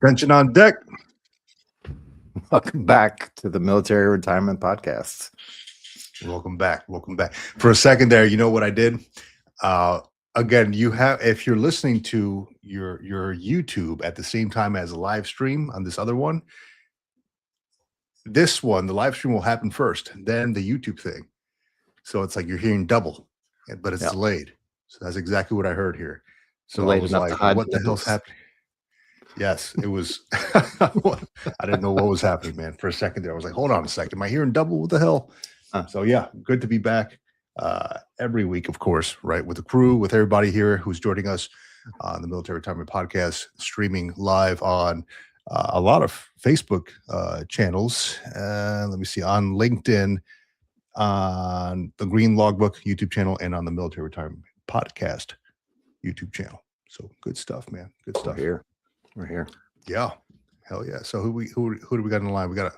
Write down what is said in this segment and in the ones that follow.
Attention on deck. Welcome back to the Military Retirement Podcast. Welcome back. Welcome back. For a second there, you know what I did? Again, if you're listening to your YouTube at the same time as a live stream on this other one, the live stream will happen first, then the YouTube thing. So it's like you're hearing double, but it's delayed. So that's exactly what I heard here. So Delayed I was enough like, to hide what the hell's happening? Yes, it was. I didn't know what was happening, man. For a second there, I was like, hold on a second. Am I hearing double? What the hell? So yeah, good to be back every week, of course, right? With the crew, with everybody here who's joining us on the Military Retirement Podcast, streaming live on a lot of Facebook channels. Let me see, on LinkedIn, on the Green Logbook YouTube channel, and on the Military Retirement Podcast YouTube channel. So good stuff, man. Good stuff. We're here. Yeah, hell yeah. So who do we got in the line? We got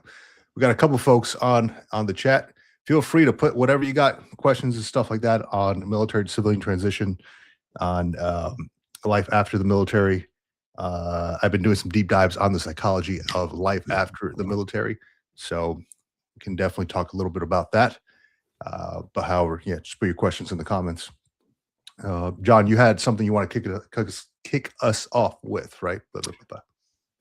a couple folks on the chat. Feel free to put whatever you got, questions and stuff like that, on military to civilian transition, on life after the military. I've been doing some deep dives on the psychology of life after the military, so we can definitely talk a little bit about that. But however, yeah, just put your questions in the comments. John, you had something you want to kick us off with, right?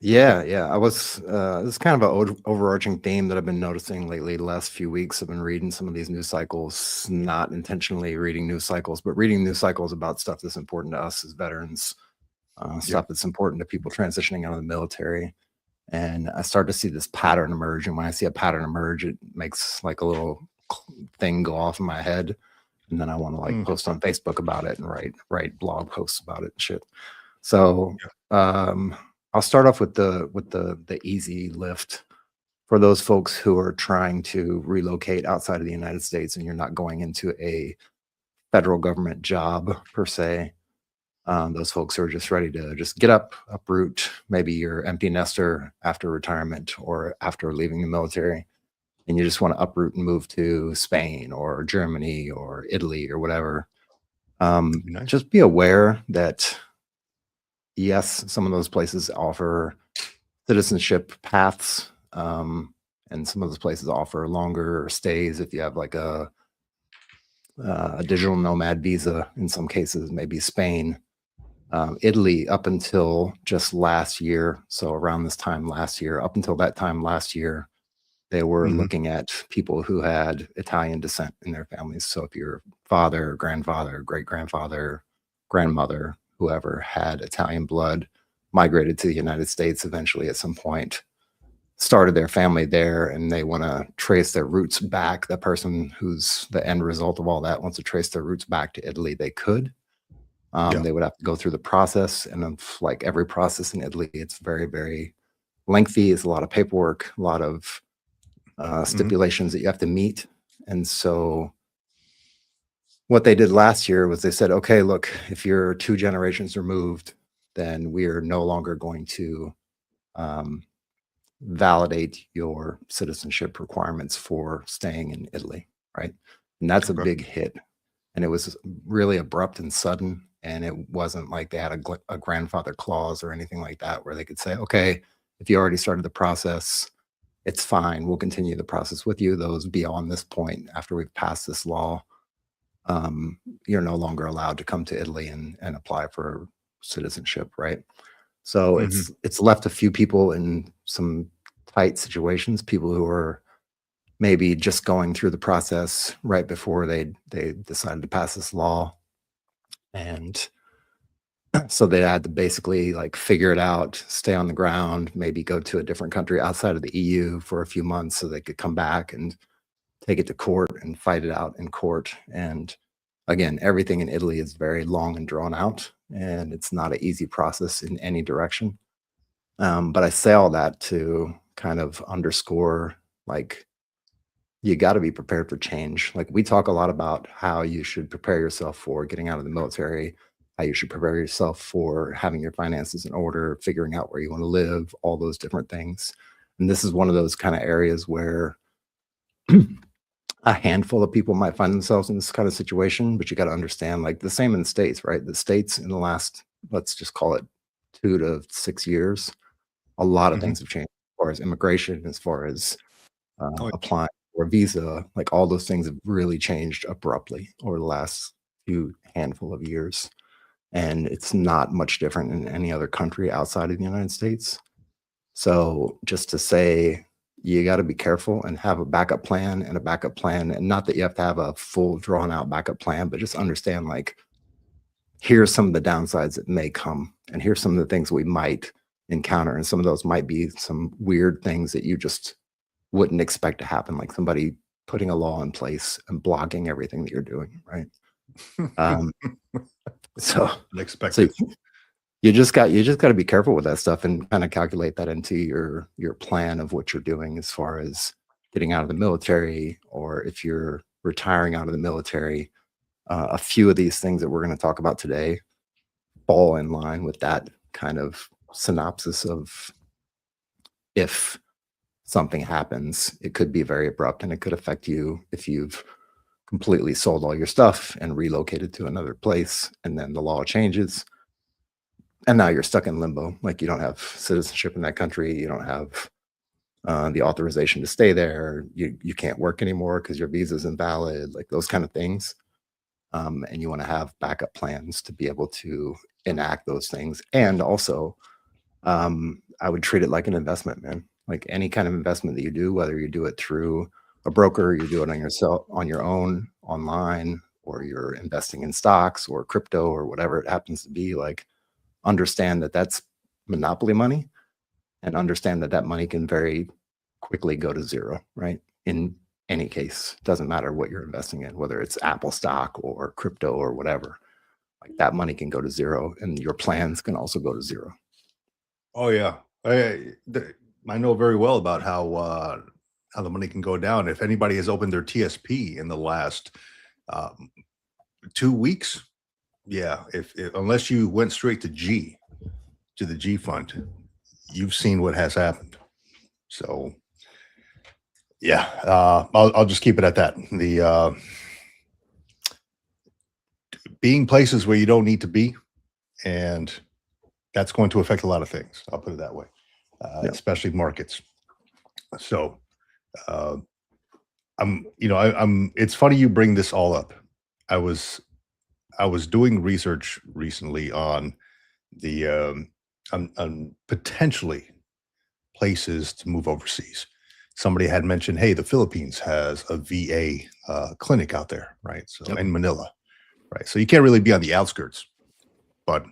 Yeah. I was. This is kind of an overarching theme that I've been noticing lately. The last few weeks, I've been reading some of these news cycles, not intentionally reading news cycles, but reading news cycles about stuff that's important to us as veterans, stuff that's important to people transitioning out of the military. And I start to see this pattern emerge. And when I see a pattern emerge, it makes like a little thing go off in my head. And then I want to post on Facebook about it and write blog posts about it and shit. So I'll start off with the easy lift for those folks who are trying to relocate outside of the United States and you're not going into a federal government job per se. Those folks are just ready to just get up, uproot. Maybe you're empty nester after retirement or after leaving the military, and you just want to uproot and move to Spain or Germany or Italy or whatever. Nice. Just be aware that, yes, some of those places offer citizenship paths, and some of those places offer longer stays if you have like a digital nomad visa. In some cases, maybe Spain. Italy, up until just last year, so around this time last year, up until that time last year, they were looking at people who had Italian descent in their families. So if your father, grandfather, great-grandfather, grandmother, whoever had Italian blood, migrated to the United States eventually at some point, started their family there, and they want to trace their roots back. The person who's the end result of all that wants to trace their roots back to Italy, they could. They would have to go through the process, and like every process in Italy, it's very, very lengthy. It's a lot of paperwork, a lot of stipulations that you have to meet. And so what they did last year was they said, okay, look, if you're 2 generations removed, then we are no longer going to validate your citizenship requirements for staying in Italy, right? And that's a big hit. And it was really abrupt and sudden. And it wasn't like they had a grandfather clause or anything like that where they could say, okay, if you already started the process, it's fine. We'll continue the process with you. Those beyond this point, after we've passed this law, you're no longer allowed to come to Italy and apply for citizenship, right? So it's left a few people in some tight situations, people who are maybe just going through the process right before they decided to pass this law. And so they had to basically like figure it out, stay on the ground, maybe go to a different country outside of the EU for a few months so they could come back and take it to court and fight it out in court. And again, everything in Italy is very long and drawn out, and it's not an easy process in any direction. But I say all that to kind of underscore, like, you got to be prepared for change. Like, we talk a lot about how you should prepare yourself for getting out of the military, how you should prepare yourself for having your finances in order, figuring out where you want to live, all those different things. And this is one of those kind of areas where a handful of people might find themselves in this kind of situation, but you got to understand, like, the same in the States, right? The States in the last, let's just call it 2 to 6 years, A lot of Mhm. things have changed as far as immigration, as far as Oh, applying for a visa. Like all those things have really changed abruptly over the last few handful of years. And it's not much different in any other country outside of the United States. So just to say, you got to be careful and have a backup plan and a backup plan. And not that you have to have a full drawn out backup plan, but just understand like, here's some of the downsides that may come. And here's some of the things we might encounter. And some of those might be some weird things that you just wouldn't expect to happen, like somebody putting a law in place and blocking everything that you're doing, right? Um, so so unexpected. you just got to be careful with that stuff and kind of calculate that into your plan of what you're doing as far as getting out of the military, or if you're retiring out of the military. A few of these things that we're going to talk about today fall in line with that kind of synopsis of, if something happens, it could be very abrupt and it could affect you if you've completely sold all your stuff and relocated to another place, and then the law changes and now you're stuck in limbo. Like you don't have citizenship in that country, you don't have the authorization to stay there, you can't work anymore because your visa is invalid, like those kind of things. And you want to have backup plans to be able to enact those things. And also, I would treat it like an investment, man. Like any kind of investment that you do, whether you do it through a broker, you do it on yourself, on your own, online, or you're investing in stocks or crypto or whatever it happens to be, like understand that that's monopoly money, and understand that that money can very quickly go to zero, right? In any case, doesn't matter what you're investing in, whether it's Apple stock or crypto or whatever, like that money can go to zero and your plans can also go to zero. Oh yeah, I know very well about how the money can go down. If anybody has opened their TSP in the last um, 2 weeks, yeah, if unless you went straight to the G fund, you've seen what has happened. So yeah, I'll just keep it at that. The being places where you don't need to be, and that's going to affect a lot of things. I'll put it that way, Yeah. especially markets. So uh, I'm. It's funny you bring this all up. I was I was doing research recently on the on potentially places to move overseas. Somebody had mentioned, hey, the Philippines has a VA clinic out there, right? So Yep. in Manila, right? So you can't really be on the outskirts, but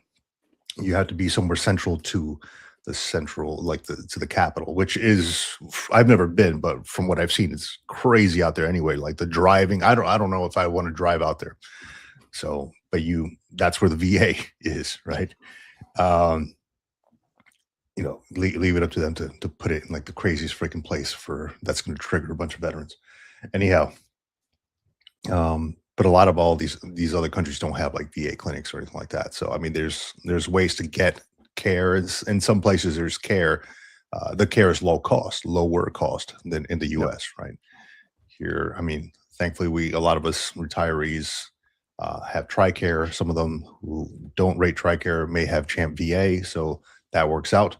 you have to be somewhere central to the central, like to the capital, which is I've never been, but from what I've seen, it's crazy out there anyway. Like the driving, I don't know if I want to drive out there. So, but that's where the VA is, right? Um, leave it up to them to put it in like the craziest freaking place for that's going to trigger a bunch of veterans. Anyhow, but a lot of all these other countries don't have like VA clinics or anything like that. So I mean, there's ways to get care. In some places, there's care. The care is lower cost than in the Yep. U.S. Right here. I mean, thankfully, a lot of us retirees have TRICARE. Some of them who don't rate TRICARE may have CHAMP VA, so that works out.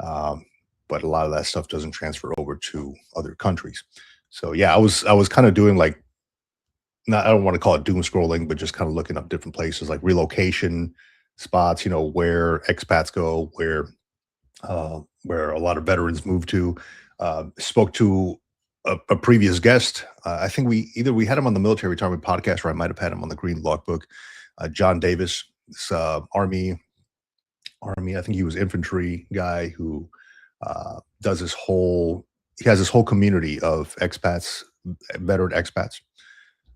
Um, but a lot of that stuff doesn't transfer over to other countries. So yeah, I was kind of doing like not I don't want to call it doom scrolling, but just kind of looking up different places like relocation spots, where expats go, where a lot of veterans move to. Spoke to a previous guest. I think we had him on the military retirement podcast, or I might have had him on the Green Logbook. John Davis, this, army. I think he was infantry guy who does his whole. He has this whole community of expats, veteran expats.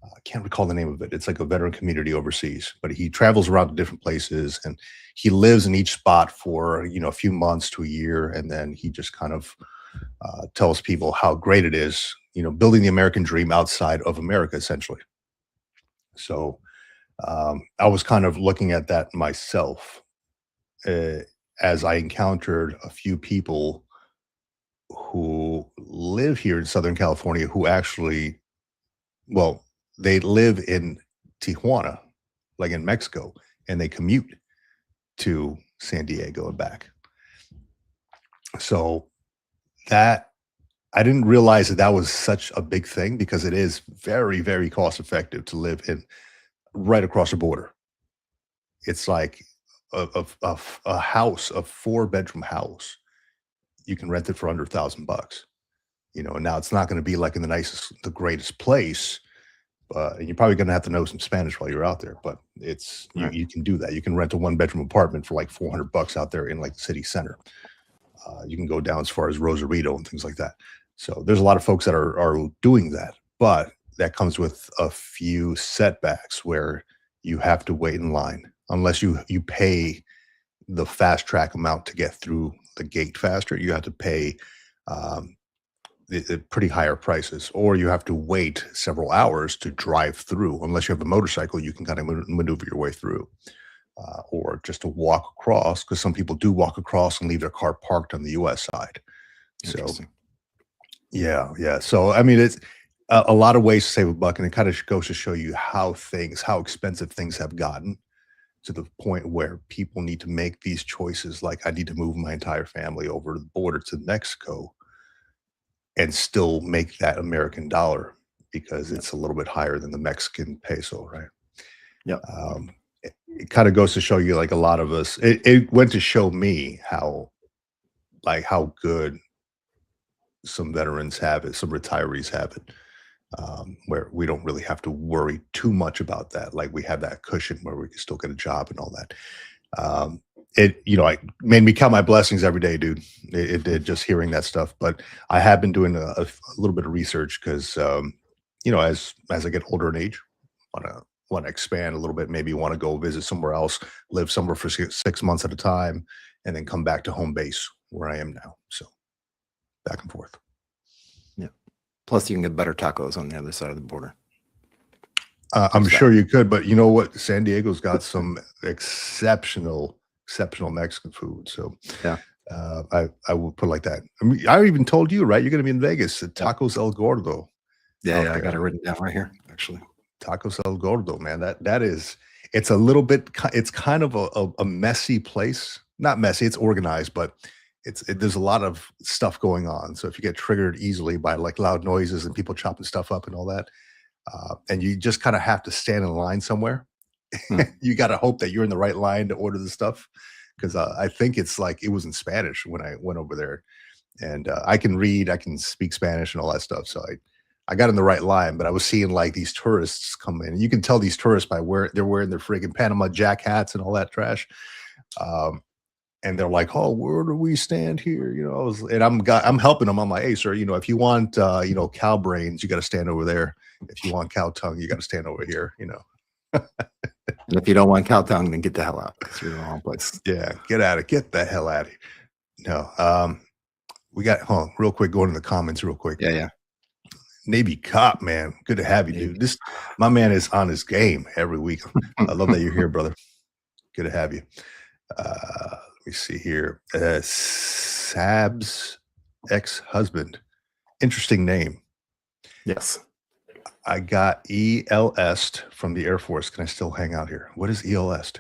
I can't recall the name of it. It's like a veteran community overseas, but he travels around to different places and he lives in each spot for a few months to a year, and then he just kind of tells people how great it is, building the American dream outside of America, essentially. So I was kind of looking at that myself uh, as I encountered a few people who live here in Southern California who actually, well, they live in Tijuana, like in Mexico, and they commute to San Diego and back. So that I didn't realize that that was such a big thing because it is very, very cost effective to live in right across the border. It's like a house, a 4-bedroom house. You can rent it for under $1,000. Now it's not going to be like in the greatest place, but you're probably going to have to know some Spanish while you're out there. But it's Right. you can do that. You can rent a 1-bedroom apartment for like $400 out there in like the city center. You can go down as far as Rosarito and things like that. So there's a lot of folks that are doing that, but that comes with a few setbacks where you have to wait in line unless you pay the fast track amount to get through the gate faster. You have to pay um, the pretty higher prices, or you have to wait several hours to drive through. Unless you have a motorcycle, you can kind of maneuver your way through, or just to walk across, because some people do walk across and leave their car parked on the U.S. side. So Interesting. yeah, yeah. So I mean, it's a lot of ways to save a buck, and it kind of goes to show you how expensive things have gotten to the point where people need to make these choices. Like, I need to move my entire family over the border to Mexico and still make that American dollar because Yep. it's a little bit higher than the Mexican peso, right? Yep. It kind of goes to show you, like, a lot of us. It went to show me how good some veterans have it, some retirees have it, where we don't really have to worry too much about that. Like, we have that cushion where we can still get a job and all that. I made me count my blessings every day, dude. It did, just hearing that stuff. But I have been doing a little bit of research because, as I get older in age, want to expand a little bit. Maybe want to go visit somewhere else, live somewhere for 6 months at a time, and then come back to home base where I am now. So back and forth. Yeah. Plus, you can get better tacos on the other side of the border. I'm sure you could, but you know what? San Diego's got some exceptional Mexican food. So Yeah. I would put it like that. I mean, I even told you, right? You're going to be in Vegas at Tacos El Gordo. Yeah, I Okay. got it written down right here, actually. Tacos El Gordo, man. That is, it's a little bit, it's kind of a messy place. Not messy, it's organized, but there's a lot of stuff going on. So if you get triggered easily by like loud noises and people chopping stuff up and all that, and you just kind of have to stand in line somewhere. You got to hope that you're in the right line to order the stuff, because I think it's like it was in Spanish when I went over there, and I can read, I can speak Spanish and all that stuff. So I got in the right line, but I was seeing like these tourists come in. And you can tell these tourists by where they're wearing their friggin' Panama Jack hats and all that trash. And they're like, "Oh, where do we stand here?" I'm helping them. I'm like, "Hey, sir, if you want, cow brains, you got to stand over there. If you want cow tongue, you got to stand over here." And if you don't want cow tongue, then get the hell out because you're in the wrong place. Yeah, get the hell out of here. No, we got, hold on, real quick, going to the comments real quick. Yeah. Navy cop, man, good to have you, dude. My man is on his game every week. I love that you're here, brother. Good to have you. Let me see here. Sab's ex-husband. Interesting name. Yes. I got ELS from the Air Force. Can I still hang out here? What is ELS?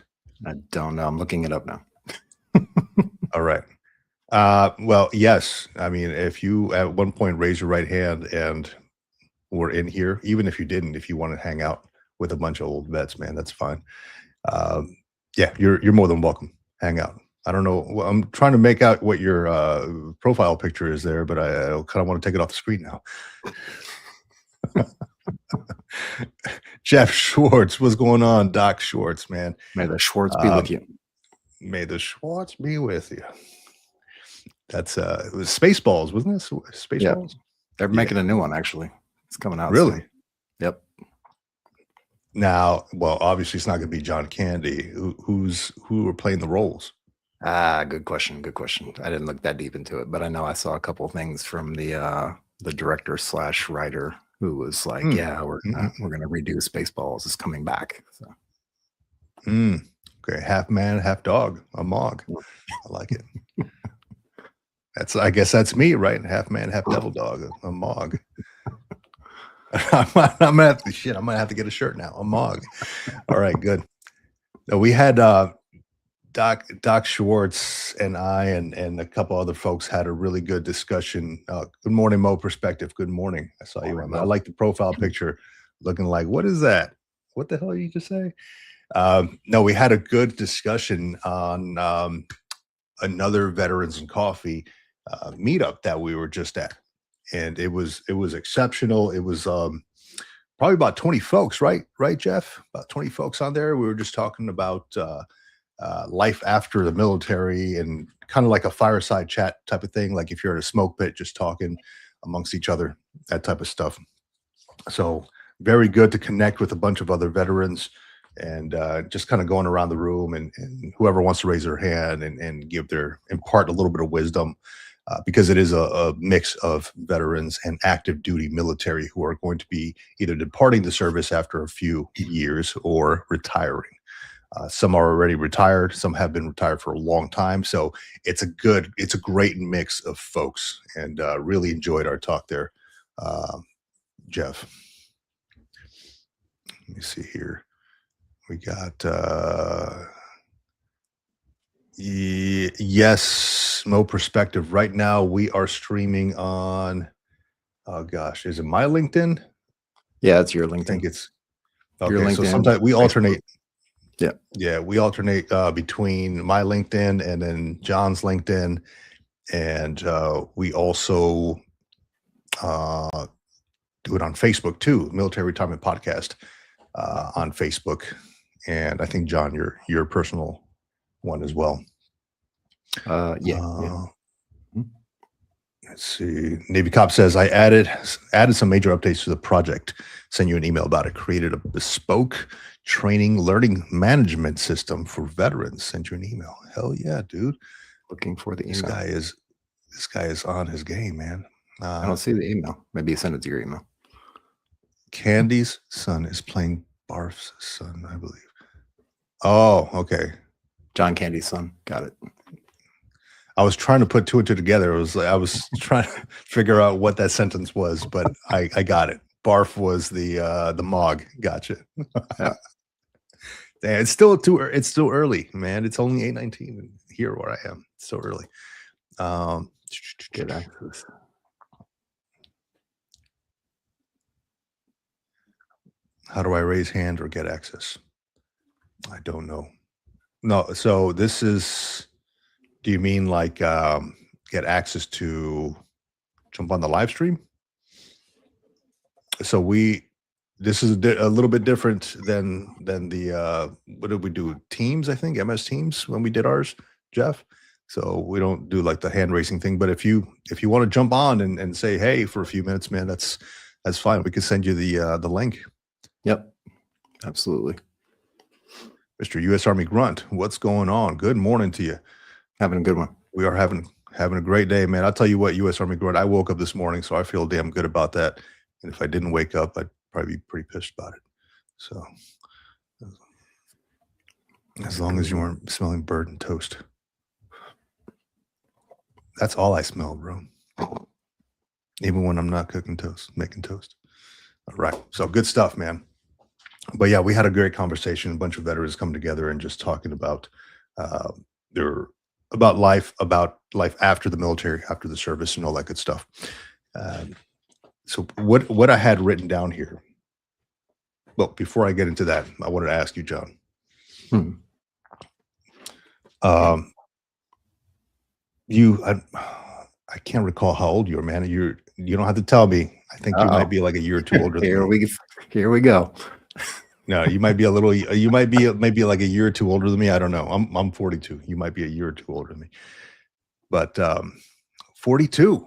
I don't know. I'm looking it up now. All right. Well, yes. I mean, if you at one point raise your right hand and were in here, even if you didn't, if you want to hang out with a bunch of old vets, man, that's fine. Yeah, you're more than welcome. Hang out. I don't know. Well, I'm trying to make out what your profile picture is there, but I kind of want to take it off the screen now. Jeff Schwartz, what's going on? Doc Schwartz, man. May the Schwartz be with you. May the Schwartz be with you. That's it was Spaceballs, wasn't it? Spaceballs. They're making a new one actually. It's coming out. Really? Soon. Yep. Now, well, obviously it's not going to be John Candy. Who are playing the roles? Good question. Good question. I didn't look that deep into it, but I know I saw a couple of things from the director / writer who was like, "Yeah, we're gonna redo Spaceballs. It's coming back." So. Okay, half man, half dog, a Mog. I like it. I guess that's me, right? Half man, half devil dog, a Mog. I'm gonna have to get a shirt now, a Mog. All right, good. No, we had Doc Schwartz and I and a couple other folks had a really good discussion. Good morning, Mo Perspective. Good morning. I saw you on there. I like the profile picture, looking like, what is that? What the hell did you just say? No, we had a good discussion on another Veterans and Coffee meetup that we were just at, and it was exceptional. It was probably about 20 folks, right, Jeff? About 20 folks on there. We were just talking about life after the military, and kind of like a fireside chat type of thing. Like if you're at a smoke pit, just talking amongst each other, that type of stuff. So very good to connect with a bunch of other veterans, and just kind of going around the room, and whoever wants to raise their hand and impart a little bit of wisdom, because it is a mix of veterans and active duty military who are going to be either departing the service after a few years or retiring. Some are already retired. Some have been retired for a long time. So it's a great mix of folks, and really enjoyed our talk there, Jeff. Let me see here. We got, yes, Mo Perspective. Right now we are streaming on, oh gosh, is it my LinkedIn? Yeah, it's your LinkedIn. I think it's, Your okay, so LinkedIn, sometimes we alternate. Yeah. We alternate between my LinkedIn and then John's LinkedIn, and we also do it on Facebook too, Military Retirement Podcast on Facebook, and I think John, your personal one as well. Yeah. Let's see. Navy Cop says, I added some major updates to the project. Sent you an email about it. Created a bespoke training learning management system for veterans. Sent you an email. Hell yeah, dude. Looking for the email. This guy is on his game, man. I don't see the email. Maybe you send it to your email. Candy's son is playing Barf's son, I believe. Oh, okay. John Candy's son. Got it. I was trying to put two and two together. I was trying to figure out what that sentence was, but I got it. Barf was the Mog. Gotcha. Yeah. Damn, it's still early, man. It's only 8:19 here where I am. It's still early. Get access. How do I raise hand or get access? I don't know. No, so this is, do you mean like get access to jump on the live stream? So this is a little bit different than the what did we do? Teams, I think, MS Teams when we did ours, Jeff. So we don't do like the hand raising thing, but if you want to jump on and say hey for a few minutes, man, that's fine. We can send you the link. Yep, absolutely. Mr. U.S. Army Grunt, what's going on? Good morning to you. Having a good one. We are having a great day, man. I'll tell you what, U.S. Army Grunt, I woke up this morning, so I feel damn good about that. And if I didn't wake up, I'd probably be pretty pissed about it. So as long as you weren't smelling bird and toast. That's all I smell, bro. Even when I'm not cooking toast, making toast. All right. So good stuff, man. But yeah, we had a great conversation. A bunch of veterans come together and just talking about life after the military, after the service, and all that good stuff. So what I had written down here. Well, before I get into that, I wanted to ask you, John. I can't recall how old you are, man. You don't have to tell me. I think you might be like a year or two older than me. Here we go. No, you might be maybe like a year or two older than me. I don't know. I'm 42. You might be a year or two older than me. But 42,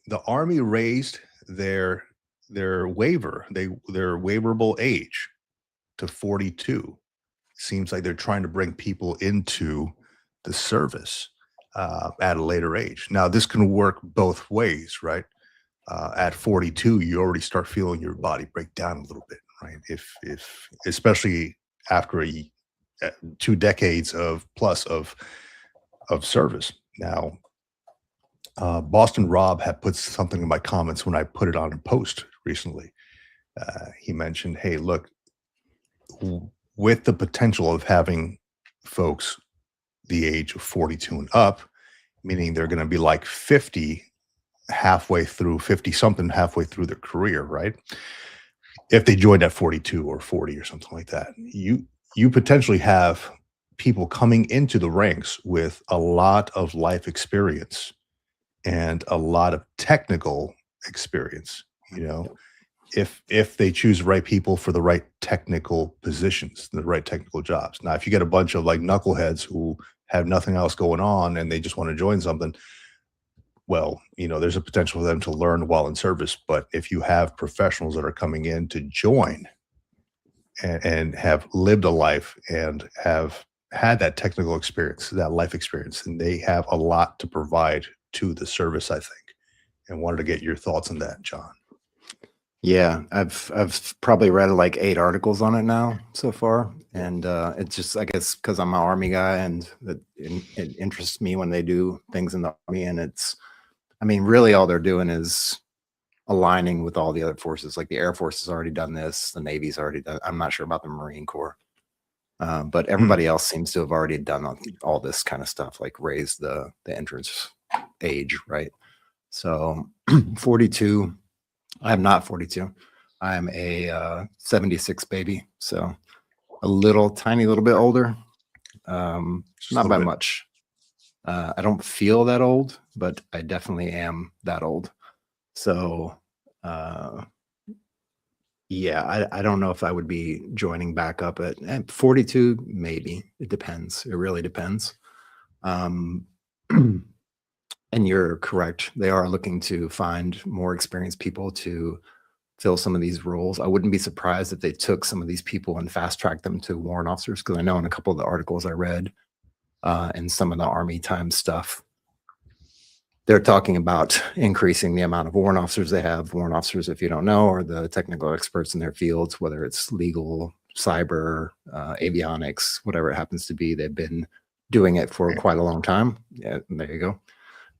the Army raised their waiverable age to 42. Seems like they're trying to bring people into the service at a later age. Now, this can work both ways, right? At 42, you already start feeling your body break down a little bit, right? If especially after 2 decades of service. Now, Boston Rob had put something in my comments when I put it on a post recently. He mentioned, hey, look, with the potential of having folks the age of 42 and up, meaning they're going to be like 50 halfway through, 50 something halfway through their career, right? If they joined at 42 or 40 or something like that, you potentially have people coming into the ranks with a lot of life experience and a lot of technical experience, you know, if they choose the right people for the right technical positions, the right technical jobs. Now, if you get a bunch of like knuckleheads who have nothing else going on and they just want to join something, well, you know, there's a potential for them to learn while in service. But if you have professionals that are coming in to join and have lived a life and have had that technical experience, that life experience, and they have a lot to provide to the service, I think. And wanted to get your thoughts on that, John. Yeah, I've probably read like 8 articles on it now so far, and it's just, I guess because I'm an Army guy and it interests me when they do things in the Army, and it's, I mean, really all they're doing is aligning with all the other forces. Like the Air Force has already done this, the Navy's already done. I'm not sure about the Marine Corps, but everybody else seems to have already done all this kind of stuff, like raise the entrance age, right? So 42. I'm not 42. I'm a 76 baby, so a tiny little bit older, not by much. I don't feel that old, but I definitely am that old. So, yeah, I don't know if I would be joining back up at 42. Maybe it depends. It really depends. And you're correct. They are looking to find more experienced people to fill some of these roles. I wouldn't be surprised if they took some of these people and fast tracked them to warrant officers, because I know in a couple of the articles I read and some of the Army Times stuff, they're talking about increasing the amount of warrant officers they have. Warrant officers, if you don't know, are the technical experts in their fields, whether it's legal, cyber, avionics, whatever it happens to be. They've been doing it for quite a long time. Yeah, there you go.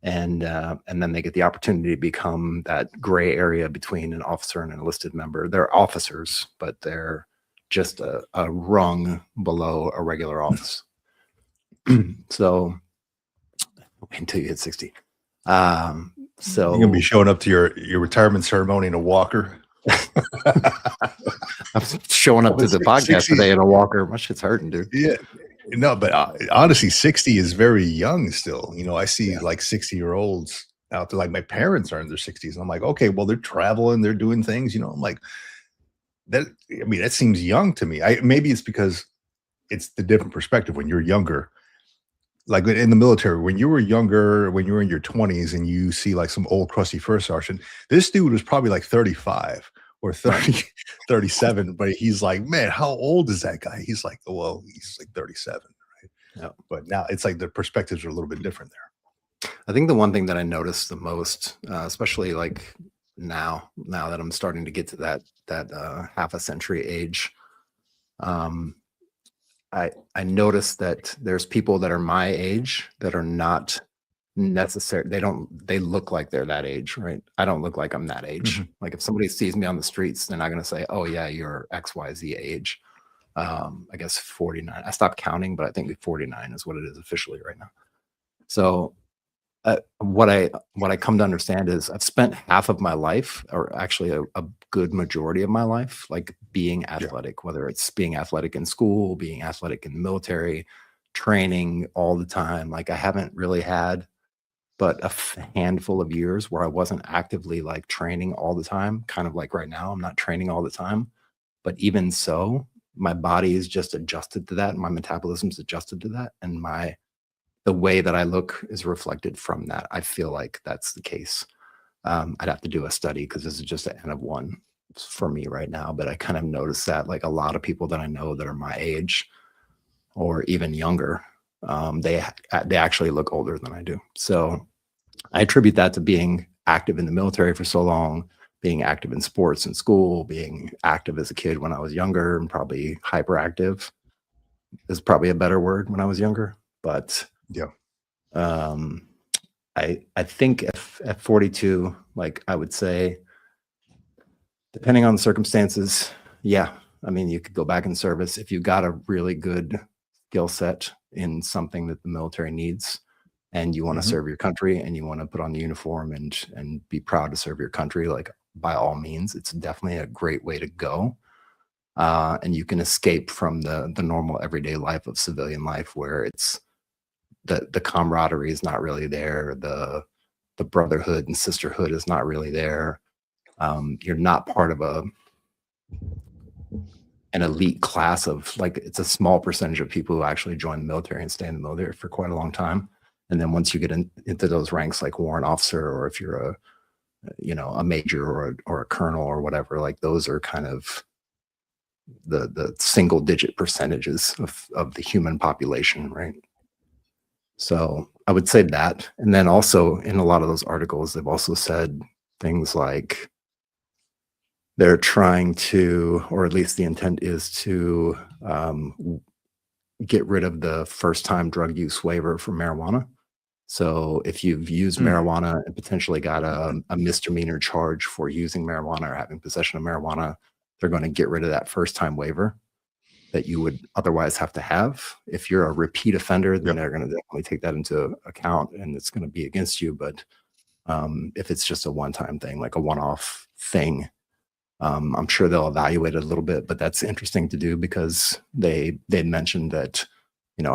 And then they get the opportunity to become that gray area between an officer and an enlisted member. They're officers, but they're just a rung below a regular office. So wait until you hit 60. So you're gonna be showing up to your retirement ceremony in a walker. I'm showing up to the podcast today in a walker. My shit's hurting, dude. Yeah. No, but honestly, 60 is very young still. You know, I see like 60-year-olds out there, like my parents are in their 60s. And I'm like, okay, well, they're traveling, they're doing things, you know. I'm like, that, I mean, that seems young to me. Maybe it's because it's the different perspective when you're younger. Like in the military, when you were younger, when you were in your 20s and you see like some old crusty first sergeant, this dude was probably like 35 or 30, 37, but he's like, man, how old is that guy? He's like, oh, well, he's like 37, right? Yeah. But now it's like the perspectives are a little bit different there. I think the one thing that I noticed the most, especially like now that I'm starting to get to that half a century age, I noticed that there's people that are my age that are not necessary. They look like they're that age, right? I don't look like I'm that age. Like if somebody sees me on the streets, they're not going to say, oh yeah, you're XYZ age. I guess 49. I stopped counting, but I think 49 is what it is officially right now. So what I come to understand is I've spent half of my life, or actually a good majority of my life, like being athletic, whether it's being athletic in school, being athletic in the military, training all the time. Like I haven't really had but a handful of years where I wasn't actively like training all the time, kind of like right now, I'm not training all the time. But even so, my body is just adjusted to that. And my metabolism's adjusted to that. And the way that I look is reflected from that. I feel like that's the case. I'd have to do a study because this is just an N of 1 for me right now. But I kind of noticed that like a lot of people that I know that are my age or even younger, they actually look older than I do. So I attribute that to being active in the military for so long, being active in sports in school, being active as a kid when I was younger, and probably hyperactive is probably a better word when I was younger. But yeah, I think at 42, like I would say, depending on the circumstances, yeah, I mean, you could go back in service if you got a really good skill set in something that the military needs, and you want to serve your country and you want to put on the uniform and be proud to serve your country, like by all means, it's definitely a great way to go. And you can escape from the normal everyday life of civilian life, where it's the camaraderie is not really there, the brotherhood and sisterhood is not really there. You're not part of an elite class of, like, it's a small percentage of people who actually join the military and stay in the military for quite a long time. And then once you get into those ranks, like warrant officer, or if you're a major or a colonel or whatever, like those are kind of the single digit percentages of the human population, right? So I would say that. And then also in a lot of those articles, they've also said things like they're trying to, or at least the intent is to get rid of the first time drug use waiver for marijuana. So if you've used marijuana and potentially got a misdemeanor charge for using marijuana or having possession of marijuana, they're going to get rid of that first time waiver that you would otherwise have to have. If you're a repeat offender, then they're going to definitely take that into account and it's going to be against you. But if it's just a one-time thing, like a one-off thing, I'm sure they'll evaluate it a little bit, but that's interesting to do because they mentioned that,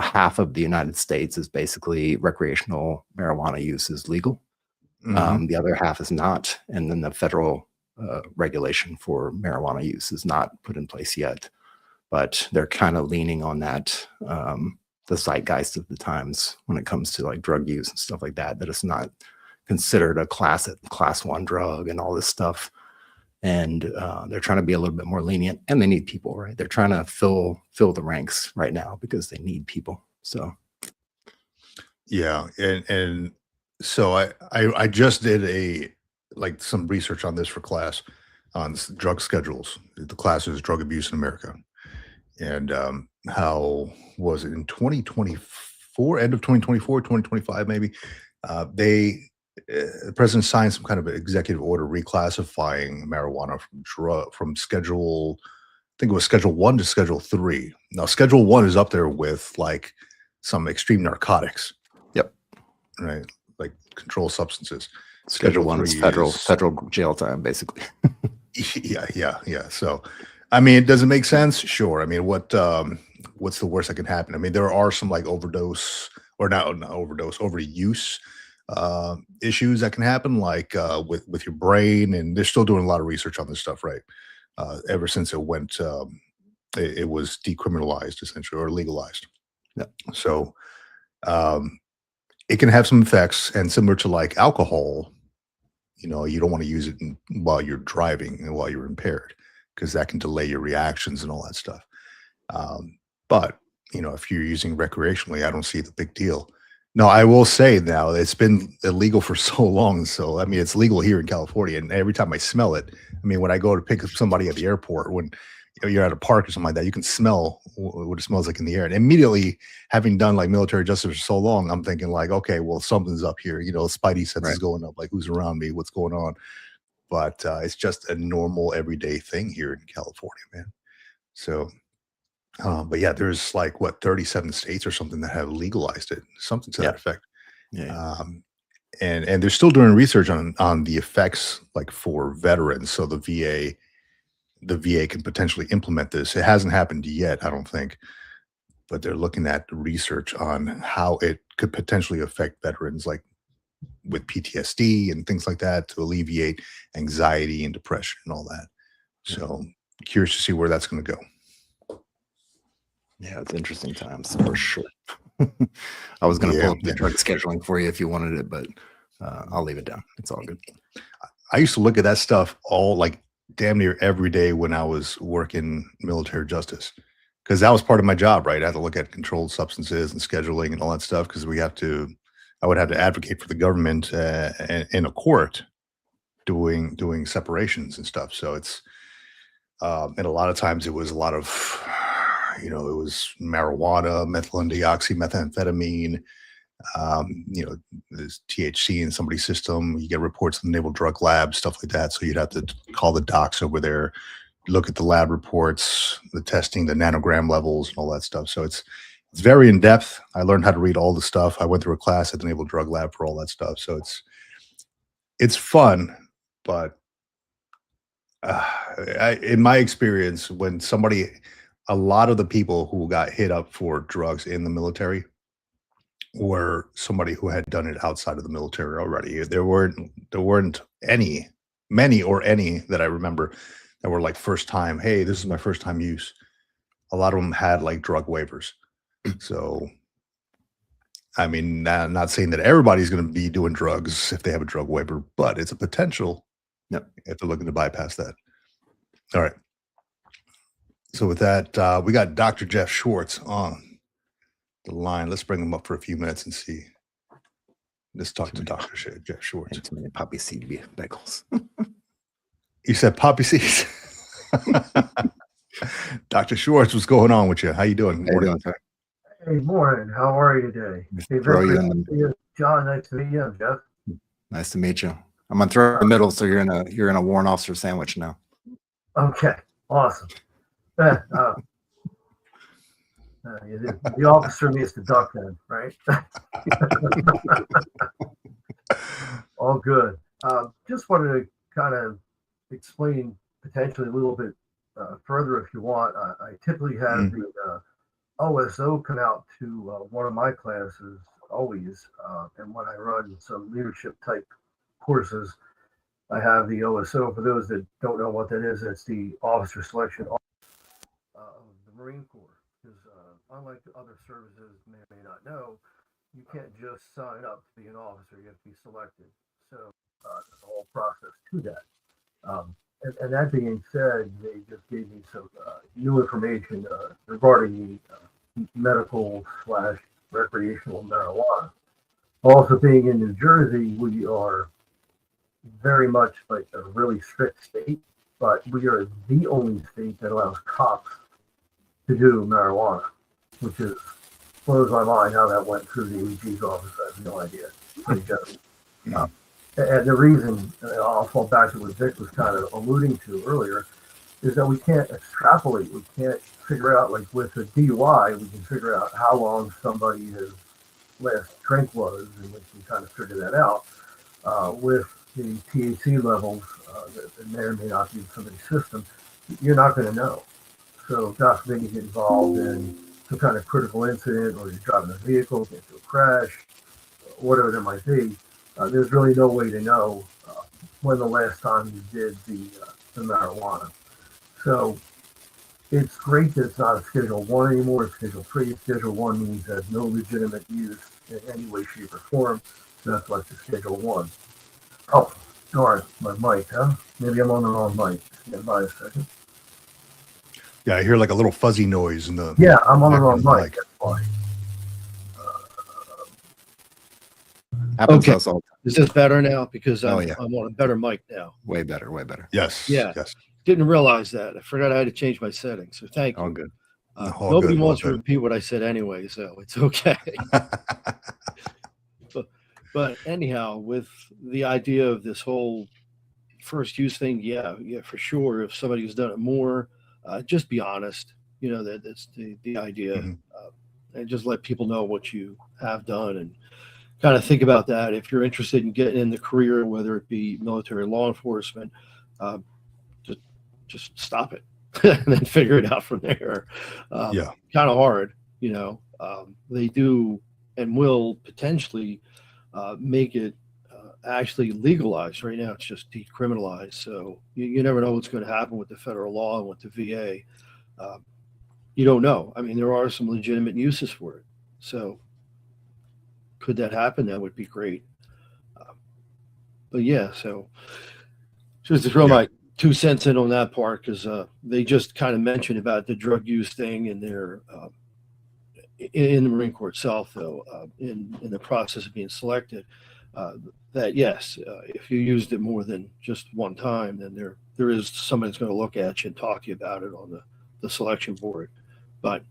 half of the United States is basically recreational marijuana use is legal. The other half is not. And then the federal regulation for marijuana use is not put in place yet. But they're kind of leaning on that, the zeitgeist of the times when it comes to like drug use and stuff like that, that it's not considered a class 1 drug and all this stuff. And they're trying to be a little bit more lenient, and they need people, right? They're trying to fill the ranks right now because they need people. So yeah, and so I just did some research on this for class on drug schedules. The class is Drug Abuse in America. And how was it in 2024, end of 2024, 2025, maybe, the president signed some kind of executive order reclassifying marijuana from schedule, I think it was schedule 1 to schedule 3. Now, schedule 1 is up there with like some extreme narcotics. Yep. Right. Like controlled substances. Schedule 1 is federal jail time, basically. Yeah. So, I mean, does it make sense? Sure. I mean, what's the worst that can happen? I mean, there are some like overuse issues that can happen, like with your brain, and they're still doing a lot of research on this stuff, right? Ever since it went, it was decriminalized essentially, or legalized. Yeah. So it can have some effects, and similar to like alcohol, you don't want to use it while you're driving and while you're impaired, because that can delay your reactions and all that stuff. But, if you're using recreationally, I don't see the big deal. No, I will say now it's been illegal for so long. So, I mean, it's legal here in California. And every time I smell it, I mean, when I go to pick up somebody at the airport, when you're at a park or something like that, you can smell what it smells like in the air. And immediately, having done like military justice for so long, I'm thinking like, okay, well, something's up here. Spidey sense is going up. Like, who's around me? What's going on? But it's just a normal everyday thing here in California, man. So, but yeah, there's like 37 states or something that have legalized it, something to that effect. Yeah. And they're still doing research on the effects, like for veterans. So the VA can potentially implement this. It hasn't happened yet, I don't think, but they're looking at research on how it could potentially affect veterans, like with PTSD and things like that, to alleviate anxiety and depression and all that. So curious to see where that's going to go. Yeah, it's interesting times for sure. I was going to pull up the drug scheduling for you if you wanted it, but I'll leave it down. It's all good. I used to look at that stuff all like damn near every day when I was working military justice, because that was part of my job, right? I had to look at controlled substances and scheduling and all that stuff, because I would have to advocate for the government in a court doing separations and stuff. So it's, and a lot of times it was a lot of, it was marijuana, methylene deoxy, methamphetamine, there's THC in somebody's system. You get reports from the Naval Drug Lab, stuff like that. So you'd have to call the docs over there, look at the lab reports, the testing, the nanogram levels and all that stuff. So It's very in depth. I learned how to read all the stuff. I went through a class at the Naval Drug Lab for all that stuff. So it's fun, but in my experience, a lot of the people who got hit up for drugs in the military were somebody who had done it outside of the military already. There weren't many or any that I remember that were like first time. Hey, this is my first time use. A lot of them had like drug waivers. So, I mean, not saying that everybody's going to be doing drugs if they have a drug waiver, but it's a potential. Yep. If they're looking to bypass that. All right. So with that, we got Dr. Jeff Schwartz on the line. Let's bring him up for a few minutes and see. Let's talk to Dr. Jeff Schwartz. Too many poppy seed bagels. You said poppy seeds. Dr. Schwartz, what's going on with you? How you doing? How you doing, sir? Hey, morning. How are you today? Hey, Throw you very in. good to see you. John, nice to meet you. I'm Jeff. Nice to meet you. I'm gonna throw in the middle, so you're in a warrant officer sandwich now. Okay, awesome. The officer needs to duck then, right? All good. Just wanted to kind of explain potentially a little bit further if you want. I typically have the OSO come out to one of my classes always, and when I run some leadership type courses, I have the OSO. For those that don't know what that is, it's the Officer Selection of the Marine Corps. Because unlike the other services may or may not know, you can't just sign up to be an officer. You have to be selected. So there's a whole process to that. And that being said, they just gave me some new information regarding the medical/recreational marijuana. Also, being in New Jersey, we are very much like a really strict state, but we are the only state that allows cops to do marijuana, which blows my mind how that went through the AG's office. I have no idea. Pretty good. And the reason, I'll fall back to what Vic was kind of alluding to earlier, is that we can't extrapolate. We can't figure out, like with a DUI, we can figure out how long somebody's last drink was, and we can kind of figure that out. With the THC levels that may or may not be in somebody's system, you're not going to know. So, God forbid you get involved in some kind of critical incident, or you're driving a vehicle, get into a crash, whatever there might be. There's really no way to know when the last time you did the marijuana. So it's great that it's not a Schedule 1 anymore. It's Schedule 3. Schedule 1 means it has no legitimate use in any way, shape, or form. So that's why it's a Schedule 1. Oh, darn, my mic, huh? Maybe I'm on the wrong mic. Stand by a second. Yeah, I hear like a little fuzzy noise in the. Yeah, I'm on the wrong mic. That's why. Happens Okay. to us all. Is this better now? Because Oh, I'm yeah. on a better mic now. Way better, way better. Yes. Yeah. Yes. Didn't realize that. I forgot I had to change my settings. So thank All you. good. All Nobody good, all wants to good. repeat what I said anyway, so it's okay. But anyhow, with the idea of this whole first use thing, yeah, for sure. If somebody has done it more, just be honest. You know, that's the idea. Mhm. And just let people know what you have done, and kind of think about that. If you're interested in getting in the career, whether it be military, law enforcement, just stop it and then figure it out from there. Yeah. Kind of hard, you know. They do and will potentially make it actually legalized. Right now, it's just decriminalized. So you never know what's going to happen with the federal law and with the VA. You don't know. I mean, there are some legitimate uses for it. So could that happen? That would be great. But yeah, so just to throw my 2 cents in on that part, because they just kind of mentioned about the drug use thing in their in the Marine Corps itself, though, in the process of being selected, that yes, if you used it more than just one time, then there is somebody that's going to look at you and talk to you about it on the selection board. But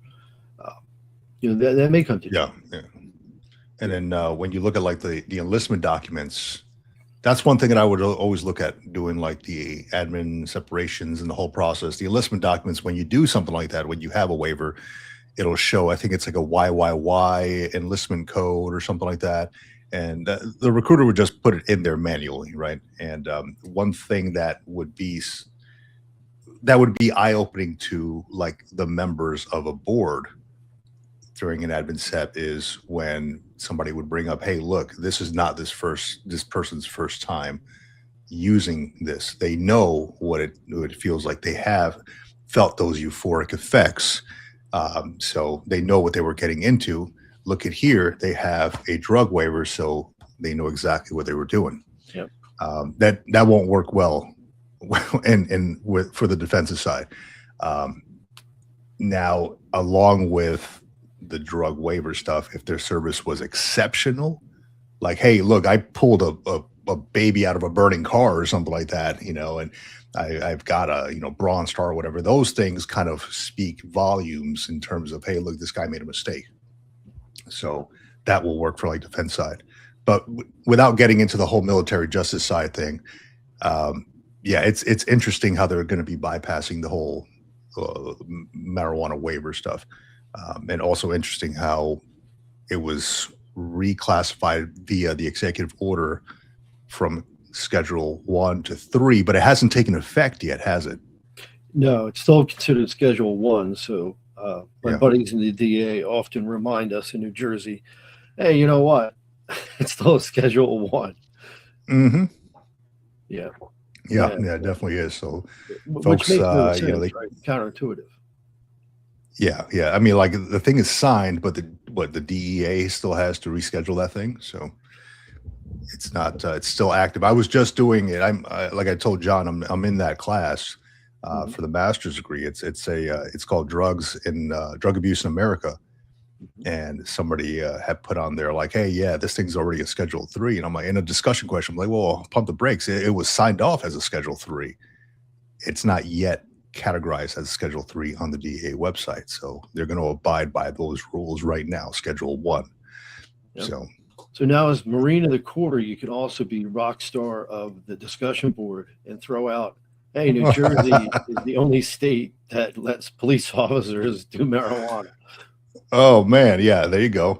you know, that may come to Yeah. And then when you look at like the enlistment documents, that's one thing that I would always look at doing, like the admin separations and the whole process. The enlistment documents, when you do something like that, when you have a waiver, it'll show, I think it's like a YYY enlistment code or something like that. And the recruiter would just put it in there manually, right? And one thing that would be eye-opening to like the members of a board during an admin set is when somebody would bring up, hey, look, this is not this person's first time using this. They know what it feels like. They have felt those euphoric effects. So they know what they were getting into. Look at here, they have a drug waiver, so they know exactly what they were doing. Yep. That won't work well for the defensive side. Now, along with the drug waiver stuff, if their service was exceptional, like, hey, look, I pulled a baby out of a burning car or something like that, and I've got a, Bronze Star or whatever, those things kind of speak volumes in terms of, hey, look, this guy made a mistake. So that will work for like defense side. But without getting into the whole military justice side thing, yeah, it's interesting how they're going to be bypassing the whole marijuana waiver stuff. And also interesting how it was reclassified via the executive order from Schedule 1 to 3, but it hasn't taken effect yet, has it? No, it's still considered Schedule 1. So my Yeah. buddies in the DA often remind us in New Jersey, hey, you know what? It's still a Schedule 1. Mm-hmm. Yeah. Yeah, Yeah. it definitely is. So Which folks, makes no sense, they, right? Counterintuitive. yeah. I mean, like the thing is signed, but the DEA still has to reschedule that thing. So it's not, it's still active. I was just doing it. Like I told John, I'm in that class for the master's degree. It's called Drug Abuse in America. And somebody had put on there like, hey, yeah, this thing's already a Schedule 3. And I'm like, in a discussion question, I'm like, well, pump the brakes. It was signed off as a Schedule 3. It's not yet categorized as Schedule 3 on the DEA website. So they're going to abide by those rules right now, Schedule 1. Yep. So now as Marine of the Quarter, you can also be rock star of the discussion board and throw out, hey, New Jersey is the only state that lets police officers do marijuana. oh man, yeah, there you go.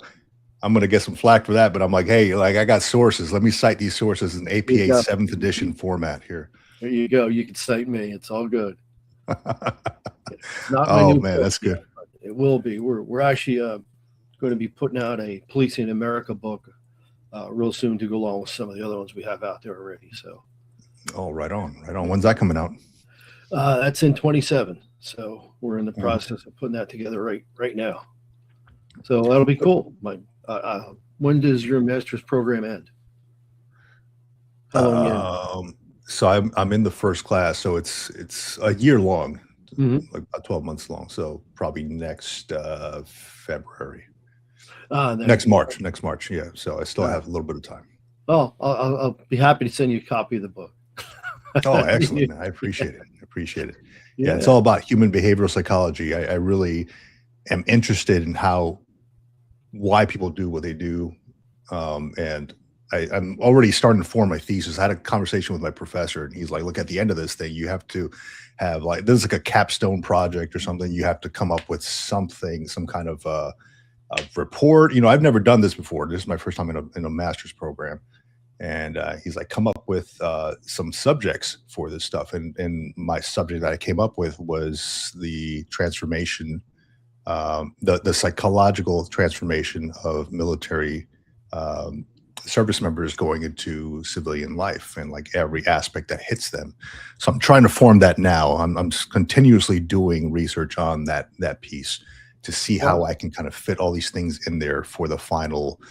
I'm going to get some flack for that, but I'm like, hey, like I got sources. Let me cite these sources in APA 7th edition format here. There you go. You can cite me. It's all good. It's not my Oh new man, book that's good. yet, but it will be. We're actually going to be putting out a Policing in America book real soon to go along with some of the other ones we have out there already. So, Oh, right on. When's that coming out? that's in 27. So we're in the process of putting that together right now. So that'll be cool. When does your master's program end? How long you? So I'm in the first class, so it's a year long, Mhm. like about 12 months long. So probably next February, There next you go. March. Yeah. So I still have a little bit of time. Well, I'll be happy to send you a copy of the book. Oh, excellent, man. I appreciate it. Yeah, it's all about human behavioral psychology. I really am interested in why people do what they do. And I'm already starting to form my thesis. I had a conversation with my professor, and he's like, look, at the end of this thing, you have to have this is like a capstone project or something. You have to come up with something, some kind of a report. I've never done this before. This is my first time in a master's program. And he's like, come up with some subjects for this stuff. And my subject that I came up with was the transformation, the psychological transformation of military service members going into civilian life and like every aspect that hits them. So I'm trying to form that now. I'm continuously doing research on that piece to see how I can kind of fit all these things in there for the final,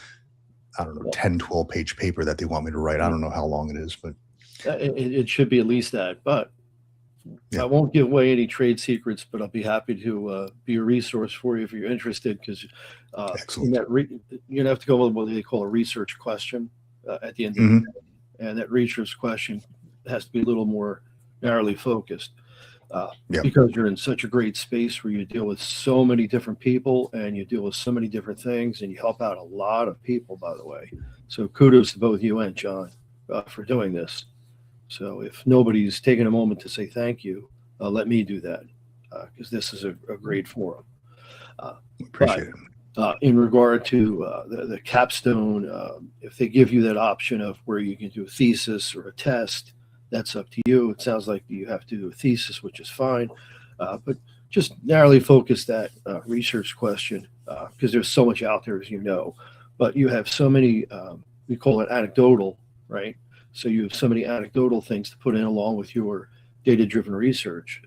I don't know, 10, 12 page paper that they want me to write. I don't know how long it is, but it should be at least that. But Yeah. I won't give away any trade secrets, but I'll be happy to be a resource for you if you're interested, because Excellent. you're going to have to go with what they call a research question at the end of Mhm. the day. And that research question has to be a little more narrowly focused because you're in such a great space where you deal with so many different people and you deal with so many different things, and you help out a lot of people, by the way. So kudos to both you and John for doing this. So if nobody's taken a moment to say thank you, let me do that, because this is a great forum. Appreciate it. In regard to the capstone, if they give you that option of where you can do a thesis or a test, that's up to you. It sounds like you have to do a thesis, which is fine, but just narrowly focus that research question because there's so much out there, as you know, but you have so many, we call it anecdotal, right? So you have so many anecdotal things to put in along with your data-driven research.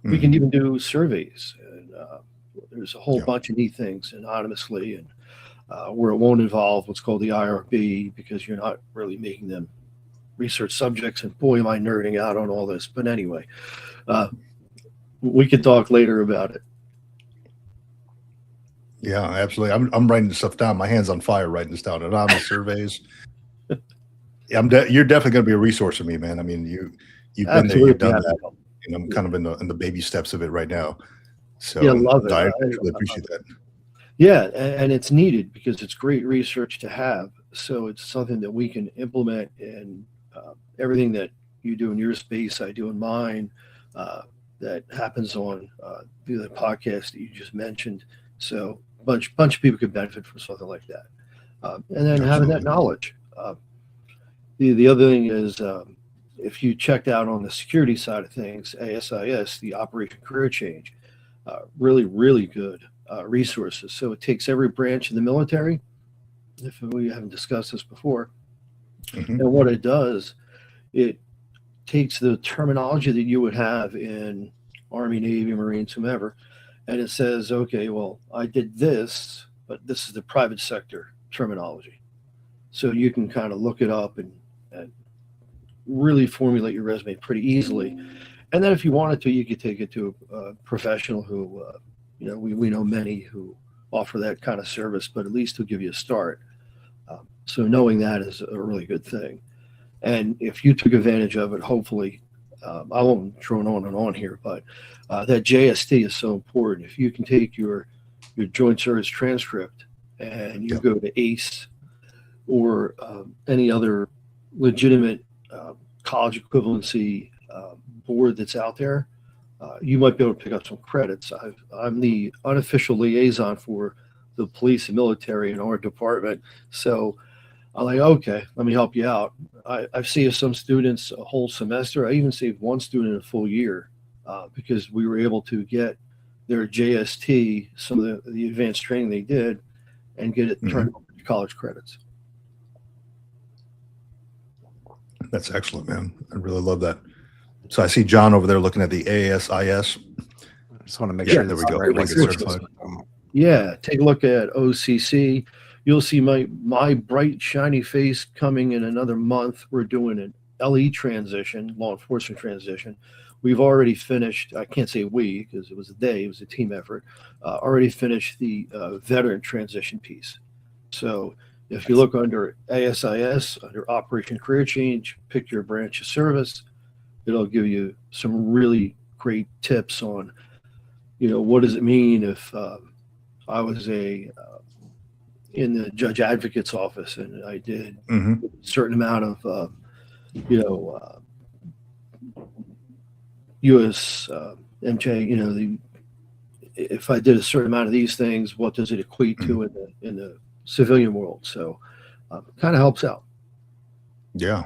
We can even do surveys, and there's a whole bunch of neat things anonymously, and where it won't involve what's called the IRB because you're not really making them research subjects. And boy, am I nerding out on all this. But anyway, we could talk later about it. Yeah, absolutely. I'm writing this stuff down. My hand's on fire writing this down. Anonymous surveys. Yeah, you're definitely going to be a resource for me, man. I mean, you've been there, you've done that, and I'm kind of in the baby steps of it right now. So yeah, love it. I really appreciate that. Yeah, and it's needed because it's great research to have. So it's something that we can implement in everything that you do in your space, I do in mine. That happens on the podcast that you just mentioned. So bunch of people could benefit from something like that, and then having that knowledge. The other thing is, if you checked out on the security side of things, ASIS, the Operation Career Change, really, really good resources. So it takes every branch of the military, if we haven't discussed this before, and what it does, it takes the terminology that you would have in Army, Navy, Marines, whomever, and it says, okay, well, I did this, but this is the private sector terminology. So you can kind of look it up and really formulate your resume pretty easily. And then if you wanted to, you could take it to a professional who, we know many who offer that kind of service, but at least he'll give you a start. So knowing that is a really good thing. And if you took advantage of it, hopefully, I won't drone on and on here, but that JST is so important. If you can take your joint service transcript and you go to ACE or any other legitimate college equivalency board that's out there, you might be able to pick up some credits. I'm the unofficial liaison for the police and military in our department. So I'm like, okay, let me help you out. I've saved some students a whole semester. I even saved one student a full year because we were able to get their JST, some of the advanced training they did, and get it turned over to college credits. That's excellent, man. I really love that. So I see John over there looking at the ASIS. I just want to make sure there we that's go. right, Like like it's certified. Yeah, take a look at OCC. You'll see my bright, shiny face coming in another month. We're doing an LE transition, law enforcement transition. We've already finished, I can't say we, because it was a team effort, already finished the veteran transition piece. So if you look under ASIS, under Operation Career Change, pick your branch of service, it'll give you some really great tips on, what does it mean if I was in the judge advocate's office and I did a certain amount of, U.S. MJ, if I did a certain amount of these things, what does it equate to in the civilian world? So kind of helps out. Yeah,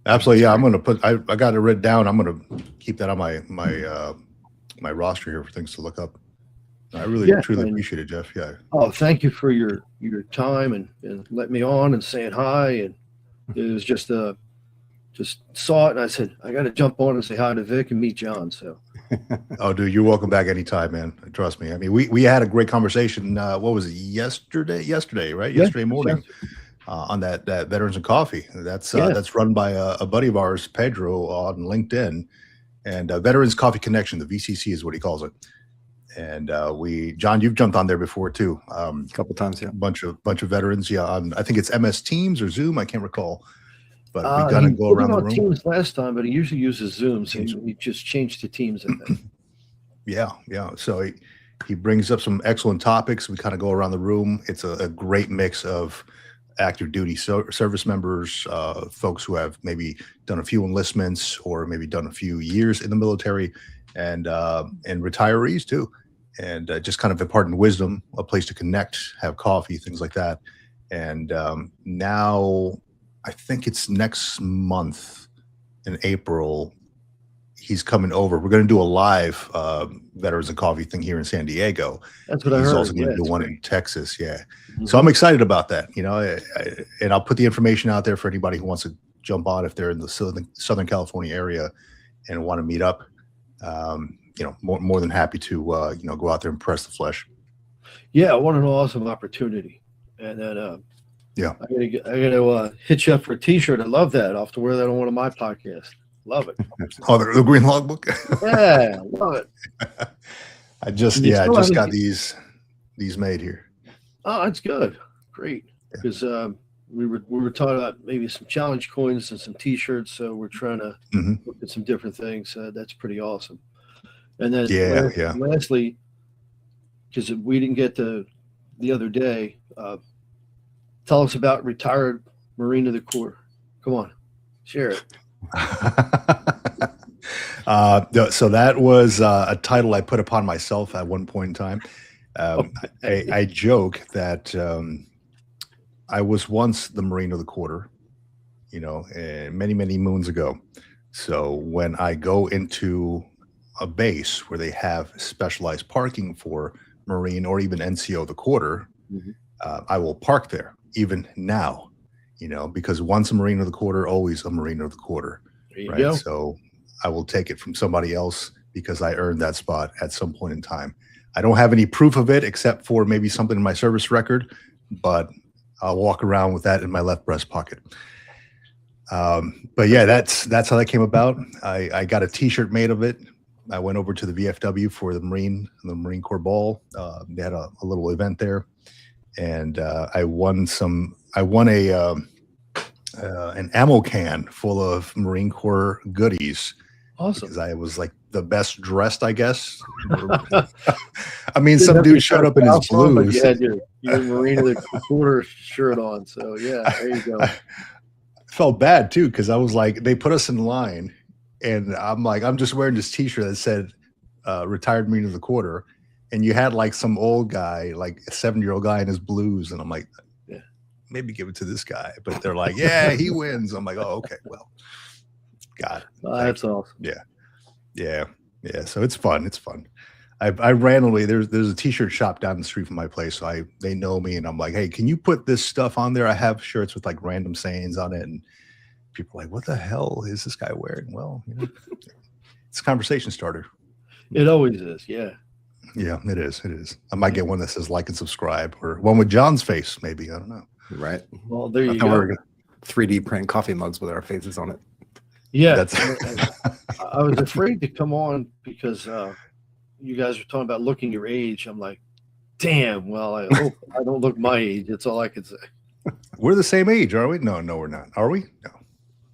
absolutely. Yeah, I'm going to put, I got it written down. I'm going to keep that on my roster here for things to look up. I really, truly appreciate it, Jeff. Yeah. Oh, thank you for your time and letting me on and saying hi. And it was just saw it and I said, I got to jump on and say hi to Vic and meet John. So. Oh, dude, you're welcome back anytime, man. Trust me. I mean, we had a great conversation. What was it? Yesterday, right? Yeah, yesterday morning on that Veterans and Coffee. That's run by a buddy of ours, Pedro, on LinkedIn, and Veterans Coffee Connection. The VCC is what he calls it. And John, you've jumped on there before too. A couple times, yeah. Bunch of veterans. Yeah, I think it's MS Teams or Zoom. I can't recall. But we got to go around the room. Teams last time, but he usually uses Zoom, so he just changed to Teams, I think. Yeah. So he brings up some excellent topics. We kind of go around the room. It's a great mix of active duty service members, folks who have maybe done a few enlistments or maybe done a few years in the military, and retirees too. and just kind of imparting wisdom, a place to connect, have coffee, things like that. And now I think it's next month in April, he's coming over. We're going to do a live Veterans and Coffee thing here in San Diego. That's what I He's heard. also going to Yeah, do it's one great. in Texas. Yeah. Mhm. So I'm excited about that, and I'll put the information out there for anybody who wants to jump on if they're in the Southern California area and want to meet up. More than happy to, go out there and press the flesh. Yeah, what an awesome opportunity. And then Yeah. I gotta hit you up for a t-shirt. I love that. I'll have to wear that on one of my podcasts. Love it. Oh, the green logbook. Yeah, love it. I just You still haven't got seen- these made here. Oh, that's good. Great. Yeah. Because we were talking about maybe some challenge coins and some t-shirts. So we're trying to Mhm. look at some different things. That's pretty awesome. And then Yeah. lastly, because we didn't get to the other day, tell us about retired Marine of the Corps. Come on, share it. So that was a title I put upon myself at one point in time. I joke that I was once the Marine of the Quarter, many, many moons ago. So when I go into a base where they have specialized parking for Marine or even NCO the Quarter, Mhm. I will park there even now, because once a Marine of the Quarter, always a Marine of the Quarter. There you Right. go. So I will take it from somebody else because I earned that spot at some point in time. I don't have any proof of it except for maybe something in my service record, but I'll walk around with that in my left breast pocket. But yeah, that's how that came about. I got a t-shirt made of it. I went over to the VFW for the Marine Corps Ball. They had a little event there, and I won an ammo can full of Marine Corps goodies Awesome. because I was like the best dressed, I guess. I mean, some dude showed up in his But you blues. had your Marine of the Quarter shirt on. So yeah, there you go. I felt bad too because I was like, they put us in line, and I'm like, I'm just wearing this T-shirt that said "Retired Marine of the Quarter," and you had like some old guy, like a 70-year-old guy in his blues, and I'm like, Yeah. maybe give it to this guy. But they're like, yeah, he wins. I'm like, oh, okay, well, got it. That's awesome. Yeah. So it's fun. I randomly there's a t-shirt shop down the street from my place, so they know me, and I'm like, hey, can you put this stuff on there? I have shirts with like random sayings on it, and people are like, what the hell is this guy wearing? Well, it's a conversation starter. It always is. Yeah. Yeah, it is. I might get one that says like and subscribe, or one with John's face, maybe. I don't know. Right. Well, there I you thought we go. were gonna 3D print coffee mugs with our faces on it. Yeah. That's I was afraid to come on because you guys were talking about looking your age. I'm like, damn. Well, I hope I don't look my age. That's all I can say. we're the same age, are we? No, we're not. Are we? No.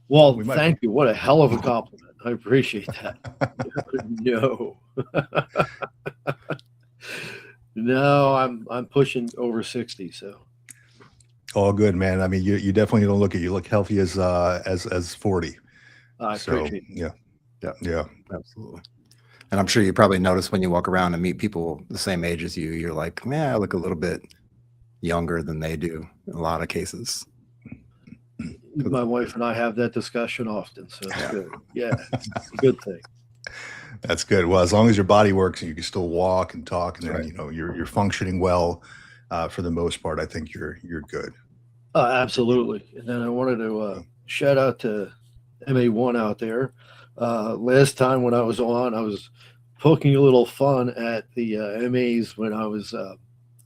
Well, We might thank you. What a hell of a compliment. I appreciate that. No. No, I'm pushing over 60. So All good, man. I mean, you definitely don't look it. You look healthy as 40. I So appreciate it. yeah. Absolutely. And I'm sure you probably notice when you walk around and meet people the same age as you, you're like, man, I look a little bit younger than they do in a lot of cases. My wife and I have that discussion often. So it's good. Yeah. It's a good thing. That's good. Well, as long as your body works and you can still walk and talk, and then Right. you're functioning well for the most part, I think you're good. Absolutely. And then I wanted to shout out to MA1 out there. Last time when I was on, I was poking a little fun at the MAs when I was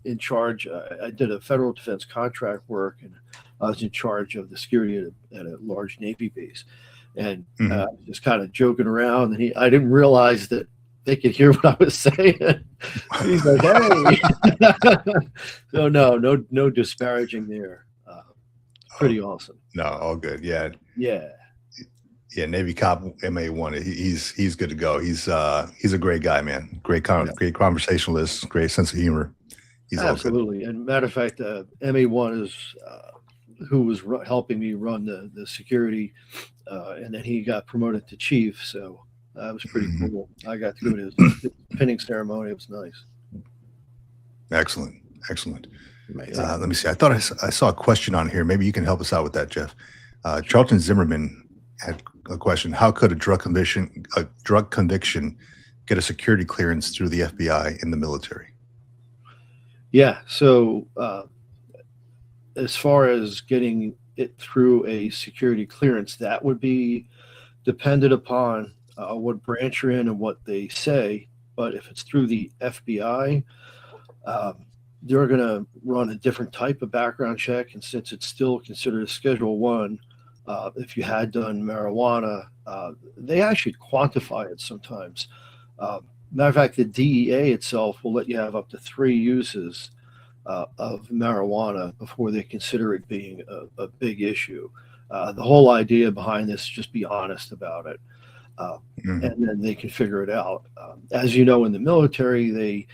in charge. I did a federal defense contract work, and I was in charge of the security at a large Navy base. And just kind of joking around. And I didn't realize that they could hear what I was saying. He's like, hey. So no disparaging there. Pretty awesome. No, all good. Yeah. Yeah. Navy cop MA1. He's good to go. He's a great guy, man. Great conversationalist. Great sense of humor. He's all good. Absolutely. And matter of fact, MA1 is who was helping me run the security, and then he got promoted to chief. So that was pretty cool. I got to go to his pinning ceremony. It was nice. Excellent. Excellent. Amazing. Let me see. I thought I saw a question on here. Maybe you can help us out with that, Jeff. Charlton Zimmerman had a question. How could a drug conviction get a security clearance through the FBI in the military? Yeah. So as far as getting it through a security clearance, that would be dependent upon what branch you're in and what they say. But if it's through the FBI, they're going to run a different type of background check. And since it's still considered a Schedule 1, if you had done marijuana, they actually quantify it sometimes. Matter of fact, the DEA itself will let you have up to 3 uses of marijuana before they consider it being a big issue. The whole idea behind this is just be honest about it. And then they can figure it out. As you know, in the military, they,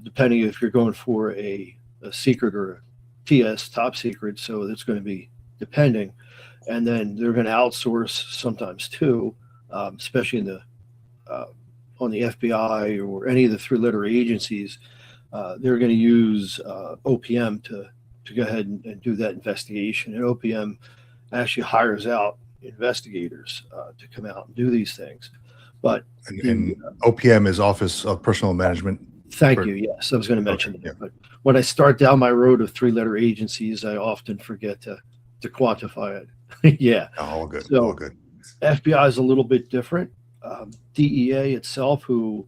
depending if you're going for a secret or a TS, top secret, so it's going to be depending. And then they're going to outsource sometimes too, especially in the on the FBI or any of the 3-letter agencies. They're going to use OPM to go ahead and do that investigation. And OPM actually hires out investigators to come out and do these things. But and OPM is Office of Personnel Management. Thank you. Yes, I was going to mention that. But when I start down my road of 3-letter agencies, I often forget to quantify it. Yeah. All good. So, all good. FBI is a little bit different. DEA itself, who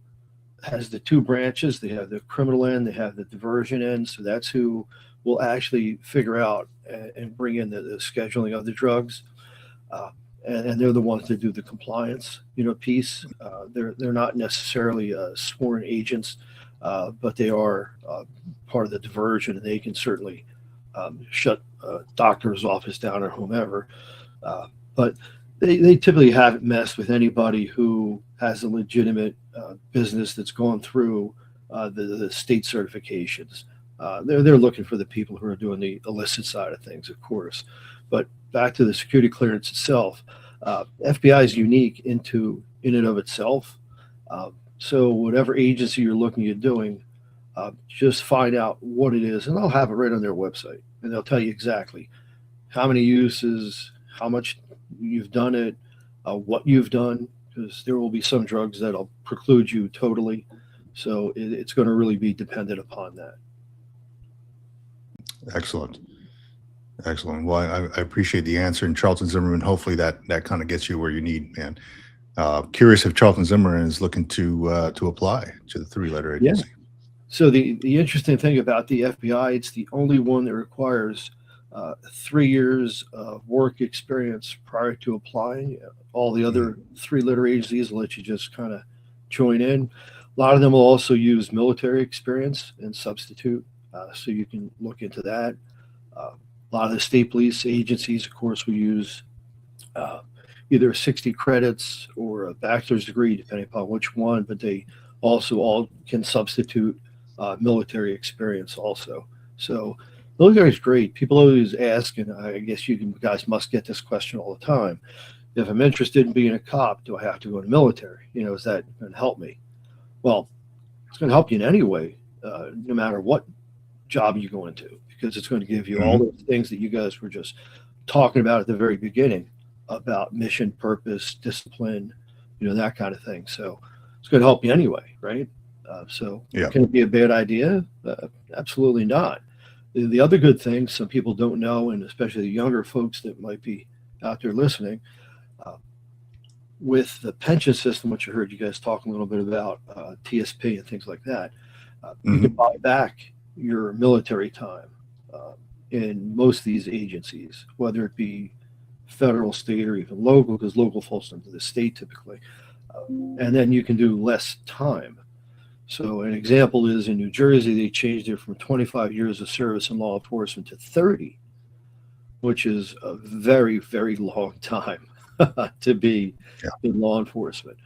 has the 2 branches, they have the criminal end, they have the diversion end. So that's who will actually figure out and bring in the scheduling of the drugs. And they're the ones that do the compliance, piece. They're not necessarily sworn agents, but they are part of the diversion, and they can certainly shut a doctor's office down or whomever. But they typically haven't messed with anybody who has a legitimate business that's gone through the state certifications. They're looking for the people who are doing the illicit side of things, of course. But back to the security clearance itself, FBI is unique in and of itself. So whatever agency you're looking at doing, just find out what it is, and they'll have it right on their website, and they'll tell you exactly how many uses, how much you've done it, what you've done, because there will be some drugs that'll preclude you totally. So it's going to really be dependent upon that. Excellent. Excellent. Well, I appreciate the answer. And Charlton Zimmerman, hopefully that kind of gets you where you need, man. Curious if Charlton Zimmerman is looking to apply to the 3-letter agency. Yeah. So the interesting thing about the FBI, it's the only one that requires 3 years of work experience prior to applying. All the other 3-letter agencies will let you just kind of join in. A lot of them will also use military experience and substitute, so you can look into that. A lot of the state police agencies, of course, will use either 60 credits or a bachelor's degree, depending upon which one, but they also all can substitute military experience also. So military is great. People always ask, and I guess you guys must get this question all the time. If I'm interested in being a cop, do I have to go to military? Is that going to help me? Well, it's going to help you in any way, no matter what job you go into, because it's going to give you all those things that you guys were just talking about at the very beginning about mission, purpose, discipline, that kind of thing. So it's going to help you anyway, right? Can it be a bad idea? Absolutely not. The other good thing some people don't know, and especially the younger folks that might be out there listening, with the pension system, which I heard you guys talk a little bit about, TSP and things like that, you can buy back your military time in most of these agencies, whether it be federal, state, or even local, because local falls into the state typically. And then you can do less time. So an example is in New Jersey, they changed it from 25 years of service in law enforcement to 30, which is a very, very long time to be in law enforcement.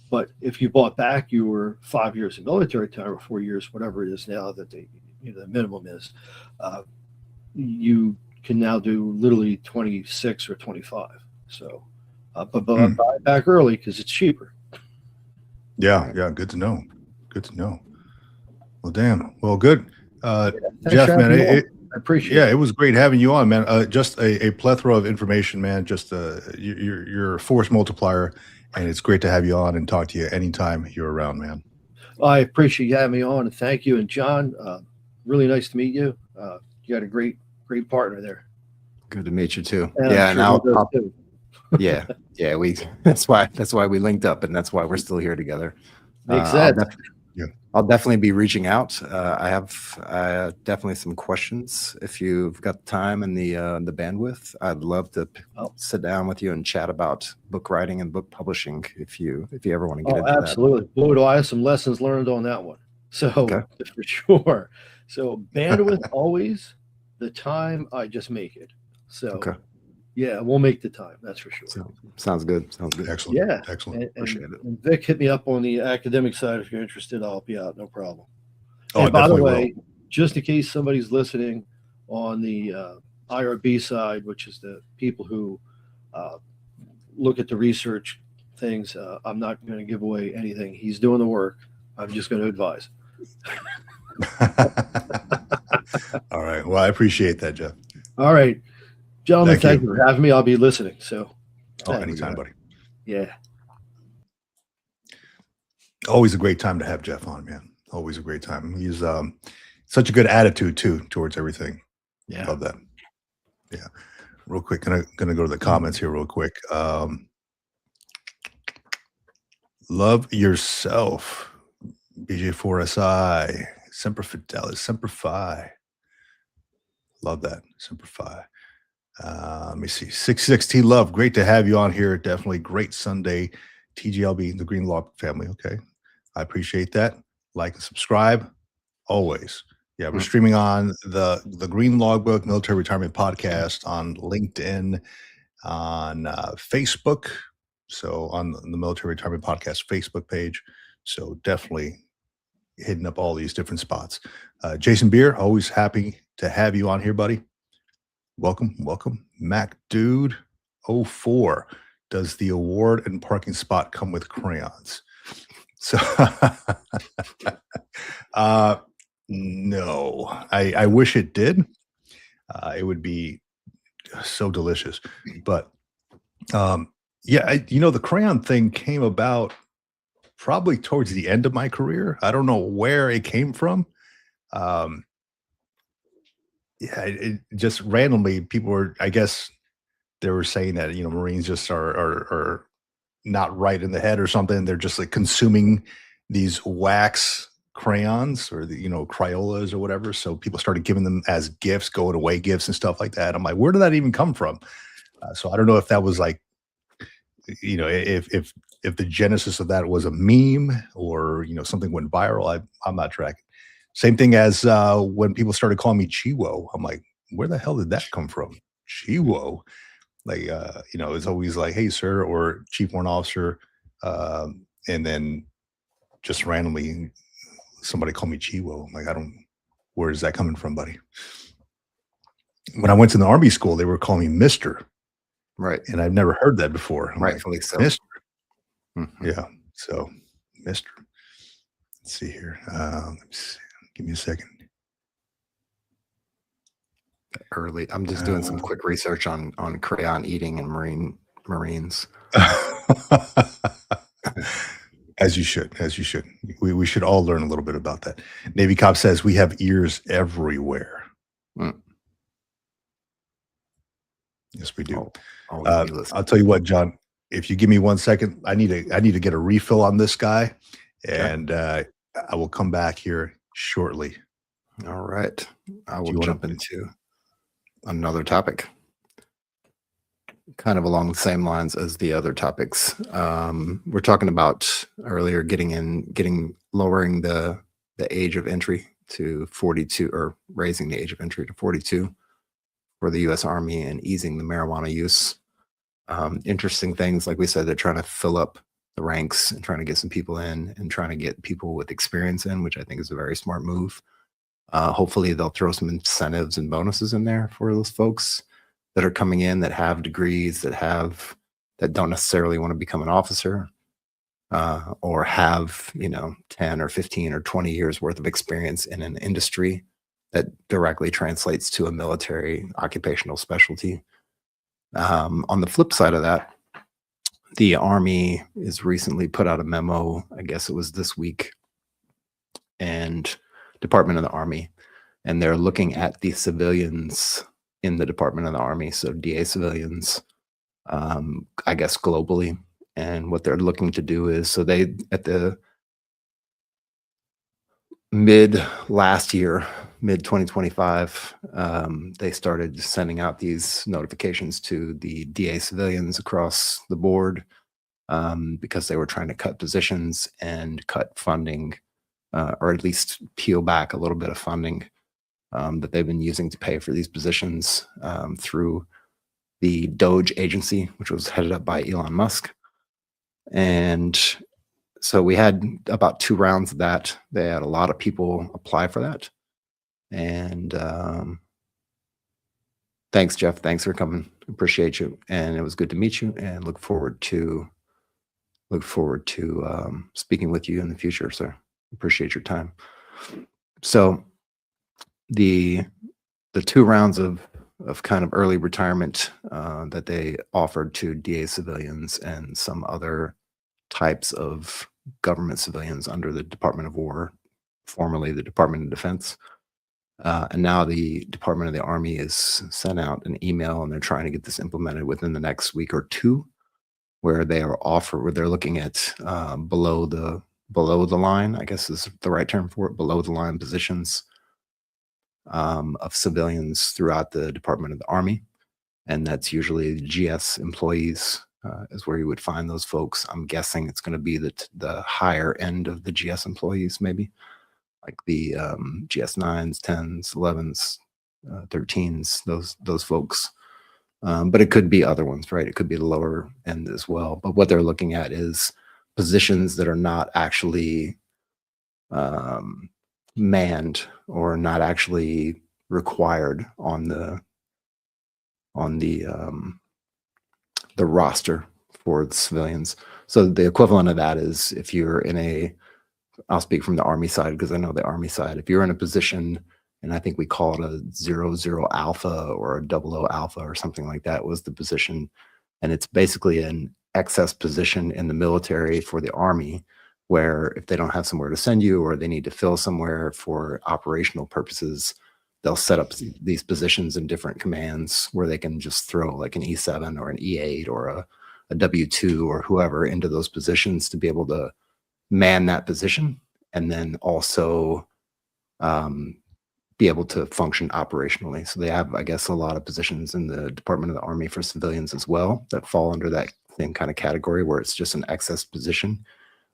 But if you bought back your 5 years of military time or 4 years, whatever it is now that the minimum is, you can now do literally 26 or 25. So, but buy it back early because it's cheaper. Yeah. Good to know. Good to know. Well, damn. Well, good. Thanks Jeff, for man, having me on. I appreciate yeah, it. it was great having you on, man. Just a plethora of information, man. Just you're a force multiplier, and it's great to have you on and talk to you anytime you're around, man. I appreciate you having me on, and thank you. And John, really nice to meet you. You got a great partner there, Good to meet you too. and Yeah, I'm and sure he does too. yeah, we that's why we linked up, and that's why we're still here together. Makes I'll, sense. I'll definitely be reaching out. I have definitely some questions if you've got the time and the bandwidth. I'd love to sit down with you and chat about book writing and book publishing if you ever want to get into Absolutely. Boy, do I have some lessons learned on that one. So Okay. for sure. So bandwidth always, the time I just make it. So Okay. yeah, we'll make the time. That's for sure. So, sounds good. Sounds good. Excellent. Yeah. Excellent. Appreciate it. And Vic, hit me up on the academic side if you're interested. I'll help you out. No problem. Oh, And by the definitely way, just in case somebody's listening on the IRB side, which is the people who look at the research things, I'm not going to give away anything. He's doing the work. I'm just going to advise. All right. Well, I appreciate that, Jeff. All right. Gentlemen, Thank thank you for having me. I'll be listening. So, Oh, thank you. anytime, buddy. Yeah. Always a great time to have Jeff on, man. Always a great time. He's such a good attitude too towards everything. Yeah. Love that. Yeah. Real quick, gonna go to the comments here real quick. Love yourself, BJ4SI, Semper Fidelis, Semper Fi. Love that, Semper Fi. Let me see. 660 Love, great to have you on here. Definitely great Sunday. TGLB, the Green Law family. Okay, I appreciate that. Like and subscribe always. Yeah, we're streaming on the Green Logbook Military Retirement Podcast on LinkedIn, on Facebook. So on the Military Retirement Podcast Facebook page. So definitely hitting up all these different spots. Jason Beer, always happy to have you on here, buddy. Welcome, welcome. Mac Dude 04. Does the award and parking spot come with crayons? So no, I wish it did. It would be so delicious. But yeah, the crayon thing came about probably towards the end of my career. I don't know where it came from. Yeah, it just randomly people were, I guess they were saying that, Marines just are not right in the head or something. They're just like consuming these wax crayons or Crayolas or whatever. So people started giving them as gifts, going away gifts and stuff like that. I'm like, where did that even come from? So I don't know if that was like, if the genesis of that was a meme or, something went viral. I'm not tracking. Same thing as when people started calling me Chiwo. I'm like, where the hell did that come from? Chiwo. Like, it's always like, hey, sir, or chief warrant officer. And then just randomly somebody called me Chiwo. I'm like, where is that coming from, buddy? When I went to the Army school, they were calling me Mr. Right. And I've never heard that before. I'm Rightfully like, so. Mr. Mhm. Yeah. So, Mr. Let's see here. Let me see. Give me a second. Early. I'm just doing some quick research on crayon eating and Marines. As you should. We should all learn a little bit about that. Navy Cop says we have ears everywhere. Mm. Yes, we do. Always be listening. I'll tell you what, John. If you give me 1 second, I need to get a refill on this guy, and I will come back here shortly. All right. I will you wanna- jump into another topic. Kind of along the same lines as the other topics. We're talking about earlier lowering the age of entry to 42, or raising the age of entry to 42 for the U.S. Army and easing the marijuana use. Interesting things, like we said, they're trying to fill up the ranks and trying to get some people in and trying to get people with experience in, which I think is a very smart move. Hopefully they'll throw some incentives and bonuses in there for those folks that are coming in that have degrees, that don't necessarily want to become an officer. or have, 10 or 15 or 20 years worth of experience in an industry that directly translates to a military occupational specialty. On the flip side of that, the Army has recently put out a memo, I guess it was this week, and Department of the Army, and they're looking at the civilians in the Department of the Army, so DA civilians, I guess globally. And what they're looking to do is, so they, at the mid 2025, they started sending out these notifications to the DA civilians across the board, because they were trying to cut positions and cut funding, or at least peel back a little bit of funding that they've been using to pay for these positions through the Doge agency, which was headed up by Elon Musk. And so we had about 2 rounds of that. They had a lot of people apply for that. And thanks, Jeff. Thanks for coming. Appreciate you. And it was good to meet you, and look forward to speaking with you in the future, sir. Appreciate your time. So the 2 rounds of kind of early retirement that they offered to DA civilians and some other types of government civilians under the Department of War, formerly the Department of Defense. And now the Department of the Army has sent out an email, and they're trying to get this implemented within the next week or 2, where they're looking at below the line, I guess is the right term for it, below the line positions of civilians throughout the Department of the Army. And that's usually GS employees is where you would find those folks. I'm guessing it's going to be the higher end of the GS employees, maybe like the GS 9s, 10s, 11s, 13s, those folks. But it could be other ones, right? It could be the lower end as well. But what they're looking at is positions that are not actually manned or not actually required on the roster for the civilians. So the equivalent of that is if you're I'll speak from the Army side because I know the Army side. If you're in a position, and I think we call it a 00 Alpha or a 00 Alpha or something like that was the position. And it's basically an excess position in the military for the Army, where if they don't have somewhere to send you or they need to fill somewhere for operational purposes, they'll set up these positions in different commands where they can just throw like an E7 or an E8 or a W2 or whoever into those positions to be able to man that position, and then also be able to function operationally. So they have, I guess, a lot of positions in the Department of the Army for civilians as well that fall under that same kind of category where it's just an excess position.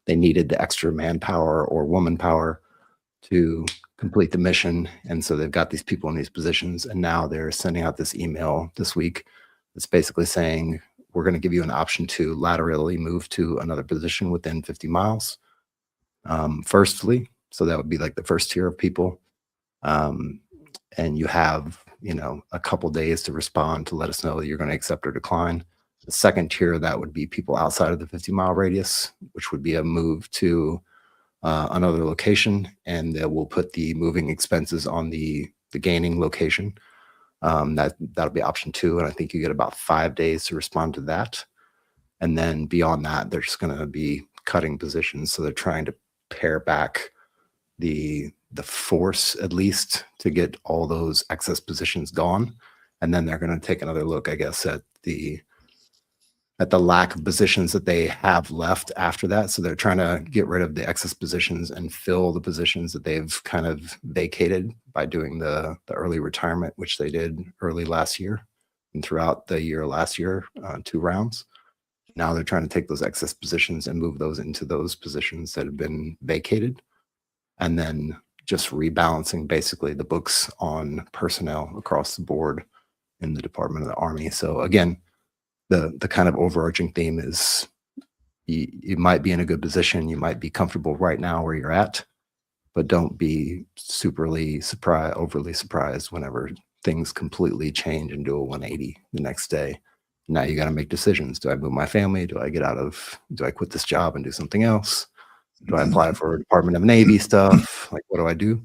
They needed the extra manpower or woman power to complete the mission. And so they've got these people in these positions, and now they're sending out this email this week that's basically saying, we're going to give you an option to laterally move to another position within 50 miles. Firstly, so that would be like the first tier of people. And you have, a couple days to respond to let us know that you're going to accept or decline. The second tier, that would be people outside of the 50-mile radius, which would be a move to another location, and that will put the moving expenses on the gaining location. That'll be option 2, and I think you get about 5 days to respond to that. And then beyond that, they're just going to be cutting positions. So they're trying to pare back the force at least to get all those excess positions gone. And then they're going to take another look, I guess, at the lack of positions that they have left after that. So they're trying to get rid of the excess positions and fill the positions that they've kind of vacated by doing the early retirement, which they did early last year and throughout the year last year, 2 rounds. Now they're trying to take those excess positions and move those into those positions that have been vacated, and then just rebalancing basically the books on personnel across the board in the Department of the Army. So again, the kind of overarching theme is you might be in a good position, you might be comfortable right now where you're at, but don't be overly surprised whenever things completely change and do a 180 the next day. Now you got to make decisions. Do I move my family? Do I quit this job and do something else? Do I apply for Department of Navy stuff? Like, what do I do?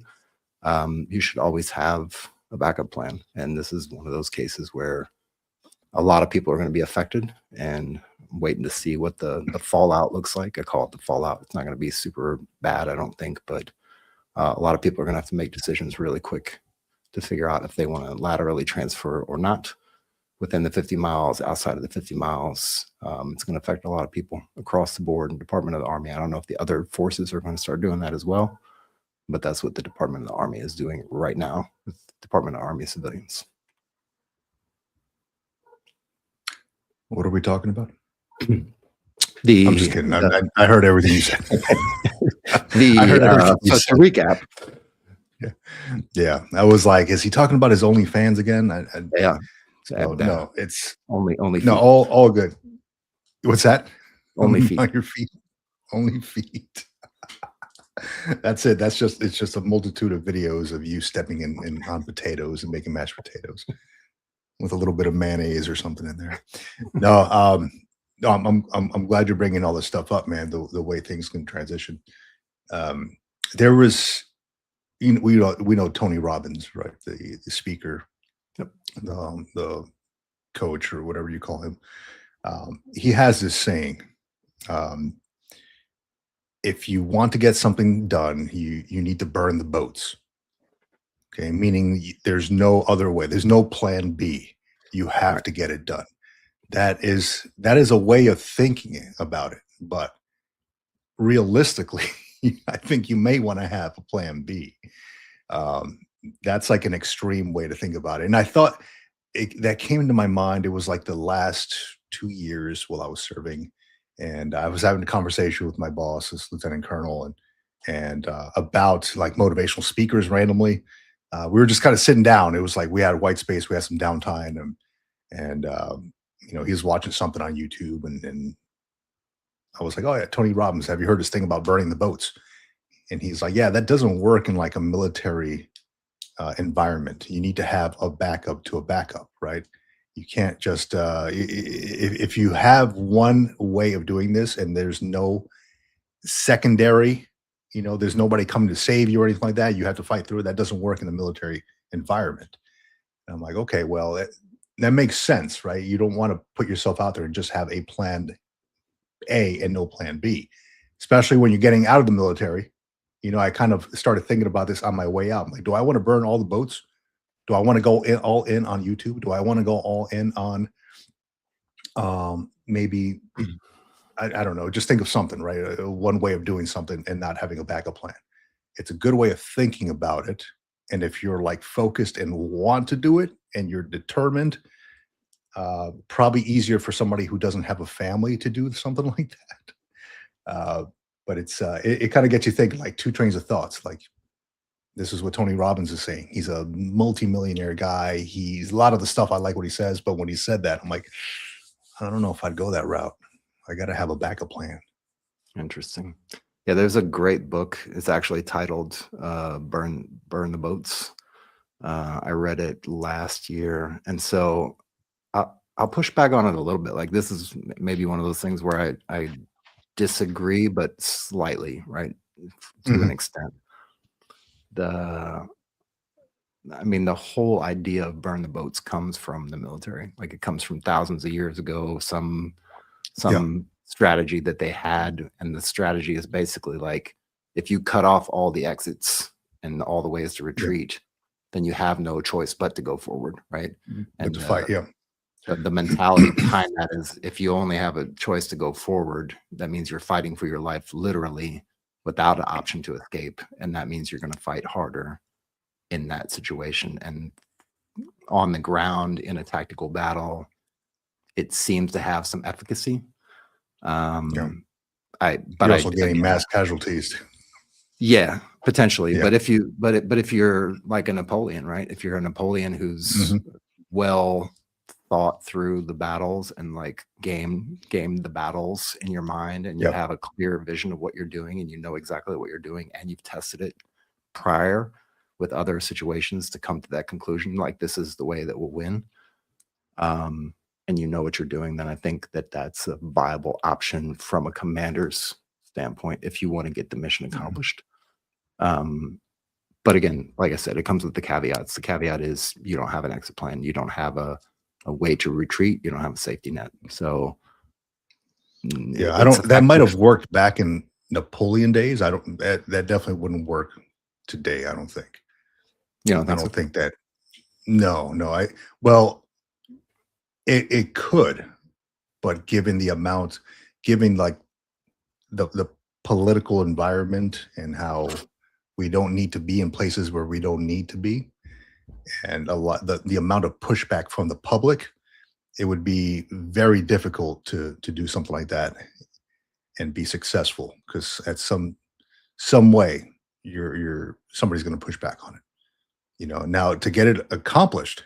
You should always have a backup plan. And this is one of those cases where a lot of people are going to be affected, and I'm waiting to see what the fallout looks like. I call it the fallout. It's not going to be super bad, I don't think, but a lot of people are going to have to make decisions really quick to figure out if they want to laterally transfer or not within the 50 miles, outside of the 50 miles. It's going to affect a lot of people across the board. And Department of the Army, I don't know if the other forces are going to start doing that as well, but that's what the Department of the Army is doing right now with Department of Army civilians. What are we talking about? I'm just kidding. I heard everything you said. I heard everything you said. To recap. Yeah. I was like, is he talking about his OnlyFans again? Yeah. No, it's only no, feet. all good. What's that? Only feet. On your feet. Only feet. That's it. It's just a multitude of videos of you stepping in on potatoes and making mashed potatoes with a little bit of mayonnaise or something in there. No, I'm glad you're bringing all this stuff up, man. The way things can transition. There was, we know Tony Robbins, right? The speaker, yep. The coach or whatever you call him. He has this saying. If you want to get something done, you need to burn the boats. Okay, meaning there's no other way. There's no plan B. You have to get it done. That is a way of thinking about it. But realistically, I think you may want to have a plan B. That's like an extreme way to think about it. And I thought that came into my mind. It was like the last 2 years while I was serving. And I was having a conversation with my boss, this lieutenant colonel, and about like motivational speakers randomly. We were just kind of sitting down. It was like we had white space, we had some downtime, and he was watching something on YouTube, and I was like, "Oh yeah, Tony Robbins, have you heard this thing about burning the boats?" And he's like, "Yeah, that doesn't work in like a military environment. You need to have a backup to a backup, right? You can't just if you have one way of doing this and there's no secondary, there's nobody coming to save you or anything like that. You have to fight through it. That doesn't work in the military environment." And I'm like, okay, well, that makes sense, right? You don't want to put yourself out there and just have a plan A and no plan B, especially when you're getting out of the military. I kind of started thinking about this on my way out. I'm like, do I want to burn all the boats? Do I want to go all in on YouTube? Do I want to go all in on maybe, I don't know, just think of something, right? One way of doing something and not having a backup plan. It's a good way of thinking about it. And if you're like focused and want to do it and you're determined, probably easier for somebody who doesn't have a family to do something like that. But it kind of gets you thinking, like two trains of thoughts. Like, this is what Tony Robbins is saying. He's a multimillionaire guy. He's a lot of the stuff I like what he says, but when he said that, I'm like, I don't know if I'd go that route. I got to have a backup plan. Interesting. Yeah, there's a great book. It's actually titled "Burn the Boats." I read it last year, and so I'll push back on it a little bit. Like, this is maybe one of those things where I disagree, but slightly, right, to an extent. The whole idea of burn the boats comes from the military. Like, it comes from thousands of years ago, some strategy that they had. And the strategy is basically like, if you cut off all the exits and all the ways to retreat, then you have no choice but to go forward, right? And to fight, the mentality behind that is, if you only have a choice to go forward, that means you're fighting for your life literally without an option to escape. And that means you're going to fight harder in that situation. And on the ground in a tactical battle, it seems to have some efficacy. You're also getting mass casualties. Yeah, potentially. Yeah. But if you're like a Napoleon, right? If you're a Napoleon who's well thought through the battles and like game the battles in your mind, and you have a clear vision of what you're doing, and you know exactly what you're doing, and you've tested it prior with other situations to come to that conclusion, like, this is the way that will win. And and you know what you're doing, then I think that that's a viable option from a commander's standpoint if you want to get the mission accomplished. But again, like I said, it comes with the caveats. The caveat is you don't have an exit plan. You don't have a way to retreat. You don't have a safety net. So Yeah, I don't. That might have worked back in Napoleon days. I don't. That definitely wouldn't work today. I don't think. You know, I don't think that. No. Well, it could, but given the amount, given like the political environment and how we don't need to be in places where we don't need to be, and a lot the amount of pushback from the public, it would be very difficult to do something like that and be successful, because at some way you're somebody's going to push back on it. Now to get it accomplished,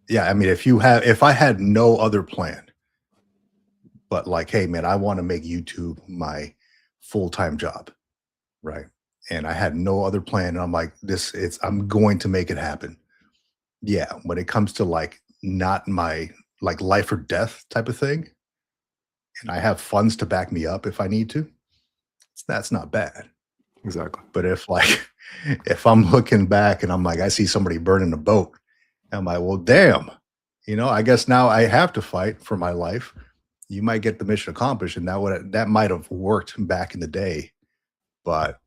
yeah, I mean, if I had no other plan, but like, hey man, I want to make YouTube my full-time job, right? And I had no other plan, and I'm like, I'm going to make it happen. Yeah, when it comes to like not my like life or death type of thing, and I have funds to back me up if I need to, that's not bad. Exactly. But if I'm looking back and I'm like, I see somebody burning a boat, I'm like, well, damn, I guess now I have to fight for my life. You might get the mission accomplished, and that might have worked back in the day, but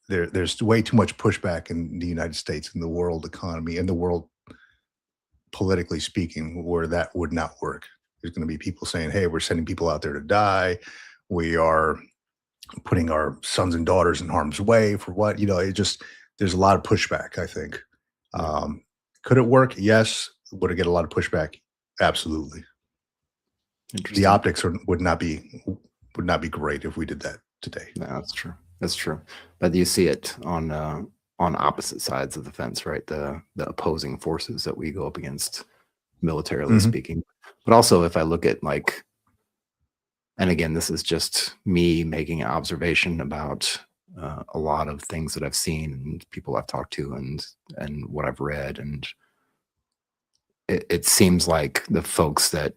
there's way too much pushback in the United States, in the world economy, in the world politically speaking, where that would not work. There's going to be people saying, hey, we're sending people out there to die. We are putting our sons and daughters in harm's way for what? There's a lot of pushback, I think. Could it work? Yes. Would it get a lot of pushback? Absolutely. The optics would not be great if we did that today. No, that's true. That's true. But you see it on opposite sides of the fence, right? The opposing forces that we go up against, militarily speaking. But also, if I look at like, and again, this is just me making an observation about a lot of things that I've seen and people I've talked to and what I've read, and it seems like the folks that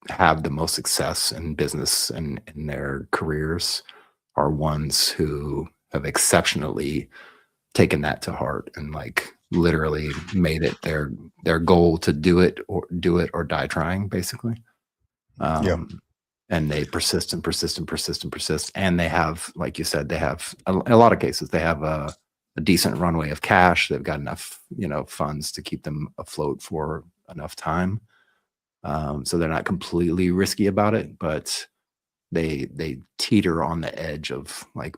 have the most success in business and in their careers are ones who have exceptionally taken that to heart and like literally made it their goal to do it or die trying, basically. And they persist and persist and persist and persist. And they have, like you said, they have in a lot of cases, they have a decent runway of cash. They've got enough, funds to keep them afloat for enough time. So they're not completely risky about it, but they teeter on the edge of like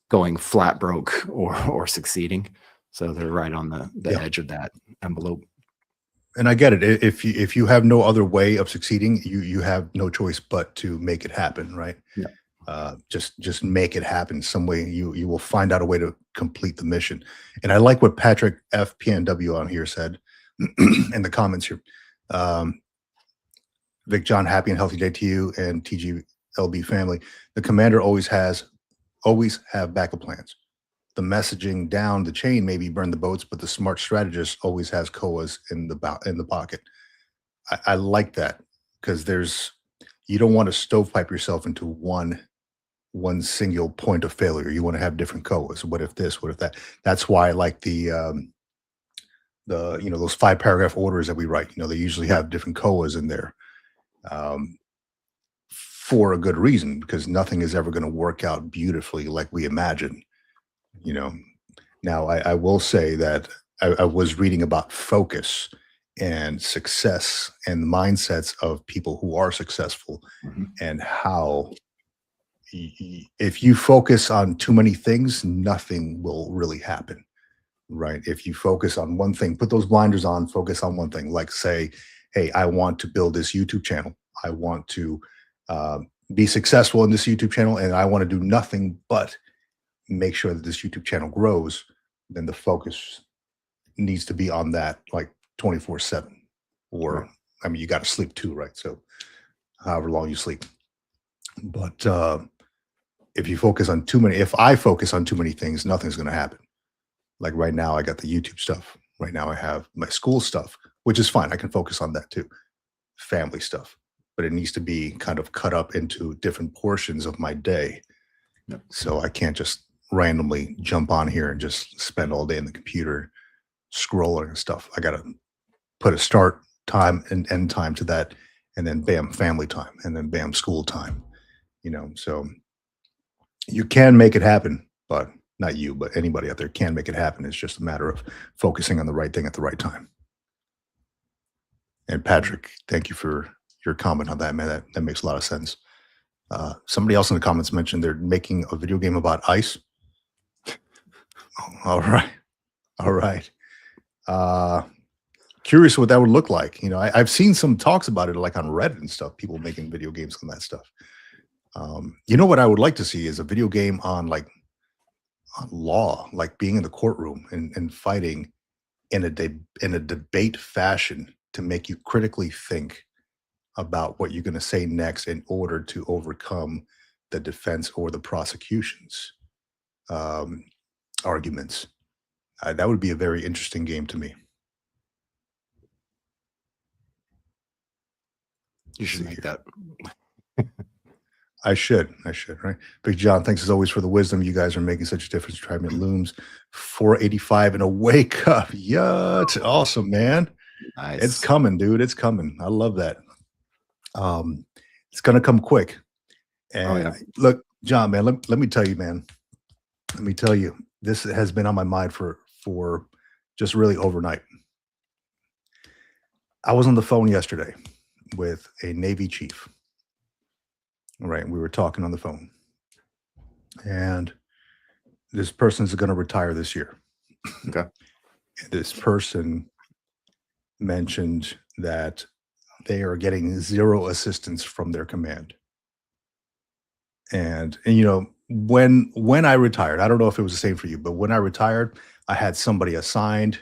going flat broke or succeeding. So they're right on the edge of that envelope. And I get it. If you have no other way of succeeding, you have no choice but to make it happen, right? Yeah. Just make it happen some way. You will find out a way to complete the mission. And I like what Patrick FPNW on here said in the comments here. Vic John, happy and healthy day to you and TGLB family. The commander always have backup plans. The messaging down the chain maybe burn the boats, but the smart strategist always has COAs in the pocket. I like that, because you don't want to stovepipe yourself into one single point of failure. You want to have different COAs. What if this? What if that? That's why I like the those 5-paragraph orders that we write. They usually have different COAs in there for a good reason, because nothing is ever going to work out beautifully like we imagine. Now I will say that I was reading about focus and success and mindsets of people who are successful, and how if you focus on too many things, nothing will really happen, right? If you focus on one thing, put those blinders on, focus on one thing, like say, hey, I want to build this YouTube channel. I want to be successful in this YouTube channel, and I want to do nothing but make sure that this YouTube channel grows. Then the focus needs to be on that like 24/7, or I mean, you got to sleep too, right? So however long you sleep. But if I focus on too many things, nothing's going to happen. Like right now, I got the YouTube stuff. Right now I have my school stuff. which is fine. I can focus on that too, family stuff, but it needs to be kind of cut up into different portions of my day. Yep. So I can't just randomly jump on here and just spend all day in the computer scrolling and stuff. I got to put a start time and end time to that, and then bam, family time, and then bam, school time. So you can make it happen, but not you, but anybody out there can make it happen. It's just a matter of focusing on the right thing at the right time. And Patrick, thank you for your comment on that, man. That makes a lot of sense. Somebody else in the comments mentioned they're making a video game about ice. All right. Curious what that would look like. I've seen some talks about it, like on Reddit and stuff, people making video games on that stuff. What I would like to see is a video game on on law, like being in the courtroom and fighting in a debate fashion to make you critically think about what you're going to say next in order to overcome the defense or the prosecution's arguments. That would be a very interesting game to me. You should make that. I should, right? Big John, thanks as always for the wisdom. You guys are making such a difference. Trident looms 485 and a wake up. Yeah, it's awesome, man. Nice. It's coming, dude. It's coming. I love that. It's gonna come quick. And look, John, man, let me tell you, man. Let me tell you, this has been on my mind for just really overnight. I was on the phone yesterday with a Navy chief. Right, we were talking on the phone, and this person's going to retire this year. Okay. This person mentioned that they are getting zero assistance from their command. And when I retired, I don't know if it was the same for you, but when I retired, I had somebody assigned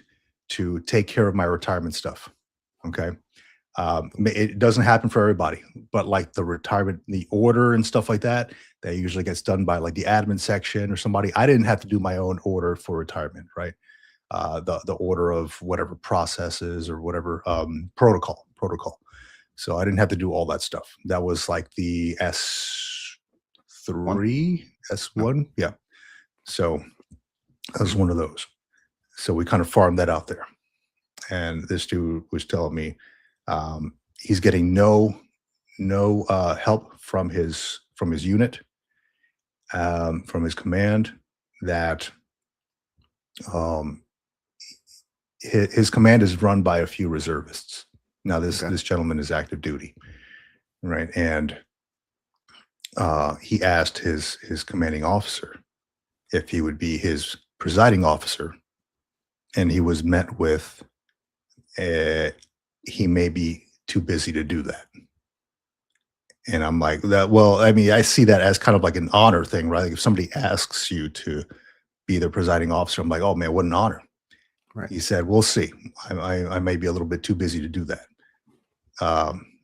to take care of my retirement stuff. Okay. It doesn't happen for everybody, but like the retirement, the order and stuff like that usually gets done by like the admin section or somebody. I didn't have to do my own order for retirement, right? The order of whatever processes or whatever protocol. So I didn't have to do all that stuff. That was like the S1, yeah. So that was one of those. So we kind of farmed that out there, and this dude was telling me. He's getting no help from his unit, from his command. That his command is run by a few reservists. Now this gentleman is active duty, right? And he asked his commanding officer if he would be his presiding officer, and he was met with he may be too busy to do that. And I'm like, well, I mean, I see that as kind of like an honor thing, right? Like if somebody asks you to be the presiding officer, I'm like, oh man, what an honor. Right. He said, we'll see. I may be a little bit too busy to do that.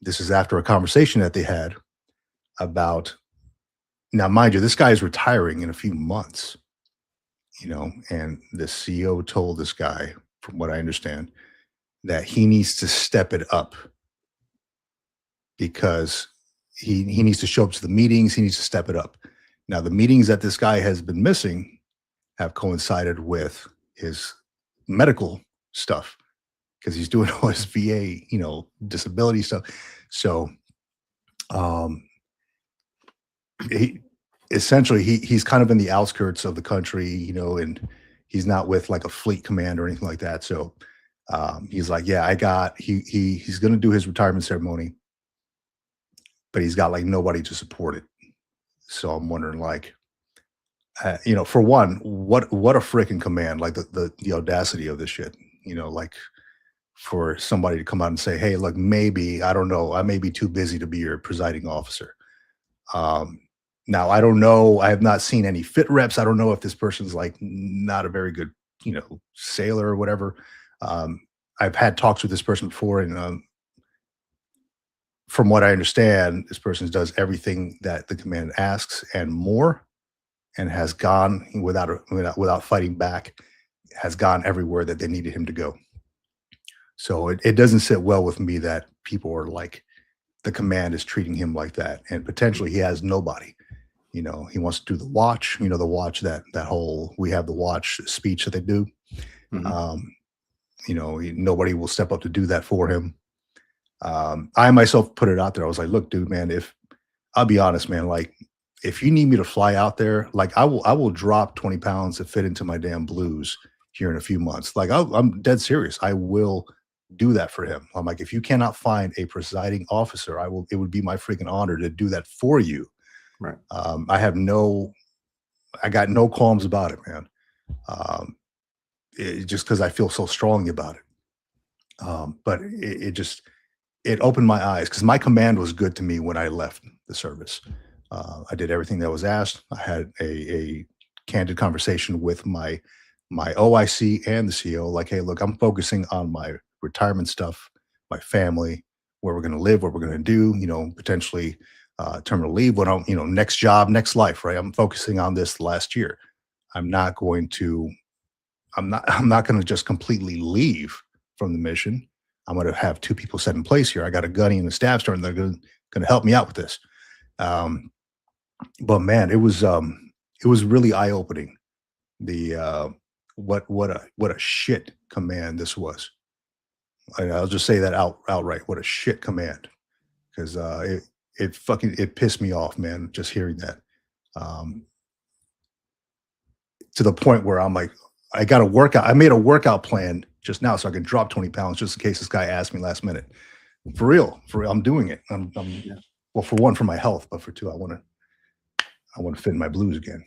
This is after a conversation that they had about, now mind you, this guy is retiring in a few months, and the CEO told this guy, from what I understand, that he needs to step it up because he needs to show up to the meetings. He needs to step it up. Now, the meetings that this guy has been missing have coincided with his medical stuff because he's doing all his VA, disability stuff. So, he's kind of in the outskirts of the country, and he's not with like a fleet command or anything like that. So, he's like, yeah, he's going to do his retirement ceremony, but he's got like nobody to support it. So I'm wondering, like, for one, what a freaking command, like the audacity of this shit, like for somebody to come out and say, hey, look, maybe, I don't know, I may be too busy to be your presiding officer. Now I don't know. I have not seen any fit reps. I don't know if this person's like not a very good, sailor or whatever. I've had talks with this person before, and from what I understand, this person does everything that the command asks and more, and has gone without fighting back, has gone everywhere that they needed him to go. So it doesn't sit well with me that people are like, the command is treating him like that, and potentially he has nobody. You know, he wants to do the watch, you know, the watch, that whole "we have the watch" speech that they do. Mhm. You know, nobody will step up to do that for him. I myself put it out there. I was like, look, dude, man, if I'll be honest, man, like if you need me to fly out there, like I will drop 20 pounds to fit into my damn blues here in a few months. Like I'm dead serious. I will do that for him. I'm like, if you cannot find a presiding officer, it would be my freaking honor to do that for you. Right. I got no qualms about it, man. Just because I feel so strongly about it. But it opened my eyes because my command was good to me when I left the service. I did everything that was asked. I had a candid conversation with my OIC and the CO. Like, hey, look, I'm focusing on my retirement stuff, my family, where we're going to live, what we're going to do. You know, potentially terminal leave. What I'm, you know, next job, next life. Right. I'm focusing on this last year. I'm not going to. I'm not going to just completely leave from the mission. I'm going to have two people set in place here. I got a gunny and a staff sergeant. They're going to help me out with this. But man, it was really eye opening. The what a shit command this was. I'll just say that outright. What a shit command, because it pissed me off, man. Just hearing that, to the point where I'm like, I got a workout. I made a workout plan just now so I can drop 20 pounds just in case this guy asked me last minute. For real, I'm doing it. Well, for one, for my health, but for two, I want to fit in my blues again.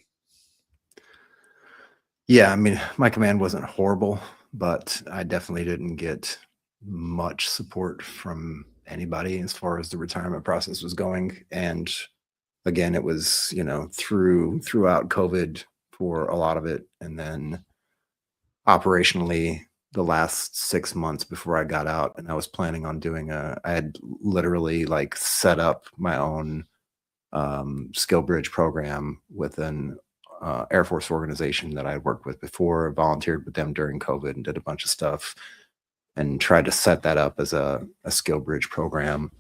Yeah, I mean, my command wasn't horrible, but I definitely didn't get much support from anybody as far as the retirement process was going. And again, it was, you know, throughout COVID for a lot of it, and then operationally the last 6 months before I got out, and I was planning on doing I had literally like set up my own skill bridge program with an Air Force organization that I had worked with before, volunteered with them during COVID and did a bunch of stuff and tried to set that up as a skill bridge program.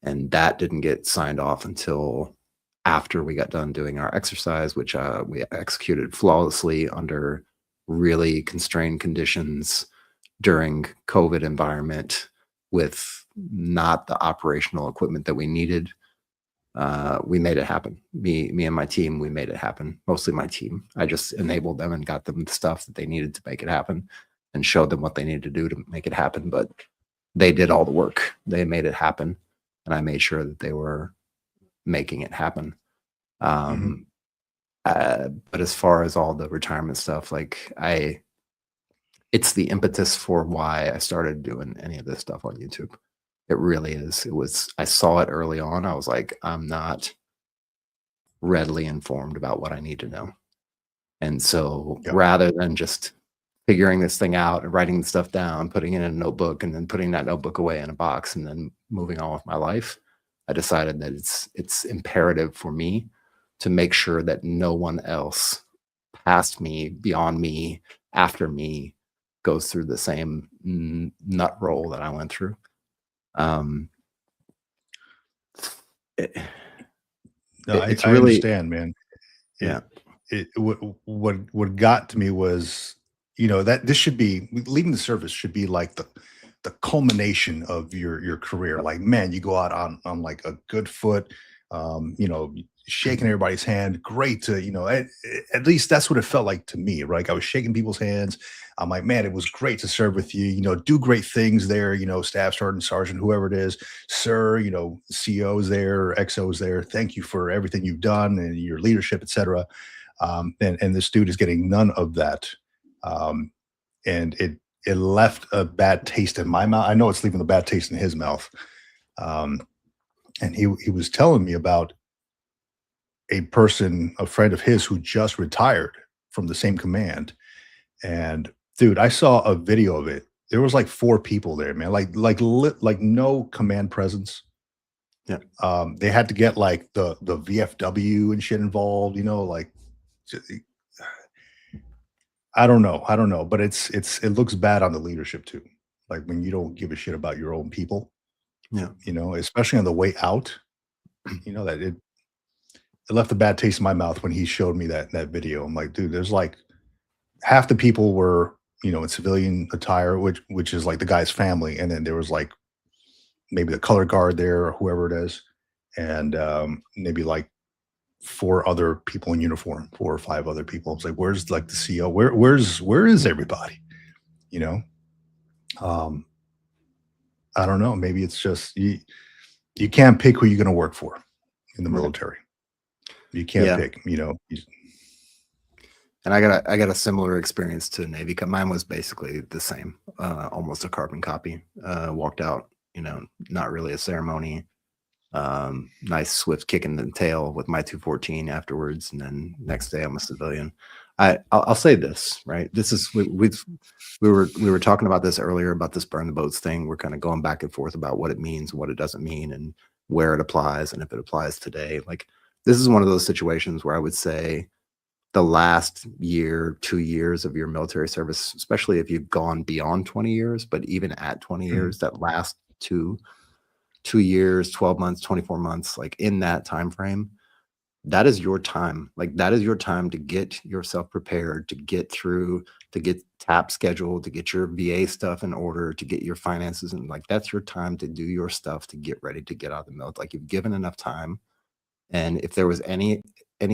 And that didn't get signed off until after we got done doing our exercise, which we executed flawlessly under really constrained conditions during COVID environment with not the operational equipment that we needed. We made it happen. Me and my team, we made it happen. Mostly my team. I just enabled them and got them the stuff that they needed to make it happen and showed them what they needed to do to make it happen. But they did all the work. They made it happen. And I made sure that they were making it happen. But as far as all the retirement stuff, like it's the impetus for why I started doing any of this stuff on YouTube. It really is. I saw it early on. I was like, I'm not readily informed about what I need to know. And so rather than just figuring this thing out and writing the stuff down, putting it in a notebook and then putting that notebook away in a box and then moving on with my life, I decided that it's imperative for me to make sure that no one else past me, beyond me, after me goes through the same nut roll that I went through. I really, understand, man. Yeah. What got to me was, you know, that this should be, leaving the service should be like the culmination of your career. Like, man, you go out on like a good foot, you know, shaking everybody's hand. Great to, you know, at least that's what it felt like to me, right? I was shaking people's hands. I'm like, man, it was great to serve with you, you know, do great things there, you know, staff sergeant, whoever it is, sir, you know, CO's there, XO's there. Thank you for everything you've done and your leadership, etc. And this dude is getting none of that. And it left a bad taste in my mouth. I know it's leaving a bad taste in his mouth. And he was telling me about a friend of his who just retired from the same command. And dude, I saw a video of it. There was like 4 people there, man. Like no command presence. Yeah. They had to get like the VFW and shit involved, you know, like I don't know, but it looks bad on the leadership too. like when you don't give a shit about your own people, Yeah. you know, especially on the way out, you know, that it left a bad taste in my mouth when he showed me that video. I'm like, dude, there's like half the people were, you know, in civilian attire, which is like the guy's family, and then there was like maybe the color guard there or whoever it is, and maybe like 4 other people in uniform, 4 or 5 other people. It's like, where's like the CO? Where is everybody? You know, um, I don't know. Maybe it's just you can't pick who you're going to work for in the Right. military. You can't Yeah. pick. You know, And I got a similar experience to Navy. Mine was basically the same, almost a carbon copy. Walked out, you know, not really a ceremony. Nice swift kick in the tail with my 214 afterwards, and then next day I'm a civilian. I'll say this, right? This is we were talking about this earlier about this burn the boats thing. We're kind of going back and forth about what it means and what it doesn't mean, and where it applies, and if it applies today. Like, this is one of those situations where I would say the last year, 2 years of your military service, especially if you've gone beyond 20 years, but even at 20 years, that last 2 years, 12 months, 24 months, like in that time frame, that is your time. Like, that is your time to get yourself prepared, to get through, to get TAP scheduled, to get your VA stuff in order, to get your finances, and like, that's your time to do your stuff, to get ready to get out of the military. Like, you've given enough time. And if there was any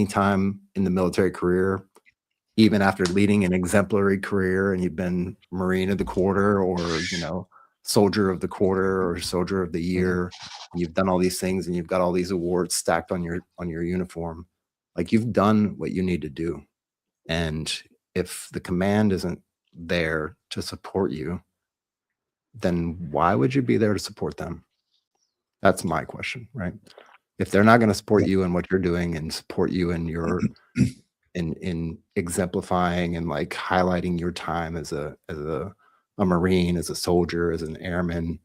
time in the military career, even after leading an exemplary career, and you've been Marine of the Quarter, or, you know, Soldier of the Quarter, or Soldier of the Year, you've done all these things and you've got all these awards stacked on your uniform, like, you've done what you need to do. And if the command isn't there to support you, then why would you be there to support them? That's my question, right? If they're not going to support you in what you're doing, and support you in your in exemplifying and like highlighting your time as a Marine, as a soldier, as an airman,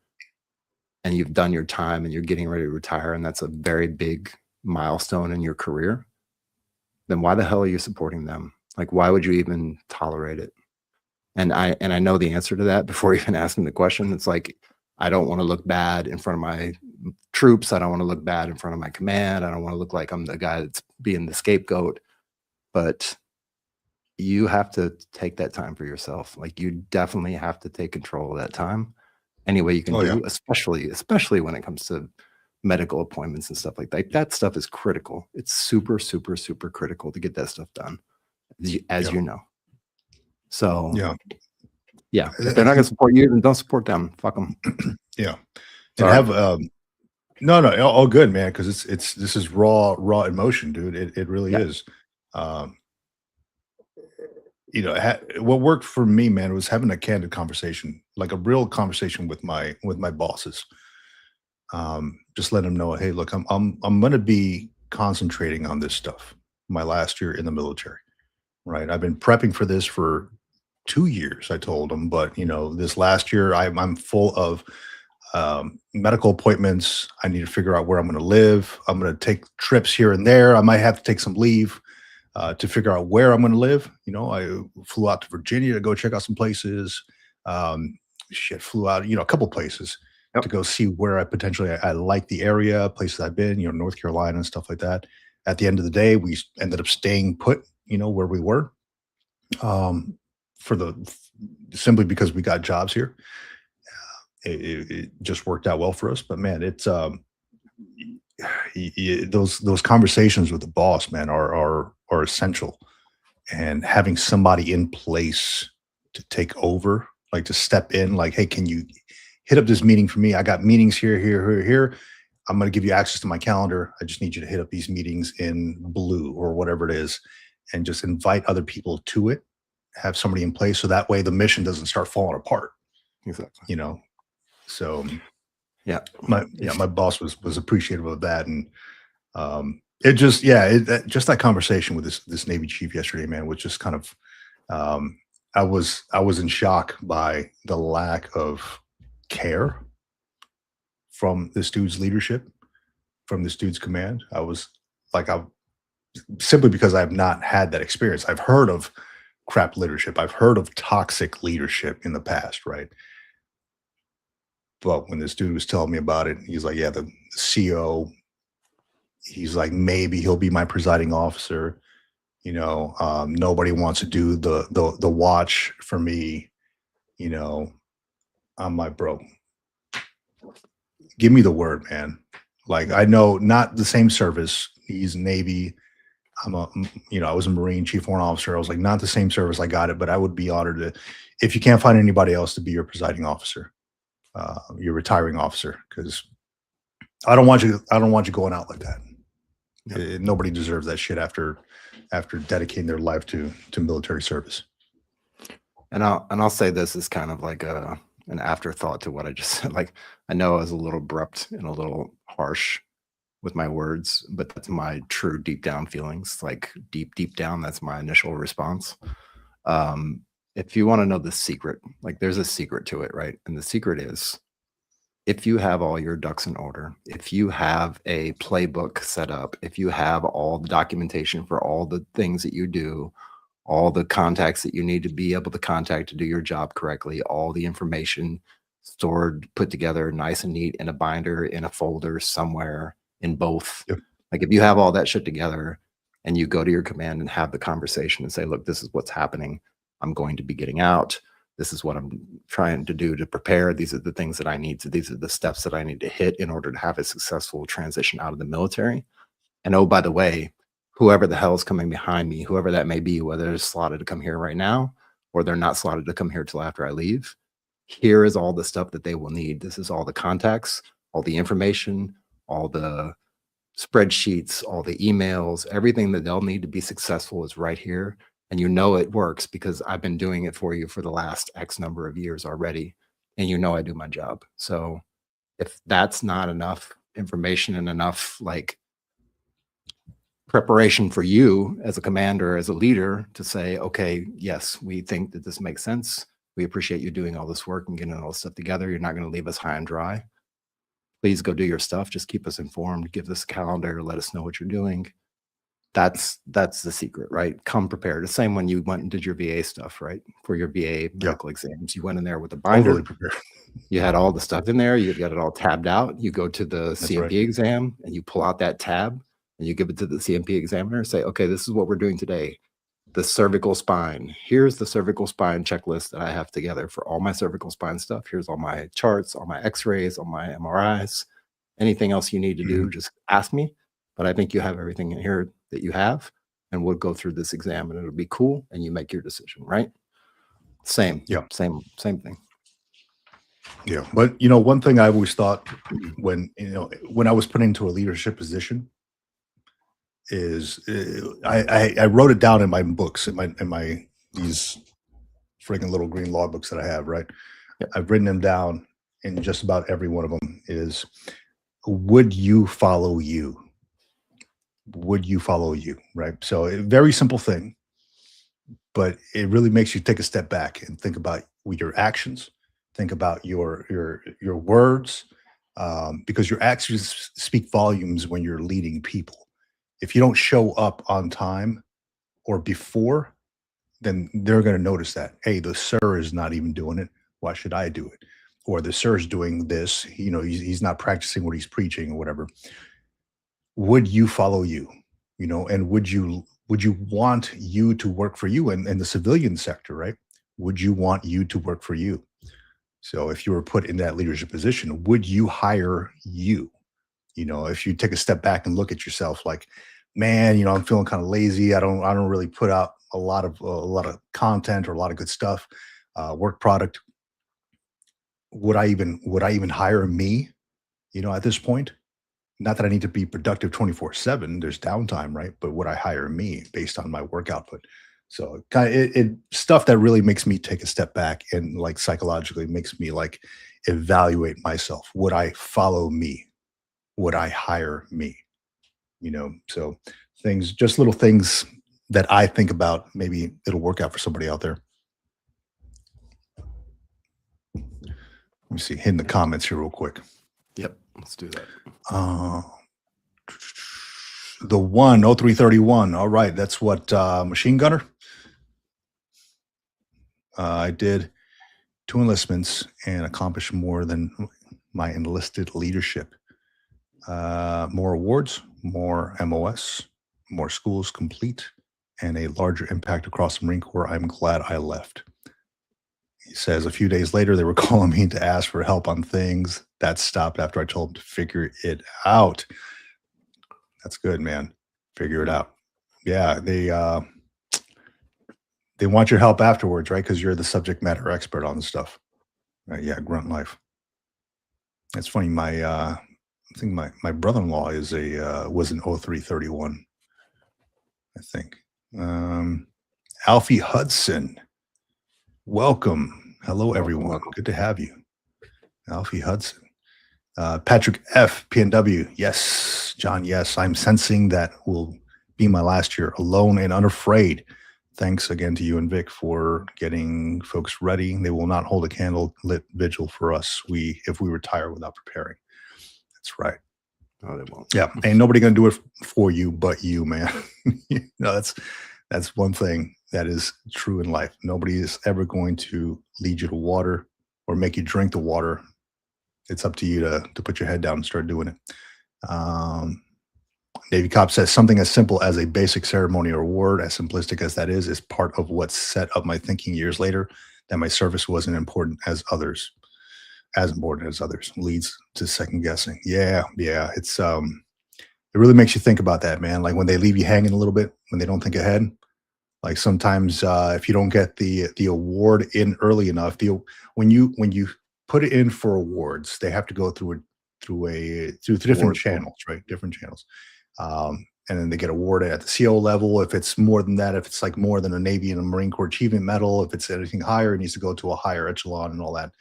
and you've done your time and you're getting ready to retire, and that's a very big milestone in your career, then why the hell are you supporting them? Like, why would you even tolerate it? And I know the answer to that before even asking the question. It's like, I don't want to look bad in front of my troops. I don't want to look bad in front of my command. I don't want to look like I'm the guy that's being the scapegoat. But you have to take that time for yourself. Like, you definitely have to take control of that time any way you can do, especially when it comes to medical appointments and stuff like that. That stuff is critical. It's super, super, super critical to get that stuff done, as you know. So yeah, if they're not going to support you, then don't support them. Fuck them. Yeah. And Sorry. have no, all good, man, because this is raw emotion, dude. It really is. You know, what worked for me, man, was having a candid conversation, like a real conversation with my bosses. Just let them know, hey, look, I'm going to be concentrating on this stuff my last year in the military, right? I've been prepping for this for 2 years, I told them, but you know, this last year I'm full of medical appointments. I need to figure out where I'm going to live. I'm going to take trips here and there. I might have to take some leave to figure out where I'm going to live. You know, I flew out to Virginia to go check out some places. Flew out, you know, a couple places to go see where I like the area, places I've been, you know, North Carolina and stuff like that. At the end of the day, we ended up staying put, you know, where we were, simply because we got jobs here. It just worked out well for us. But man, it's those conversations with the boss, man, are essential. And having somebody in place to take over, like to step in, like, hey, can you hit up this meeting for me? I got meetings here. I'm going to give you access to my calendar. I just need you to hit up these meetings in blue or whatever it is, and just invite other people to it. Have somebody in place so that way the mission doesn't start falling apart. Exactly. You know, so my boss was appreciative of that, and it just just that conversation with this Navy chief yesterday, man, was just kind of I was in shock by the lack of care from this dude's leadership, from this dude's command. I was like, simply because I have not had that experience. I've heard of crap leadership. I've heard of toxic leadership in the past, right? But when this dude was telling me about it, he's like, yeah, the CO, he's like, maybe he'll be my presiding officer. Nobody wants to do the watch for me. I'm like, bro, give me the word, man. Like, I know not the same service. He's Navy. I was a Marine, Chief Warrant Officer. I was like, not the same service. I got it, but I would be honored to, if you can't find anybody else to be your presiding officer, your retiring officer, because I don't want you going out like that. Nobody deserves that shit after dedicating their life to military service. And I'll say this is kind of like an afterthought to what I just said. Like, I know I was a little abrupt and a little harsh with my words, but that's my true deep down feelings. Like deep down, that's my initial response. If you want to know the secret, like there's a secret to it, right? And the secret is, if you have all your ducks in order, if you have a playbook set up, if you have all the documentation for all the things that you do, all the contacts that you need to be able to contact to do your job correctly, all the information stored, put together nice and neat in a binder, in a folder somewhere, in both. Yep. Like if you have all that shit together and you go to your command and have the conversation and say, look, this is what's happening. I'm going to be getting out. This is what I'm trying to do to prepare. These are the things that I need to, these are the steps that I need to hit in order to have a successful transition out of the military. And oh, by the way, whoever the hell is coming behind me, whoever that may be, whether they're slotted to come here right now, or they're not slotted to come here till after I leave, here is all the stuff that they will need. This is all the contacts, all the information, all the spreadsheets, all the emails, everything that they'll need to be successful is right here. And you know it works because I've been doing it for you for the last X number of years already. And you know I do my job. So if that's not enough information and enough like preparation for you as a commander, as a leader to say, okay, yes, we think that this makes sense. We appreciate you doing all this work and getting all this stuff together. You're not going to leave us high and dry. Please go do your stuff. Just keep us informed. Give us a calendar. Let us know what you're doing. That's the secret, right? Come prepared. The same when you went and did your VA stuff, right? For your VA medical exams, you went in there with a binder. Overly prepared. You had all the stuff in there. You got it all tabbed out. You go to the CMP exam and you pull out that tab and you give it to the CMP examiner and say, okay, this is what we're doing today. The cervical spine. Here's the cervical spine checklist that I have together for all my cervical spine stuff. Here's all my charts, all my x-rays, all my MRIs. Anything else you need to do, just ask me. But I think you have everything in here that you have, and we'll go through this exam and it'll be cool and you make your decision, right? Same. Yeah. Same thing. Yeah. But, one thing I always thought when I was put into a leadership position is I wrote it down in my books, in my these friggin' little green log books that I have, right? Yeah. I've written them down, and just about every one of them is, would you follow you? Would you follow you? Right. So a very simple thing, but it really makes you take a step back and think about your actions, think about your words, because your actions speak volumes when you're leading people. If you don't show up on time or before, then they're going to notice that, hey, the sir is not even doing it. Why should I do it? Or the sir is doing this, he's not practicing what he's preaching or whatever. Would you follow you? And would you want you to work for you in the civilian sector, right? Would you want you to work for you? So if you were put in that leadership position, would you hire you? If you take a step back and look at yourself like, man, I'm feeling kind of lazy. I don't really put out a lot of content or a lot of good stuff, work product. Would I even hire me, at this point? Not that I need to be productive 24/7. There's downtime, right? But would I hire me based on my work output? So it stuff that really makes me take a step back and like psychologically makes me like evaluate myself. Would I follow me? Would I hire me? So just little things that I think about. Maybe it'll work out for somebody out there. Let me see, hit in the comments here real quick. Yep. Let's do that. The 0331. All right. That's what, machine gunner. I did 2 enlistments and accomplished more than my enlisted leadership. More awards, more MOS, more schools complete, and a larger impact across the Marine Corps. I'm glad I left. He says a few days later, they were calling me to ask for help on things. That stopped after I told them to figure it out. That's good, man. Figure it out. Yeah, they want your help afterwards, right? Because you're the subject matter expert on the stuff. Yeah, grunt life. It's funny. I think my brother-in-law is was an 0331. I think. Alfie Hudson. Welcome. Hello, everyone. Welcome. Good to have you. Alfie Hudson. Patrick F. PNW. Yes. John, yes. I'm sensing that will be my last year alone and unafraid. Thanks again to you and Vic for getting folks ready. They will not hold a candle-lit vigil for us if we retire without preparing. That's right. No, they won't. Yeah, ain't nobody gonna do it for you but you, man. That's one thing that is true in life. Nobody is ever going to lead you to water or make you drink the water. It's up to you to put your head down and start doing it. Navy Cop says something as simple as a basic ceremony or award, as simplistic as that is part of what set up my thinking years later that my service wasn't important as others. As important as others, leads to second guessing. Yeah. It's it really makes you think about that, man. Like when they leave you hanging a little bit, when they don't think ahead. Like sometimes if you don't get the award in early enough, when you put it in for awards, they have to go through different channels, right? Different channels. And then they get awarded at the CO level. If it's more than that, if it's like more than a Navy and a Marine Corps Achievement Medal, if it's anything higher, it needs to go to a higher echelon and all that.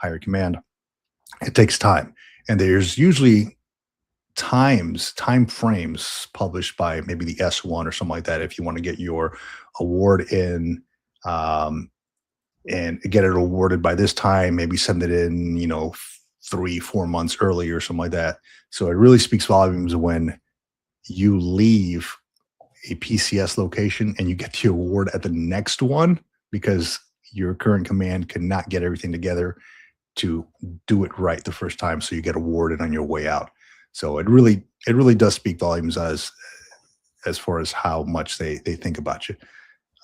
Higher command. It takes time, and there's usually time frames published by maybe the S1 or something like that if you want to get your award in and get it awarded by this time, maybe send it in 3-4 months early or something like that. So it really speaks volumes when you leave a PCS location and you get the award at the next one because your current command cannot get everything together to do it right the first time, so you get awarded on your way out. So it really does speak volumes as far as how much they think about you.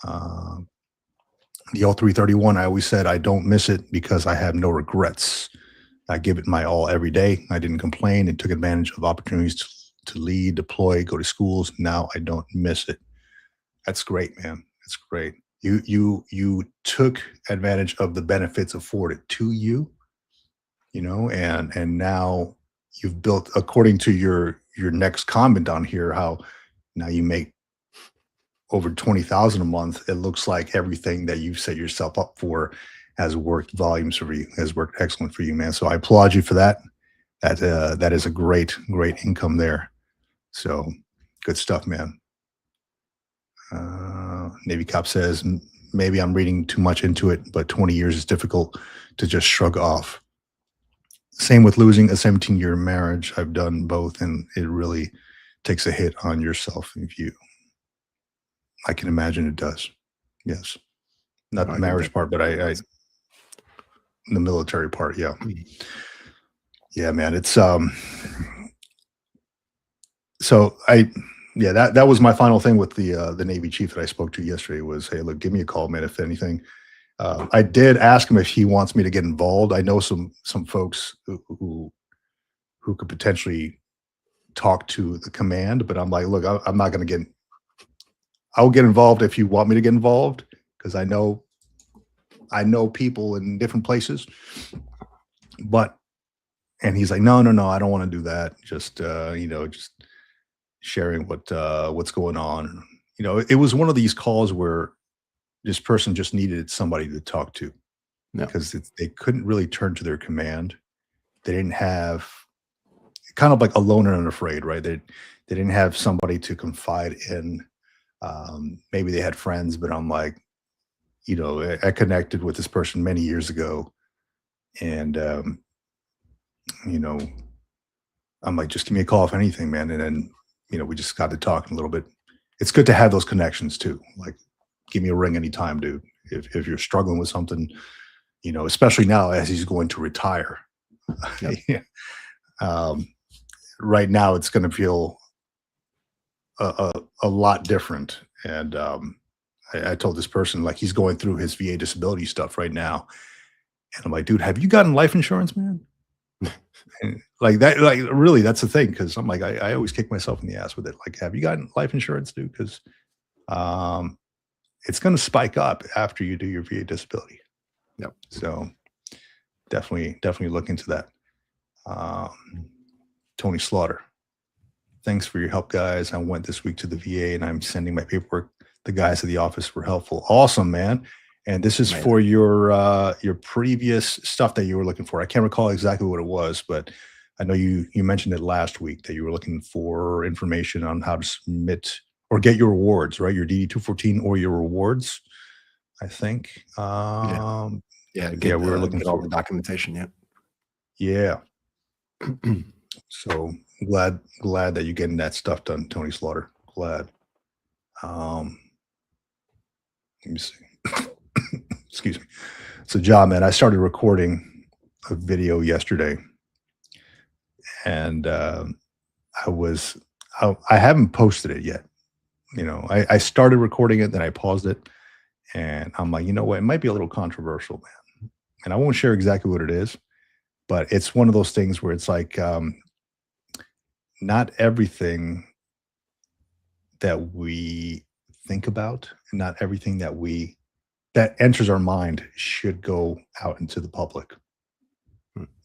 The 0331, I always said I don't miss it because I have no regrets. I give it my all every day. I didn't complain and took advantage of opportunities to lead, deploy, go to schools. Now I don't miss it. That's great, man. That's great. You took advantage of the benefits afforded to you. And now you've built, according to your next comment on here, how now you make over 20,000 a month. It looks like everything that you've set yourself up for has worked volumes for you, has worked excellent for you, man. So I applaud you for that. That is a great income there. So good stuff, man. Navy Cop says, maybe I'm reading too much into it, but 20 years is difficult to just shrug off. Same with losing a 17-year marriage. I've done both, and it really takes a hit on yourself. I can imagine it does. Yes. Not the marriage part, but the military part. Yeah. Yeah, man. It's, that was my final thing with the Navy chief that I spoke to yesterday was, hey, look, give me a call, man, if anything. I did ask him if he wants me to get involved. I know some folks who could potentially talk to the command, but I'm like, look, I'm not going to get. I'll get involved if you want me to get involved because I know people in different places. And he's like, no, I don't want to do that. Just just sharing what's going on. It was one of these calls where this person just needed somebody to talk to because they couldn't really turn to their command. They didn't have kind of like alone and unafraid, right? They didn't have somebody to confide in. Maybe they had friends, but I'm like, I connected with this person many years ago and, I'm like, just give me a call if anything, man. And then, we just got to talking a little bit. It's good to have those connections too. Like, give me a ring anytime, dude. If you're struggling with something, especially now as he's going to retire, Yep. Yeah. Right now, it's going to feel a lot different. And I told this person, like, he's going through his VA disability stuff right now. And I'm like, dude, have you gotten life insurance, man? And like that, like really, that's the thing. Cause I'm like, I always kick myself in the ass with it. Like, have you gotten life insurance, dude? Because it's going to spike up after you do your VA disability. Yep. So definitely look into that. Tony Slaughter, thanks for your help, guys. I went this week to the VA and I'm sending my paperwork. The guys at the office were helpful. Awesome, man. And this is Amazing. for your previous stuff that you were looking for. I can't recall exactly what it was, but I know you mentioned it last week that you were looking for information on how to submit or get your awards, right? Your DD-214 or your awards, I think. Yeah, we were looking get all for the documentation. Yeah. So glad that you're getting that stuff done, Tony Slaughter. Glad. Let me see. Excuse me. So, John, man, I started recording a video yesterday, and I haven't posted it yet. You know, I started recording it, then I paused it, and I'm like, you know what? It might be a little controversial, man. And I won't share exactly what it is, but it's one of those things where it's like, not everything that we think about and not everything that enters our mind should go out into the public.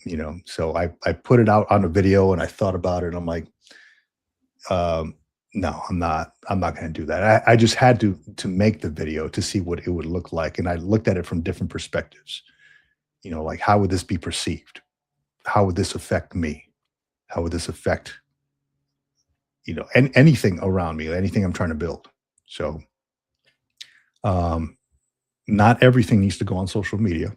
You know, so I put it out on a video and I thought about it. And I'm like, no, I'm not going to do that. I just had to make the video to see what it would look like. And I looked at it from different perspectives. You know, like, how would this be perceived? How would this affect me? How would this affect, you know, anything around me, anything I'm trying to build? So, not everything needs to go on social media.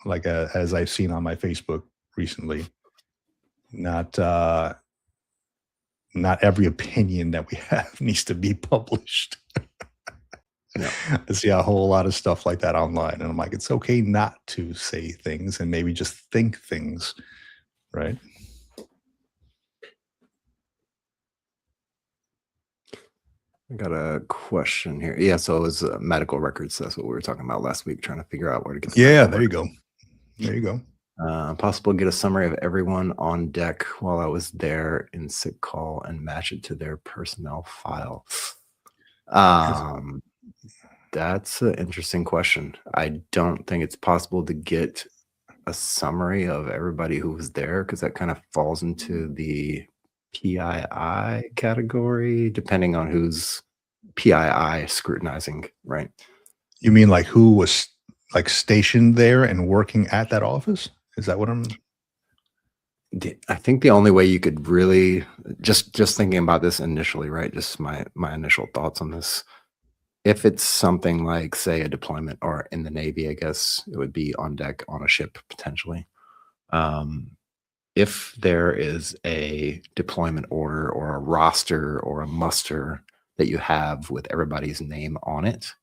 Like, as I've seen on my Facebook recently, not every opinion that we have needs to be published. Yeah. I see a whole lot of stuff like that online, and I'm like, it's okay not to say things and maybe just think things, right? I got a question here. Yeah, so it was medical records. That's what we were talking about last week, trying to figure out where to get. Yeah, there you go. There you go. Possible to get a summary of everyone on deck while I was there in sick call and match it to their personnel file. That's an interesting question. I don't think it's possible to get a summary of everybody who was there because that kind of falls into the PII category, depending on who's PII scrutinizing, right? You mean like who was like stationed there and working at that office? Is that what I'm? I think the only way you could really just thinking about this initially, right? Just my initial thoughts on this. If it's something like, say, a deployment or in the Navy, I guess it would be on deck on a ship potentially. If there is a deployment order or a roster or a muster that you have with everybody's name on it,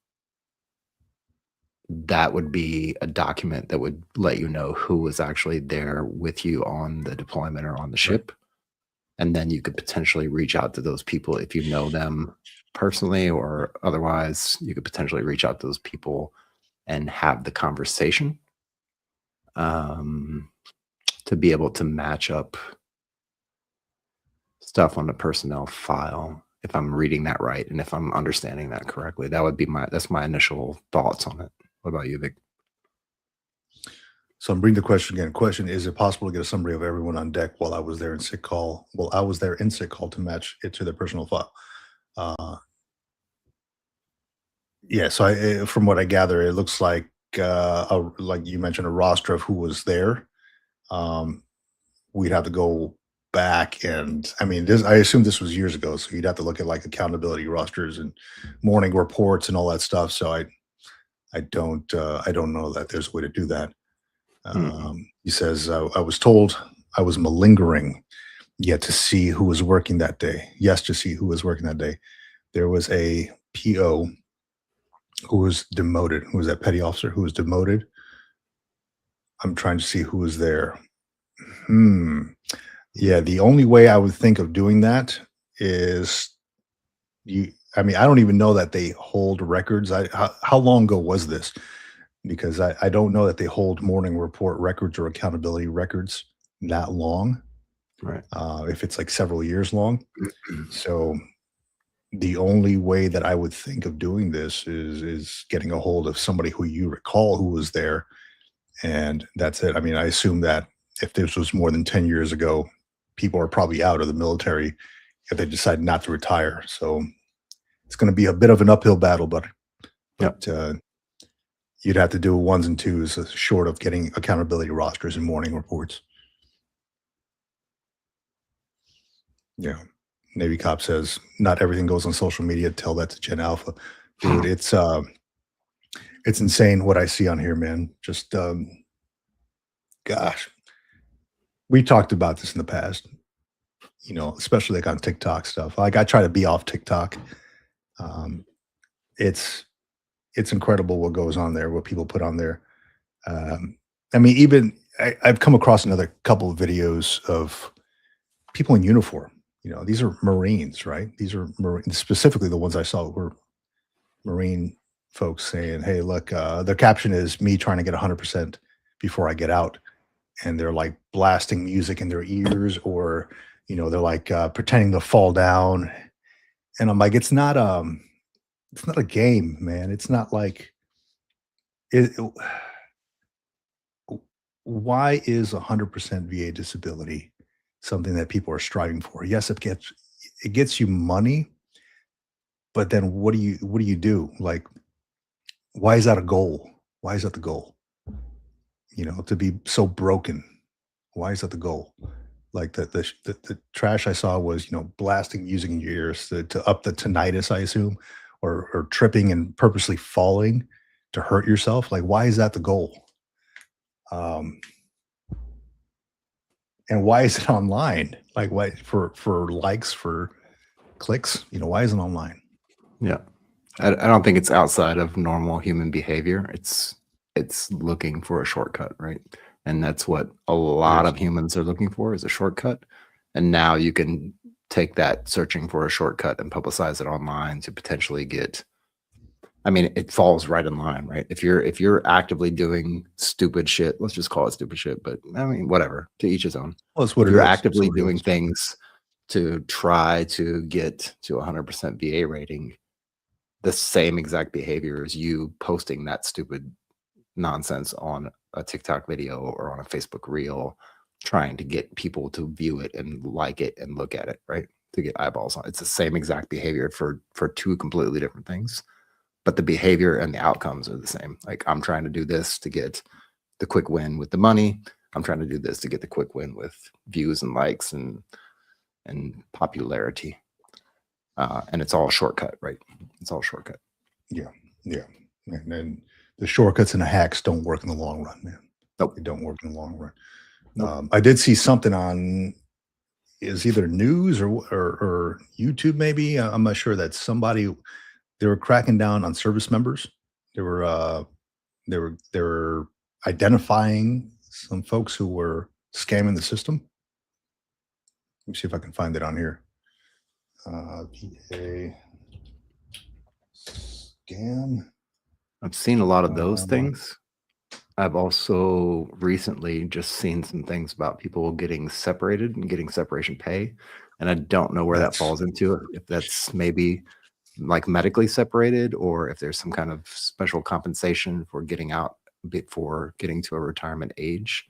that would be a document that would let you know who was actually there with you on the deployment or on the ship. And then you could potentially reach out to those people if you know them personally, or otherwise you could potentially reach out to those people and have the conversation to be able to match up stuff on the personnel file, if I'm reading that right and if I'm understanding that correctly. That would be that's my initial thoughts on it. What about you, Vic? So I'm bringing the question again. Question: is it possible to get a summary of everyone on deck while I was there in sick call? Well, I was there in sick call to match it to their personal file. Yeah. So from what I gather, it looks like like you mentioned, a roster of who was there. We'd have to go back, and I mean, I assume this was years ago, so you'd have to look at like accountability rosters and morning reports and all that stuff. So I don't know that there's a way to do that. He says, I was told I was malingering yet to see who was working that day. Yes, to see who was working that day. There was a PO who was demoted, who was that petty officer who was demoted. I'm trying to see who was there. Yeah, the only way I would think of doing that is I mean, I don't even know that they hold records. How long ago was this? Because I don't know that they hold morning report records or accountability records that long. Right. If it's like several years long. So the only way that I would think of doing this is getting a hold of somebody who you recall who was there, and that's it. I mean, I assume that if this was more than 10 years ago, people are probably out of the military if they decide not to retire. So it's going to be a bit of an uphill battle, but you'd have to do ones and twos short of getting accountability rosters and morning reports. Yeah. Navy Cop says, not everything goes on social media. Tell that to Gen Alpha. Dude, it's insane what I see on here, man. Just, gosh, we talked about this in the past, you know, especially like on TikTok stuff. Like I try to be off TikTok. It's incredible what goes on there, what people put on there. I mean, even I've come across another couple of videos of people in uniform. You know, these are Marines, right? These are specifically the ones I saw were Marine folks saying, hey, look, their caption is me trying to get 100% before I get out. And they're like blasting music in their ears, or, you know, they're like pretending to fall down. And I'm like, it's not a game, man. It's not like why is 100% VA disability something that people are striving for? Yes, it gets you money, but then what do you do? Like, why is that a goal? Why is that the goal? You know, to be so broken. Why is that the goal? Like the trash I saw was, you know, blasting music in your ears to up the tinnitus, I assume, or tripping and purposely falling to hurt yourself. Like, why is that the goal? And why is it online? Like, why for likes, for clicks? You know, why is it online? Yeah. I don't think it's outside of normal human behavior. It's looking for a shortcut, right? And that's what a lot of humans are looking for, is a shortcut. And now you can take that searching for a shortcut and publicize it online to potentially get, I mean, it falls right in line, right? If you're actively doing stupid shit, let's just call it stupid shit, but I mean, whatever, to each his own. Well, that's what If it you're is. actively doing things to try to get to 100% VA rating, the same exact behavior as you posting that stupid nonsense on a TikTok video or on a Facebook reel, trying to get people to view it and like it and look at it, right? To get eyeballs on it. It's the same exact behavior for two completely different things, but the behavior and the outcomes are the same. Like, I'm trying to do this to get the quick win with the money. I'm trying to do this to get the quick win with views and likes and popularity. And it's all shortcut, right? It's all shortcut. Yeah. And then the shortcuts and the hacks don't work in the long run, man. Nope. They don't work in the long run. Nope. I did see something on, is either news or YouTube, maybe. I'm not sure, that they were cracking down on service members. They were identifying some folks who were scamming the system. Let me see if I can find it on here. VA scam. I've seen a lot of those things. I've also recently just seen some things about people getting separated and getting separation pay. And I don't know where that falls into it. If that's maybe like medically separated, or if there's some kind of special compensation for getting out before getting to a retirement age.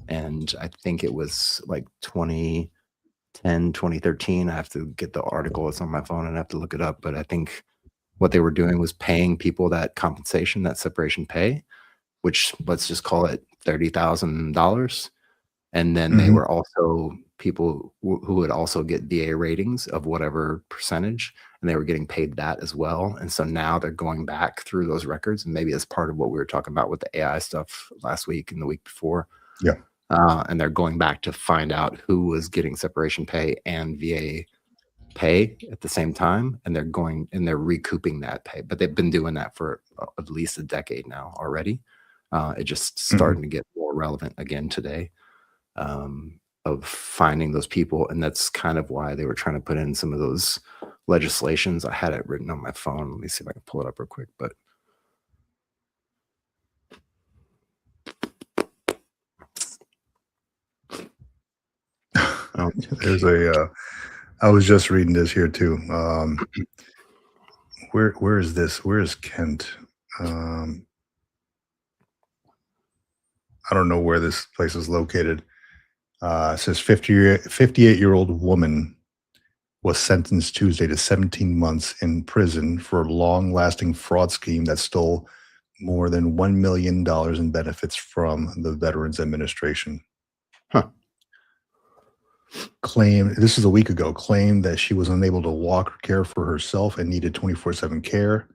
And I think it was like 2010, 2013. I have to get the article. It's on my phone and I have to look it up. But I think what they were doing was paying people that compensation, that separation pay, which, let's just call it $30,000. And then they were also people who would also get VA ratings of whatever percentage, and they were getting paid that as well. And so now they're going back through those records, and maybe as part of what we were talking about with the AI stuff last week and the week before. Yeah. And they're going back to find out who was getting separation pay and VA pay at the same time, and they're recouping that pay. But they've been doing that for at least a decade now already. It just starting to get more relevant again today, of finding those people. And that's kind of why they were trying to put in some of those legislations. I had it written on my phone. Let me see if I can pull it up real quick. But There's I was just reading this here too. Where is this? Where is Kent? I don't know where this place is located. It says 58-year-old woman was sentenced Tuesday to 17 months in prison for a long-lasting fraud scheme that stole more than $1 million in benefits from the Veterans Administration. Huh. Claimed, this is a week ago, claimed that she was unable to walk or care for herself and needed 24/7 care.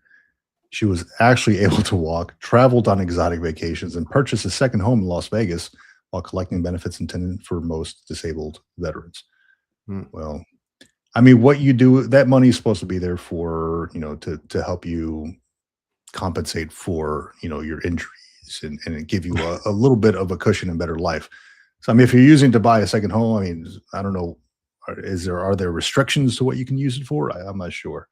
She was actually able to walk, traveled on exotic vacations, and purchased a second home in Las Vegas while collecting benefits intended for most disabled veterans. Well, I mean, what you do, that money is supposed to be there for, to help you compensate for, your injuries and give you a little bit of a cushion and better life. So, I mean, if you're using it to buy a second home, I mean, I don't know, are there restrictions to what you can use it for? I'm not sure.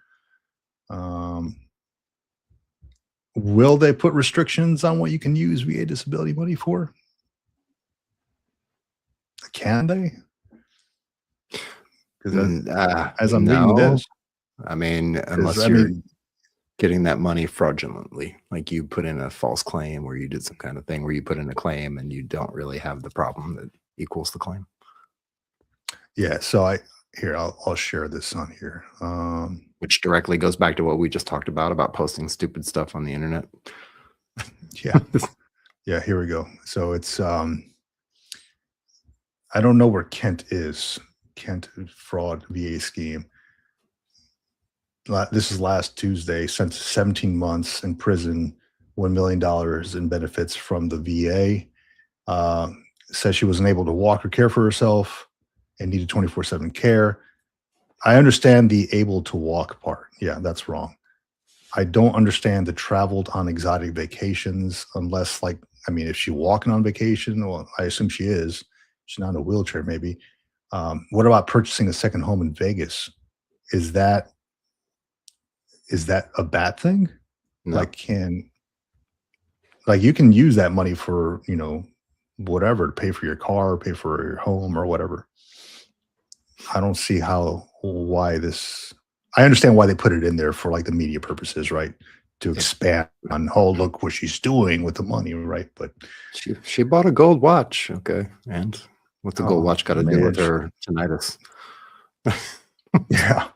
Will they put restrictions on what you can use VA disability money for? Can they? Because as I'm reading this, I mean, unless you're getting that money fraudulently, like you put in a false claim or you did some kind of thing where you put in a claim and you don't really have the problem that equals the claim. Yeah. So I'll share this on here. Which directly goes back to what we just talked about posting stupid stuff on the internet. Yeah. Yeah. Here we go. So it's, I don't know where Kent is. Kent fraud VA scheme. This is last Tuesday, sentenced 17 months in prison, $1 million in benefits from the VA. Says she was unable to walk or care for herself and needed 24/7 care. I understand the able to walk part. Yeah, that's wrong. I don't understand the traveled on exotic vacations unless, if she's walking on vacation, well, I assume she is. She's not in a wheelchair, maybe. What about purchasing a second home in Vegas? Is that a bad thing? No. You can use that money for, whatever, to pay for your car, pay for your home or whatever. I don't see why this, I understand why they put it in there for the media purposes, right? To expand on, look what she's doing with the money, right? But she bought a gold watch. Okay. And what's the gold watch got to do with her tinnitus? Yeah.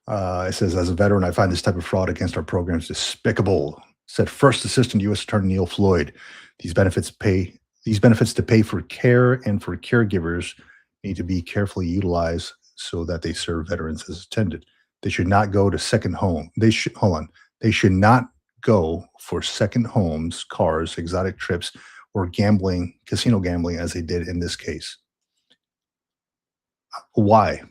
It says, as a veteran, I find this type of fraud against our programs despicable, said First Assistant U.S. Attorney Neil Floyd. These benefits to pay for care and for caregivers need to be carefully utilized so that they serve veterans as intended. They should not go to second home. They should not go for second homes, cars, exotic trips, or casino gambling as they did in this case. Why?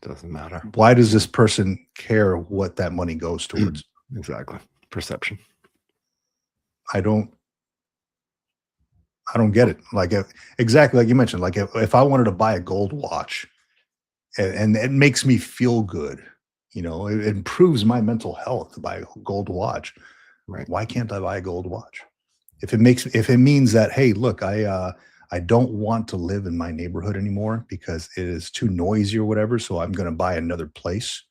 Doesn't matter. Why does this person care what that money goes towards? Exactly. Perception. I don't get it. Exactly like you mentioned, if I wanted to buy a gold watch and it makes me feel good, it improves my mental health to buy a gold watch. Right. Why can't I buy a gold watch? If it means that, hey, look, I don't want to live in my neighborhood anymore because it is too noisy or whatever. So I'm going to buy another place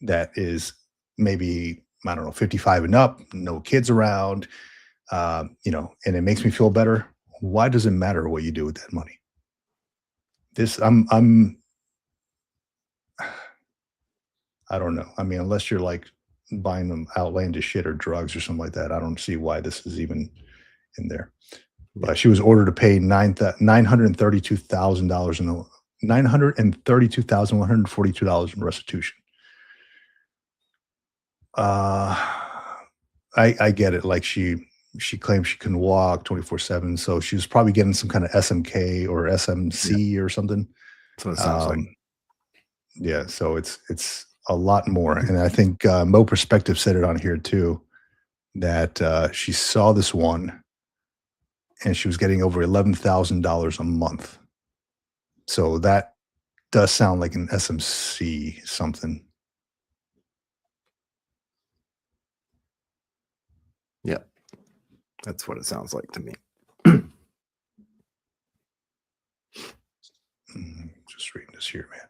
that is maybe, I don't know, 55 and up, no kids around, and it makes me feel better. Why does it matter what you do with that money? I don't know. I mean, unless you're buying them outlandish shit or drugs or something like that, I don't see why this is even in there. But she was ordered to pay $932,142 in restitution. I get it. She claims she can walk 24/7, so she was probably getting some kind of SMK or SMC or something. That's what it sounds like. Yeah, so it's a lot more, and I think Mo Perspective said it on here too. that she saw this one and she was getting over $11,000 a month. So that does sound like an SMC something. Yeah, that's what it sounds like to me. Just reading this here, man.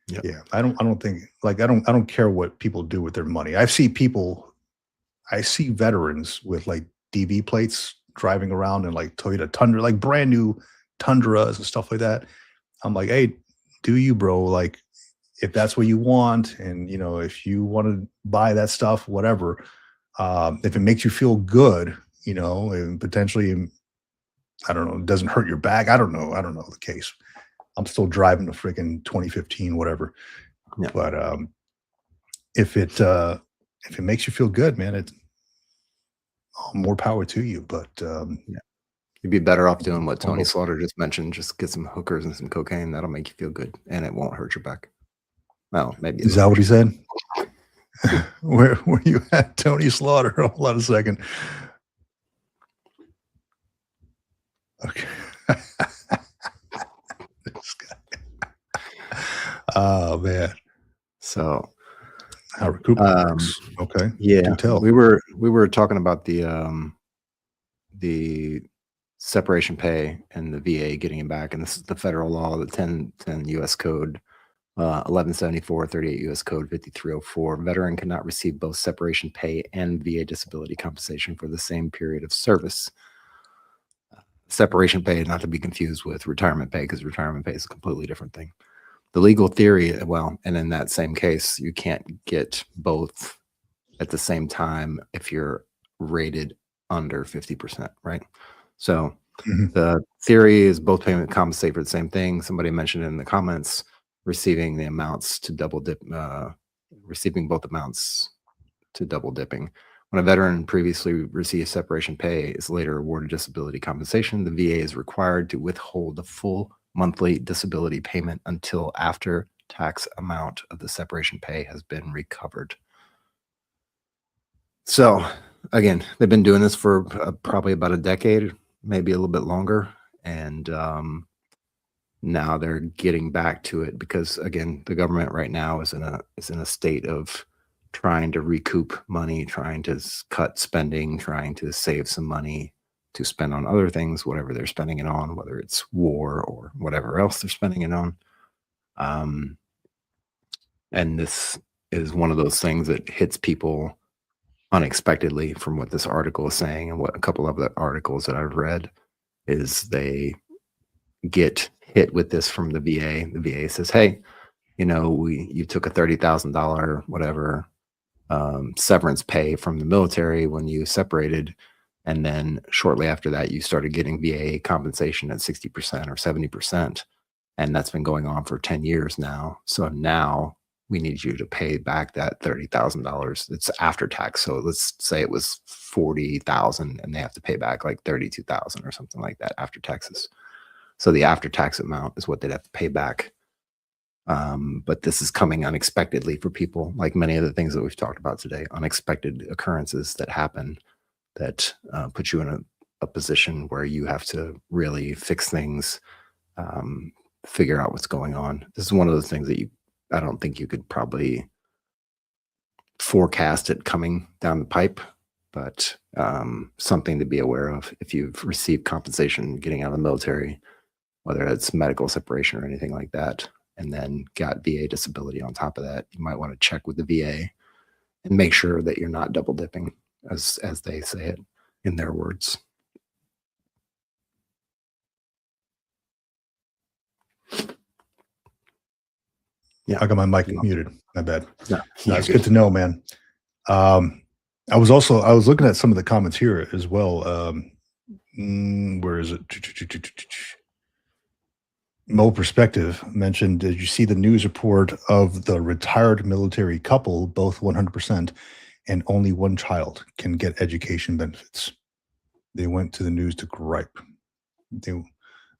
Yep. Yeah, I don't think, like, I don't care what people do with their money. I see veterans with like DV plates driving around in like Toyota Tundra, like brand new Tundras and stuff like that. I'm like, hey, do you, bro? Like, if that's what you want, and if you want to buy that stuff, whatever. If it makes you feel good, and potentially, I don't know, it doesn't hurt your back. I don't know the case. I'm still driving a freaking 2015, whatever. Yeah. But if it makes you feel good, man, it's more power to you. But you'd be better off doing what Tony Slaughter just mentioned. Just get some hookers and some cocaine. That'll make you feel good, and it won't hurt your back. Well, maybe. Is that what he said? Where were you at, Tony Slaughter? Hold on a second. Okay. This guy. Oh man. So how recruitment works. Okay. Yeah. Do tell. We were talking about the separation pay and the VA getting it back, and this is the federal law, the 10 U.S. Code. 1174, 38 U.S. Code 5304. Veteran cannot receive both separation pay and VA disability compensation for the same period of service. Separation pay, not to be confused with retirement pay, because retirement pay is a completely different thing. The legal theory, well, and in that same case, you can't get both at the same time if you're rated under 50%, right? So the theory is both payment compensate for the same thing. Somebody mentioned it in the comments. Receiving the amounts to double dip, receiving both amounts to double dipping. When a veteran previously received separation pay is later awarded disability compensation, the VA is required to withhold the full monthly disability payment until after tax amount of the separation pay has been recovered. So again, they've been doing this for probably about a decade, maybe a little bit longer, and now they're getting back to it because, again, the government right now is in a state of trying to recoup money, trying to cut spending, trying to save some money to spend on other things, whatever they're spending it on, whether it's war or whatever else they're spending it on. And this is one of those things that hits people unexpectedly, from what this article is saying, and what a couple of the articles that I've read is they get hit with this from the VA. The VA says, hey, you took a $30,000 whatever severance pay from the military when you separated, and then shortly after that you started getting VA compensation at 60% or 70%, and that's been going on for 10 years now. So now we need you to pay back that $30,000. It's after tax. So let's say it was $40,000 and they have to pay back like $32,000 or something like that after taxes. So the after-tax amount is what they'd have to pay back. But this is coming unexpectedly for people, like many of the things that we've talked about today, unexpected occurrences that happen that put you in a position where you have to really fix things, figure out what's going on. This is one of those things that I don't think you could probably forecast it coming down the pipe, but something to be aware of if you've received compensation getting out of the military, whether it's medical separation or anything like that, and then got VA disability on top of that. You might want to check with the VA and make sure that you're not double dipping, as they say it in their words. Yeah, I got my mic muted. My bad. No, it's good to know, man. I was looking at some of the comments here as well. Where is it? Mo Perspective mentioned, did you see the news report of the retired military couple, both 100%, and only one child can get education benefits? They went to the news to gripe.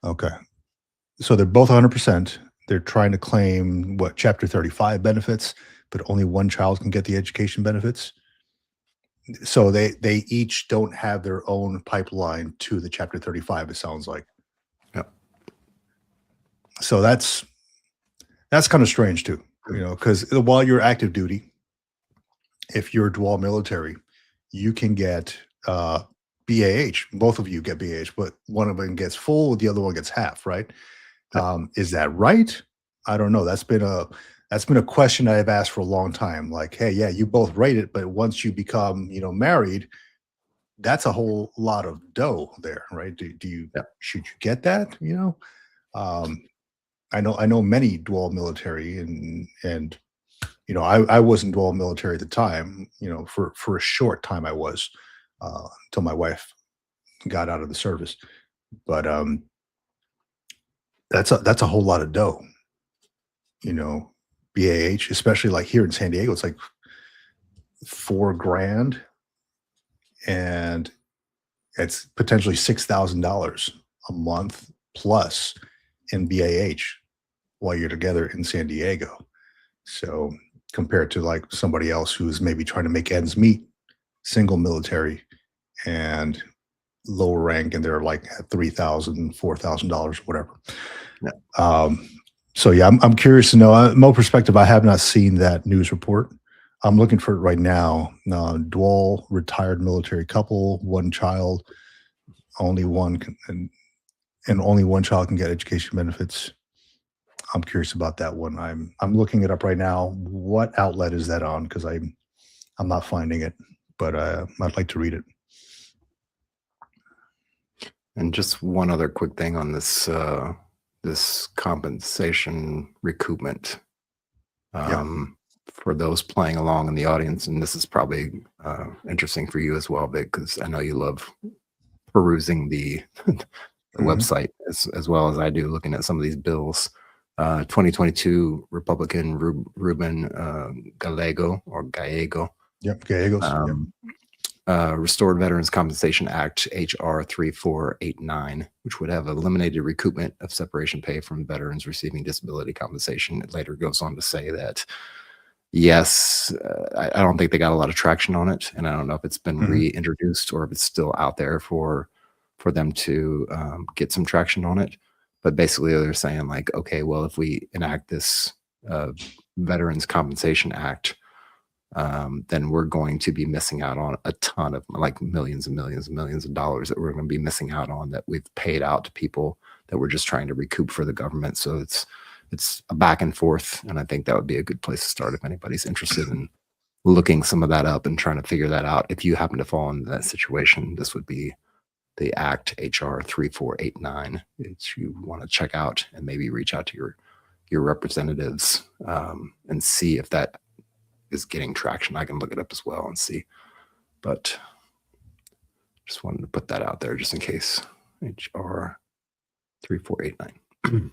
Okay. So they're both 100%. They're trying to claim Chapter 35 benefits, but only one child can get the education benefits. So they each don't have their own pipeline to the Chapter 35. It sounds like. Yep. So that's kind of strange too, because while you're active duty, if you're dual military, you can get BAH. Both of you get BAH, but one of them gets full, the other one gets half, right? Is that right? I don't know. That's been a question I've asked for a long time. Like, hey, yeah, you both rate it, but once you become, married, that's a whole lot of dough there, right? Do you should you get that? I know many dual military, and I wasn't dual military at the time. For a short time I was, until my wife got out of the service. But that's a whole lot of dough. BAH, especially like here in San Diego, it's like $4,000, and it's potentially $6,000 a month plus in BAH while you're together in San Diego. So compared to like somebody else who's maybe trying to make ends meet, single military and lower rank, and they're like at $3,000, $4,000, whatever. Yeah. So yeah, I'm curious to know. Mo perspective, I have not seen that news report. I'm looking for it right now. Dual retired military couple, one child, only one and only one child can get education benefits. I'm curious about that one. I'm looking it up right now. What outlet is that on? Because I'm not finding it, but I'd like to read it. And just one other quick thing on this this compensation recoupment. For those playing along in the audience, and this is probably interesting for you as well, Vic, because I know you love perusing the website as well as I do, looking at some of these bills. 2022 Republican Ruben Gallego. Yep, Gallegos. Restored Veterans Compensation Act, HR 3489, which would have eliminated recoupment of separation pay from veterans receiving disability compensation. It later goes on to say that, yes, I don't think they got a lot of traction on it, and I don't know if it's been reintroduced or if it's still out there for them to get some traction on it. But basically, they're saying like, okay, well, if we enact this Veterans Compensation Act, then we're going to be missing out on a ton of like millions and millions and millions of dollars that we're going to be missing out on that we've paid out to people that we're just trying to recoup for the government. So it's a back and forth, and I think that would be a good place to start if anybody's interested in looking some of that up and trying to figure that out. If you happen to fall into that situation, this would be the Act HR 3489 that you want to check out and maybe reach out to your representatives and see if that is getting traction. I can look it up as well and see, but just wanted to put that out there just in case. HR 3489.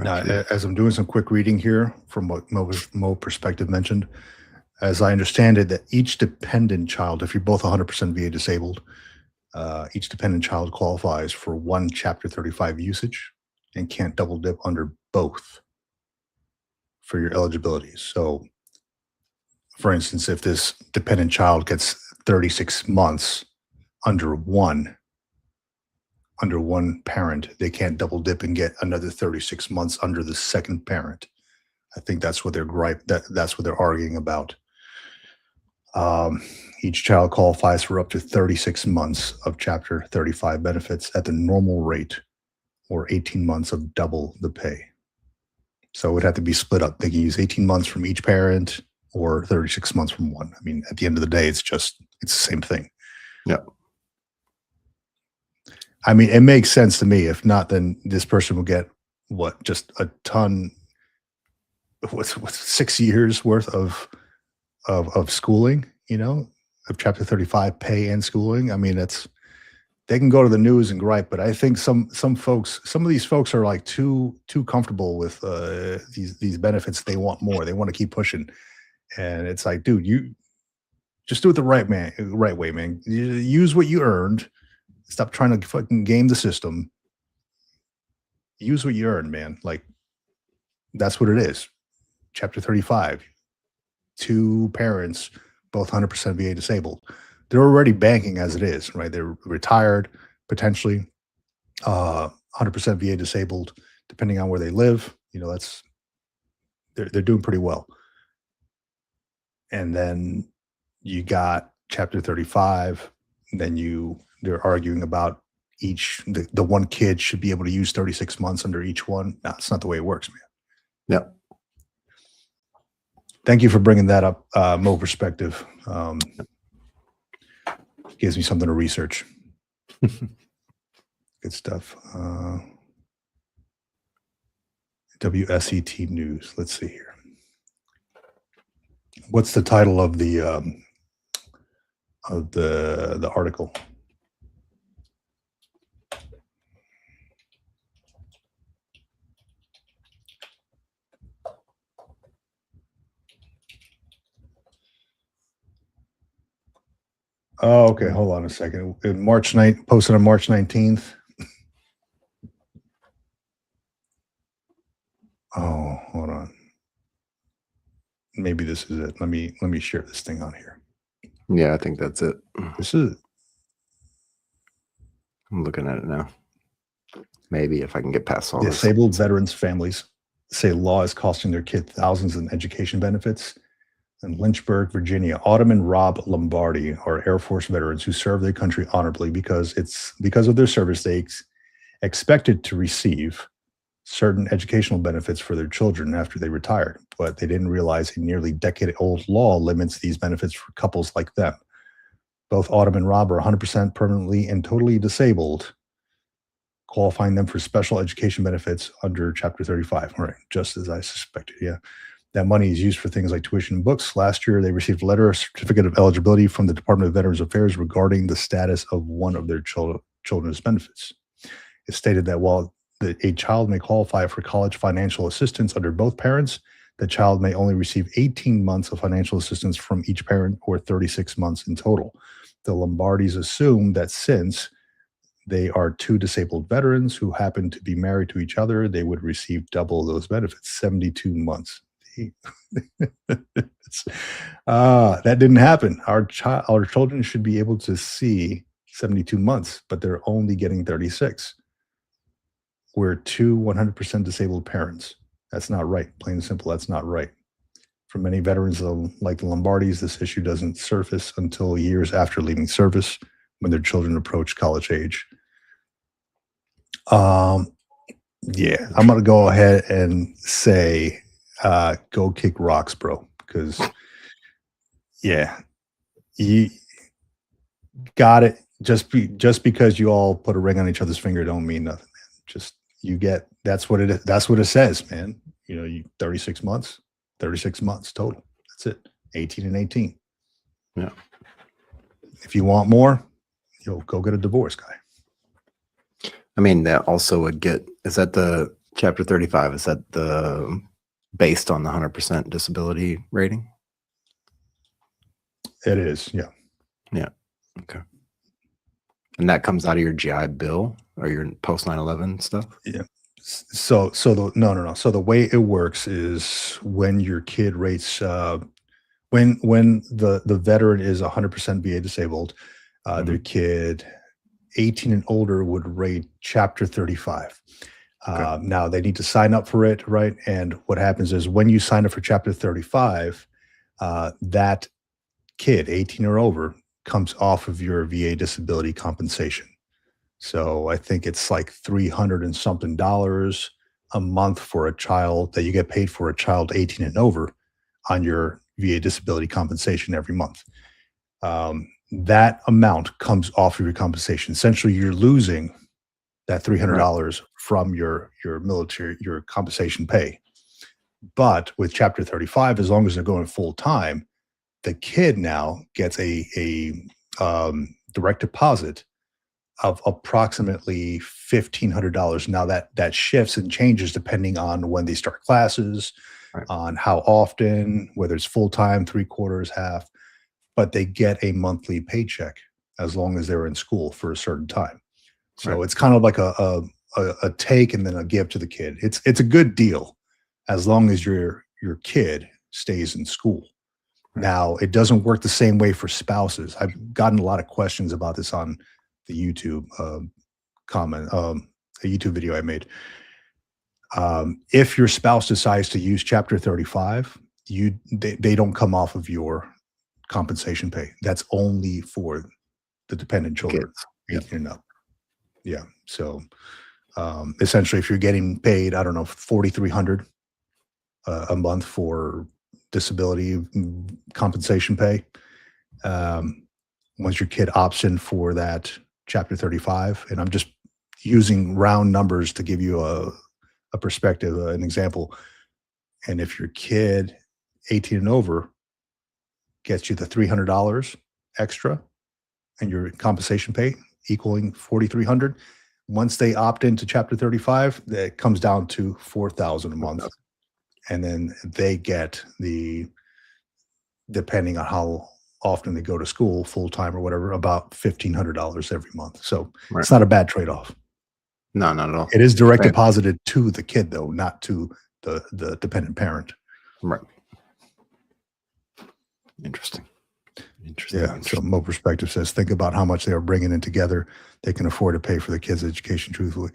Now, as I'm doing some quick reading here from what Mo perspective mentioned, as I understand it, that each dependent child, if you're both 100% VA disabled, each dependent child qualifies for one Chapter 35 usage and can't double dip under both for your eligibility. So, for instance, if this dependent child gets 36 months under one parent, they can't double dip and get another 36 months under the second parent. I think that's what that's what they're arguing about. Each child qualifies for up to 36 months of Chapter 35 benefits at the normal rate, or 18 months of double the pay. So it would have to be split up. They can use 18 months from each parent or 36 months from one. I mean, at the end of the day, it's the same thing. Yeah. I mean, it makes sense to me. If not, then this person will get just a ton. What's 6 years worth of schooling, of Chapter 35 pay and schooling. I mean, they can go to the news and gripe, but I think some of these folks are like too comfortable with these benefits. They want more. They want to keep pushing, and it's like, dude, you just do it the right way, man. You use what you earned. Stop trying to fucking game the system. Use what you earned, man. Like, that's what it is. Chapter 35. Two parents both 100% VA disabled. They're already banking as it is, right? They're retired, potentially 100% VA disabled, depending on where they live. They're doing pretty well. And then you got Chapter 35. And then they're arguing about the one kid should be able to use 36 months under each one. No, it's not the way it works, man. Yep. Thank you for bringing that up, Mo perspective. Gives me something to research. Good stuff. WSET News. Let's see here. What's the title of the article? Oh, okay. Hold on a second. Posted on March 19th. Oh, hold on. Maybe this is it. Let me share this thing on here. Yeah, I think that's it. This is I'm looking at it now. Maybe if I can get past all this. Disabled veterans' families say law is costing their kid thousands in education benefits. In Lynchburg, Virginia, Autumn and Rob Lombardi are Air Force veterans who serve their country honorably because of their service. They expected to receive certain educational benefits for their children after they retired, but they didn't realize a nearly decade-old law limits these benefits for couples like them. Both Autumn and Rob are 100% permanently and totally disabled, qualifying them for special education benefits under Chapter 35. All right, just as I suspected. Yeah. That money is used for things like tuition and books. Last year, they received a certificate of eligibility from the Department of Veterans Affairs regarding the status of one of their children's benefits. It stated that while a child may qualify for college financial assistance under both parents, the child may only receive 18 months of financial assistance from each parent, or 36 months in total. The Lombardis assume that since they are two disabled veterans who happen to be married to each other, they would receive double those benefits, 72 months. That didn't happen. Our children should be able to see 72 months, but they're only getting 36. We're two 100% disabled parents. That's not right. Plain and simple, that's not right. For many veterans like the Lombardis, this issue doesn't surface until years after leaving service, when their children approach college age. Yeah, I'm going to go ahead and say, go kick rocks, bro. Because, yeah, you got it. Just because you all put a ring on each other's finger don't mean nothing, man. Just that's what it is. That's what it says, man. 36 months total. That's it. 18 and 18. Yeah. If you want more, you'll go get a divorce, guy. I mean, that also would is that the Chapter 35? Is that based on the 100% disability rating? It is, yeah. Yeah. Okay. And that comes out of your GI Bill or your post 9/11 stuff? Yeah. So no. So the way it works is when your kid rates, when the veteran is 100% VA disabled, their kid 18 and older would rate Chapter 35. Okay. Now they need to sign up for it, right? And what happens is when you sign up for Chapter 35, that kid, 18 or over, comes off of your VA disability compensation. So I think it's like $300 and something a month for a child that you get paid for a child 18 and over on your VA disability compensation every month. That amount comes off of your compensation. Essentially, you're losing that $300 from your military, your compensation pay. But with Chapter 35, as long as they're going full time, the kid now gets a direct deposit of approximately $1,500. Now that shifts and changes depending on when they start classes, on how often, whether it's full time, 3/4, half. But they get a monthly paycheck as long as they're in school for a certain time. So it's kind of like a take and then a give to the kid. It's a good deal as long as your kid stays in school. Now, it doesn't work the same way for spouses. I've gotten a lot of questions about this on the YouTube comment, a YouTube video I made. If your spouse decides to use Chapter 35, they don't come off of your compensation pay. That's only for the dependent children, Kids. 18 and up. Yeah. So essentially, if you're getting paid, I don't know, 4,300 a month for disability compensation pay, once your kid opts in for that Chapter 35, and I'm just using round numbers to give you a perspective, an example. And if your kid 18 and over gets you the $300 extra and your compensation pay equaling 4,300, once they opt into Chapter 35, that comes down to 4,000 a month. And then they get depending on how often they go to school, full-time or whatever, about $1,500 every month. So it's not a bad trade-off. No, not at all. It is direct Right. deposited to the kid, though, not to the dependent parent. Right. Interesting. Interesting. Yeah. So Mo Perspective says, think about how much they are bringing in together. They can afford to pay for the kids' education. Truthfully,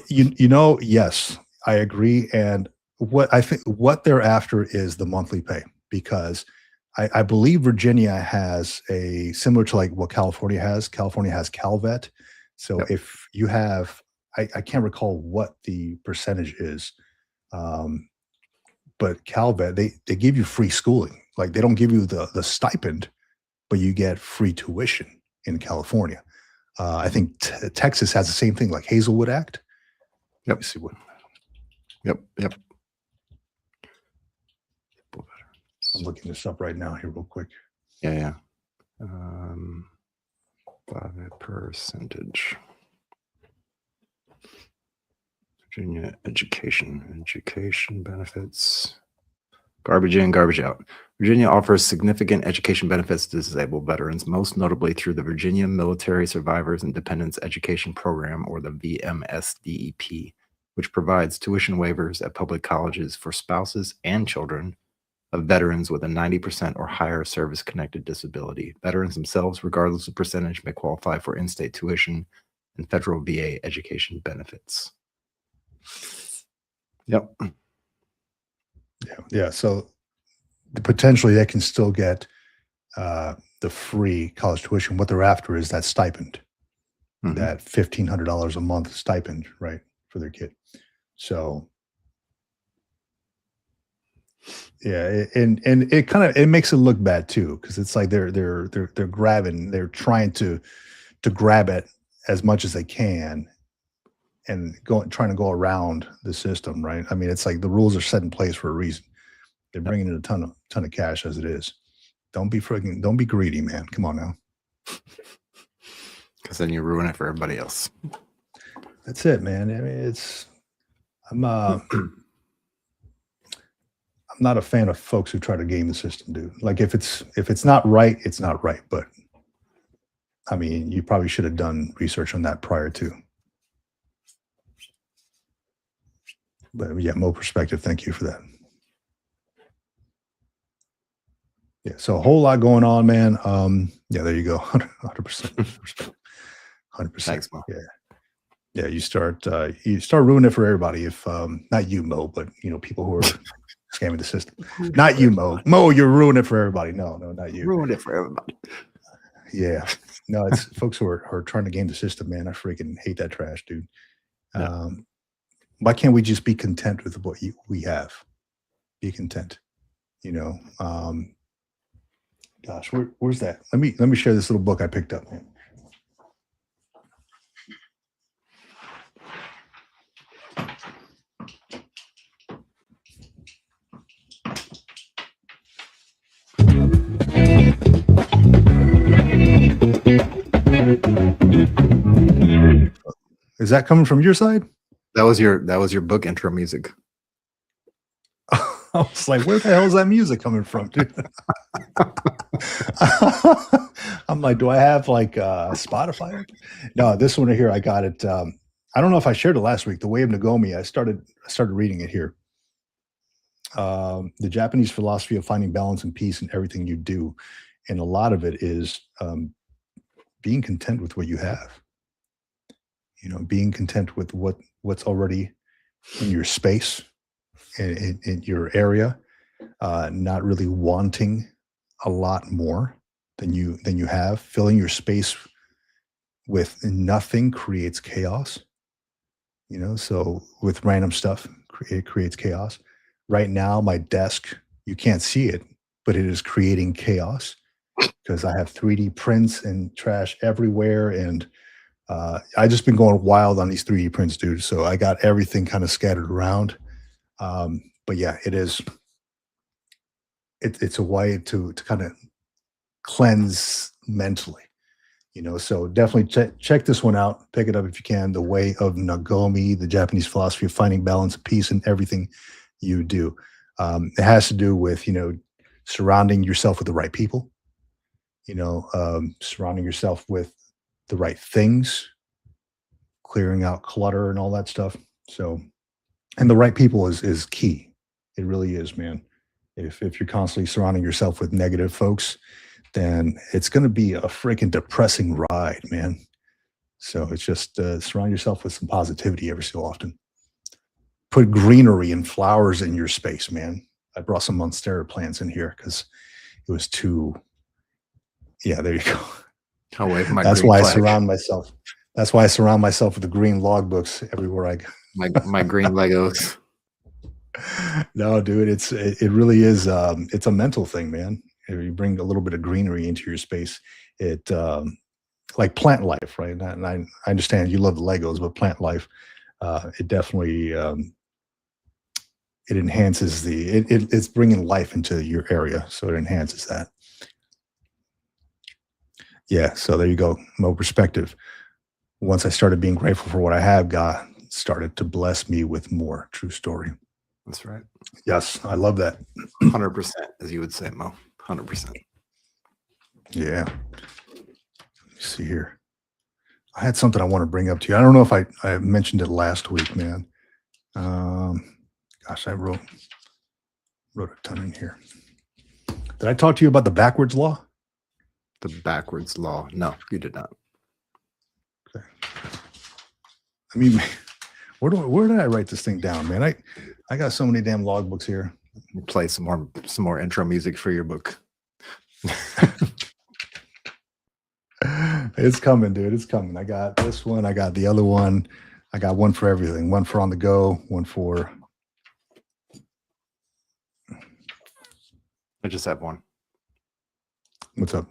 yes, I agree. And what I think what they're after is the monthly pay, because I believe Virginia has a similar to like what California has. California has CalVet. So Yep. if you have, I can't recall what the percentage is, but CalVet, they give you free schooling. Like they don't give you the stipend, but you get free tuition in California. I think Texas has the same thing, like Hazelwood Act. Yep. Let me see what. Yep. I'm looking this up right now here real quick. Yeah. By percentage. Virginia education benefits. Garbage in, garbage out. Virginia offers significant education benefits to disabled veterans, most notably through the Virginia Military Survivors and Dependents Education Program, or the VMSDEP, which provides tuition waivers at public colleges for spouses and children of veterans with a 90% or higher service-connected disability. Veterans themselves, regardless of percentage, may qualify for in-state tuition and federal VA education benefits. Yep. Yeah. So potentially they can still get the free college tuition. What they're after is that stipend, Mhm. that $1,500 a month stipend, right, for their kid. So yeah, and it makes it look bad too, because it's like they're trying to grab it as much as they can and trying to go around the system, right? I mean, it's like the rules are set in place for a reason. They're bringing in a ton of cash as it is. Don't be greedy, man. Come on now. Because then you ruin it for everybody else. That's it, man. I mean, I'm not a fan of folks who try to game the system, dude. Like if it's not right, it's not right. But I mean, you probably should have done research on that prior to. But yeah, Mo Perspective, thank you for that. Yeah, so a whole lot going on, man. Yeah, there you go. 100%. 100%. Thanks, Mo. Yeah, you start ruining it for everybody. If not you, Mo, but people who are scamming the system. Not you, Mo. Mo, you're ruining it for everybody. No, not you. Ruined it for everybody. Yeah. No, it's folks who are trying to game the system, man. I freaking hate that trash, dude. Yeah. Why can't we just be content with what we have? Be content. Gosh, where's that? Let me share this little book I picked up, man. Is that coming from your side? That was your book intro music. I was like, where the hell is that music coming from, dude? I'm like, do I have like Spotify? No, this one here, I got it. I don't know if I shared it last week. The Way of Nagomi. I started reading it here. the Japanese philosophy of finding balance and peace in everything you do, and a lot of it is being content with what you have. Being content with what's already in your space, in your area, not really wanting a lot more than you have. Filling your space with nothing creates chaos. So with random stuff, it creates chaos. Right now, my desk, you can't see it, but it is creating chaos because I have 3D prints and trash everywhere. And I just been going wild on these 3D prints, dude. So I got everything kind of scattered around. But yeah, it's a way to kind of cleanse mentally. So definitely check this one out. Pick it up if you can. The Way of Nagomi, the Japanese philosophy of finding balance and peace in everything you do. It has to do with, surrounding yourself with the right people, surrounding yourself with the right things, clearing out clutter and all that stuff. So, and the right people is key. It really is, man. If you're constantly surrounding yourself with negative folks, then it's going to be a freaking depressing ride, man. So it's just surround yourself with some positivity every so often. Put greenery and flowers in your space, man. I brought some monstera plants in here because it was too. Yeah, there you go. Away from my That's green why I flag. surround myself. That's why I surround myself with the green logbooks everywhere I go. my green Legos. No, dude, it really is. It's a mental thing, man. If you bring a little bit of greenery into your space, it like plant life, right? And I understand you love the Legos, but plant life, it definitely it enhances it's bringing life into your area, so it enhances that. Yeah, so there you go. More perspective. Once I started being grateful for what I have, God started to bless me with more. True story. That's right. Yes, I love that. 100%, as you would say, Mo. 100%. Yeah. Let me see here. I had something I want to bring up to you. I don't know if I mentioned it last week, man. Gosh, I wrote a ton in here. Did I talk to you about the backwards law? The backwards law. No, you did not. Okay. I mean, where did I write this thing down, man? I got so many damn logbooks here. Play some more intro music for your book. It's coming, dude. It's coming. I got this one. I got the other one. I got one for everything. One for on the go. One for. I just have one. What's up?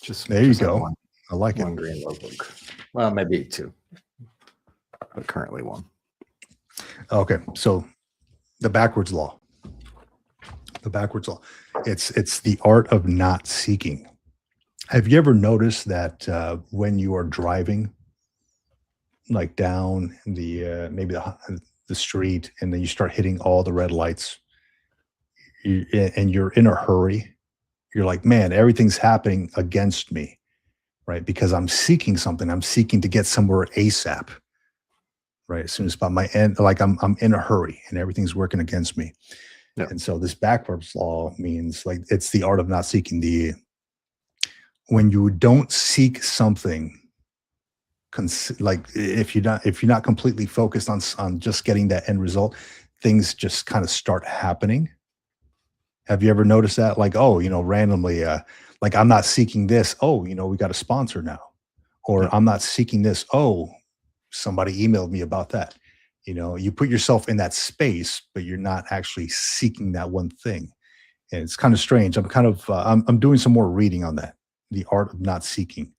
Just There you just have go. One, I like one it. green logbook. Well, maybe two, but currently one. Okay, so the backwards law. The backwards law. It's the art of not seeking. Have you ever noticed that when you are driving, like down the maybe the street, and then you start hitting all the red lights, and you're in a hurry, you're like, man, everything's happening against me, right? Because I'm seeking something. I'm seeking to get somewhere ASAP, right? As soon as by my end, like I'm in a hurry, and everything's working against me. Yeah. And so this backwards law means like it's the art of not seeking. When you don't seek something, like if you're not completely focused on just getting that end result, things just kind of start happening. Have you ever noticed that? Like, oh, randomly, like I'm not seeking this. Oh, we got a sponsor now. Or I'm not seeking this. Oh, somebody emailed me about that. You put yourself in that space, but you're not actually seeking that one thing. And it's kind of strange. I'm doing some more reading on that. The art of not seeking,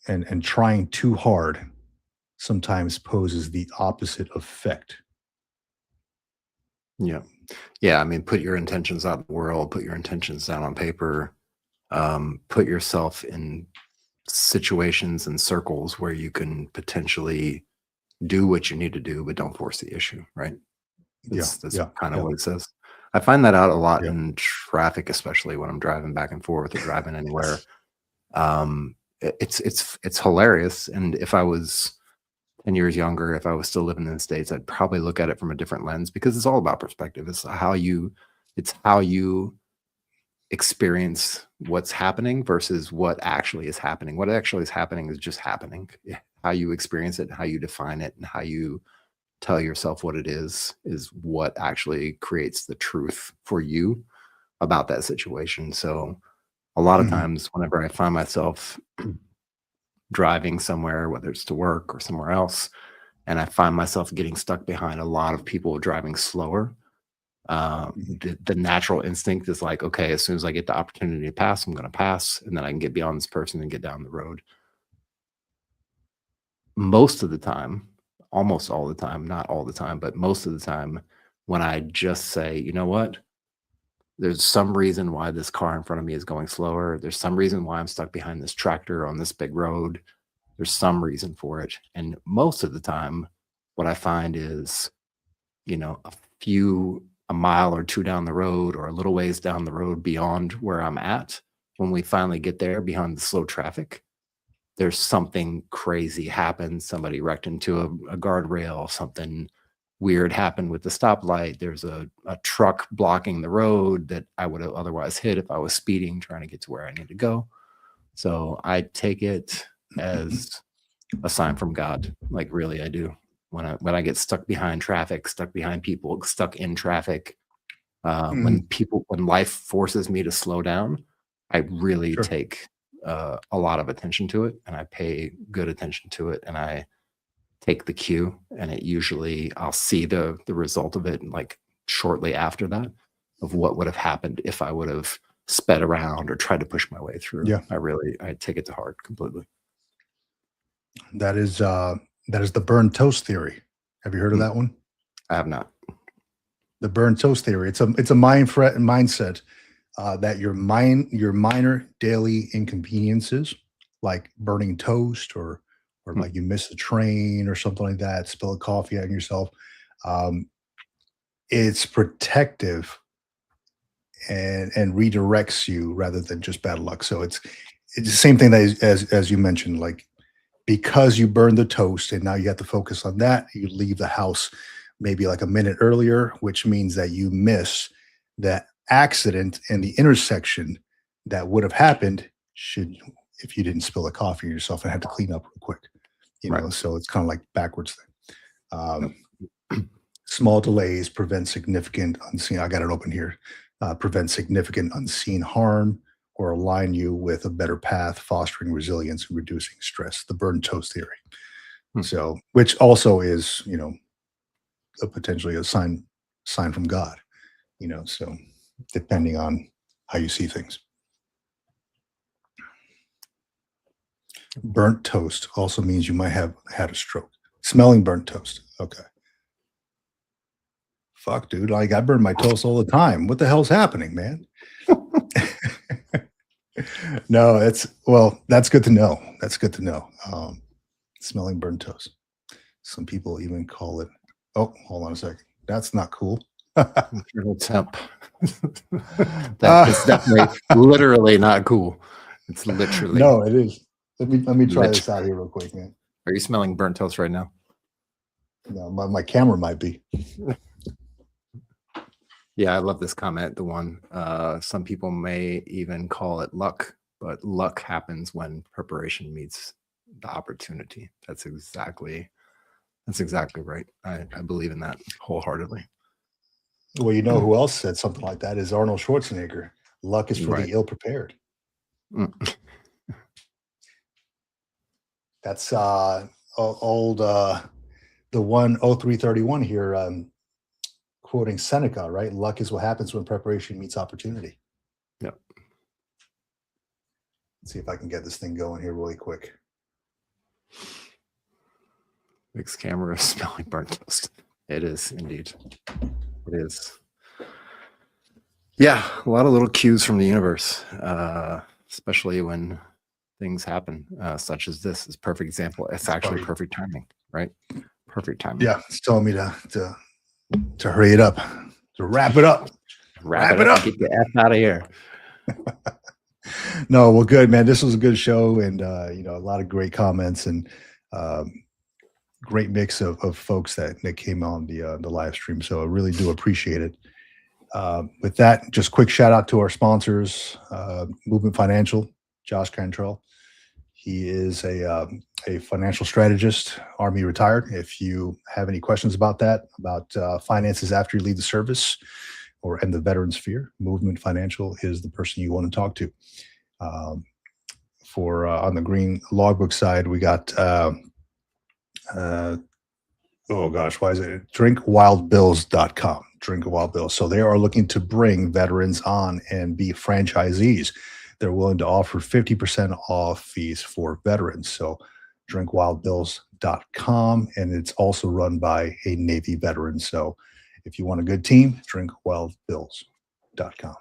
and trying too hard sometimes poses the opposite effect. Yeah. Yeah. I mean, put your intentions out in the world, put your intentions down on paper, put yourself in situations and circles where you can potentially do what you need to do, but don't force the issue, right? That's kind of what it says. I find that out a lot in traffic, especially when I'm driving back and forth or driving anywhere. It's hilarious. And if I was 10 years younger, if I was still living in the States, I'd probably look at it from a different lens, because it's all about perspective. It's how you experience what's happening versus what actually is happening. What actually is happening is just happening. How you experience it, how you define it, and how you tell yourself what it is what actually creates the truth for you about that situation. So a lot of times whenever I find myself driving somewhere, whether it's to work or somewhere else, and I find myself getting stuck behind a lot of people driving slower, the natural instinct is like, okay, as soon as I get the opportunity to pass, I'm going to pass, and then I can get beyond this person and get down the road. Most of the time, almost all the time, not all the time, but most of the time, when I just say, you know what, there's some reason why this car in front of me is going slower. There's some reason why I'm stuck behind this tractor on this big road. There's some reason for it. And most of the time, what I find is, a mile or two down the road, or a little ways down the road beyond where I'm at, when we finally get there behind the slow traffic, there's something crazy happened. Somebody wrecked into a guardrail, something weird happened with the stoplight. There's a truck blocking the road that I would have otherwise hit if I was speeding, trying to get to where I need to go. So I take it as a sign from God. Like, really, I do. When I get stuck behind traffic, stuck behind people, stuck in traffic, when life forces me to slow down, I really take a lot of attention to it, and I pay good attention to it, and I take the cue, and it usually I'll see the result of it like shortly after that, of what would have happened if I would have sped around or tried to push my way through. Yeah. I take it to heart completely. That is the burnt toast theory. Have you heard of that one? I have not. The burnt toast theory. It's a mindset that your minor daily inconveniences, like burning toast or like you miss a train or something like that, spill a coffee on yourself. It's protective and redirects you rather than just bad luck. So it's the same thing that as you mentioned, like, because you burned the toast and now you have to focus on that, you leave the house maybe like a minute earlier, which means that you miss that accident in the intersection that would have happened if you didn't spill the coffee on yourself and had to clean up real quick. Right. So it's kind of like backwards thing. Small delays prevent significant unseen. I got it open here. Prevent significant unseen harm or align you with a better path, fostering resilience and reducing stress. The burnt toast theory. So, which also is, potentially a sign from God. So depending on how you see things. Burnt toast also means you might have had a stroke. Smelling burnt toast. Okay. Fuck, dude. Like, I burn my toast all the time. What the hell's happening, man? No, that's good to know. That's good to know. Smelling burnt toast. Some people even call it, oh, hold on a second. That's not cool. Temp. That is definitely literally not cool. It's literally. No, it is. Let me try this out here real quick, man. Are you smelling burnt toast right now? No, my camera might be. Yeah, I love this comment. The one, some people may even call it luck, but luck happens when preparation meets the opportunity. That's exactly right. I believe in that wholeheartedly. Well, who else said something like that is Arnold Schwarzenegger. Luck is for the ill prepared. That's old the 0331 here, quoting Seneca, right? Luck is what happens when preparation meets opportunity. Yep. Let's see if I can get this thing going here really quick. Mixed camera smelling burnt toast. It is indeed. It is. Yeah, a lot of little cues from the universe, especially when things happen, such as this. Is perfect example. It's actually perfect timing, right? Perfect timing. Yeah, it's telling me to hurry it up, to wrap it up. Wrap it up. Get the F out of here. No, well, good, man. This was a good show, and a lot of great comments, and great mix of folks that came on the live stream. So I really do appreciate it. With that, just quick shout out to our sponsors, Movement Financial, Josh Cantrell. He is a financial strategist, Army retired. If you have any questions about that, about finances after you leave the service or in the veteran sphere, Movement Financial is the person you want to talk to. For on the green logbook side, we got oh gosh, why is it drinkwildbills.com? Drink Wild Bills. So they are looking to bring veterans on and be franchisees. They're willing to offer 50% off fees for veterans. So drinkwildbills.com, and it's also run by a Navy veteran. So if you want a good team, drinkwildbills.com.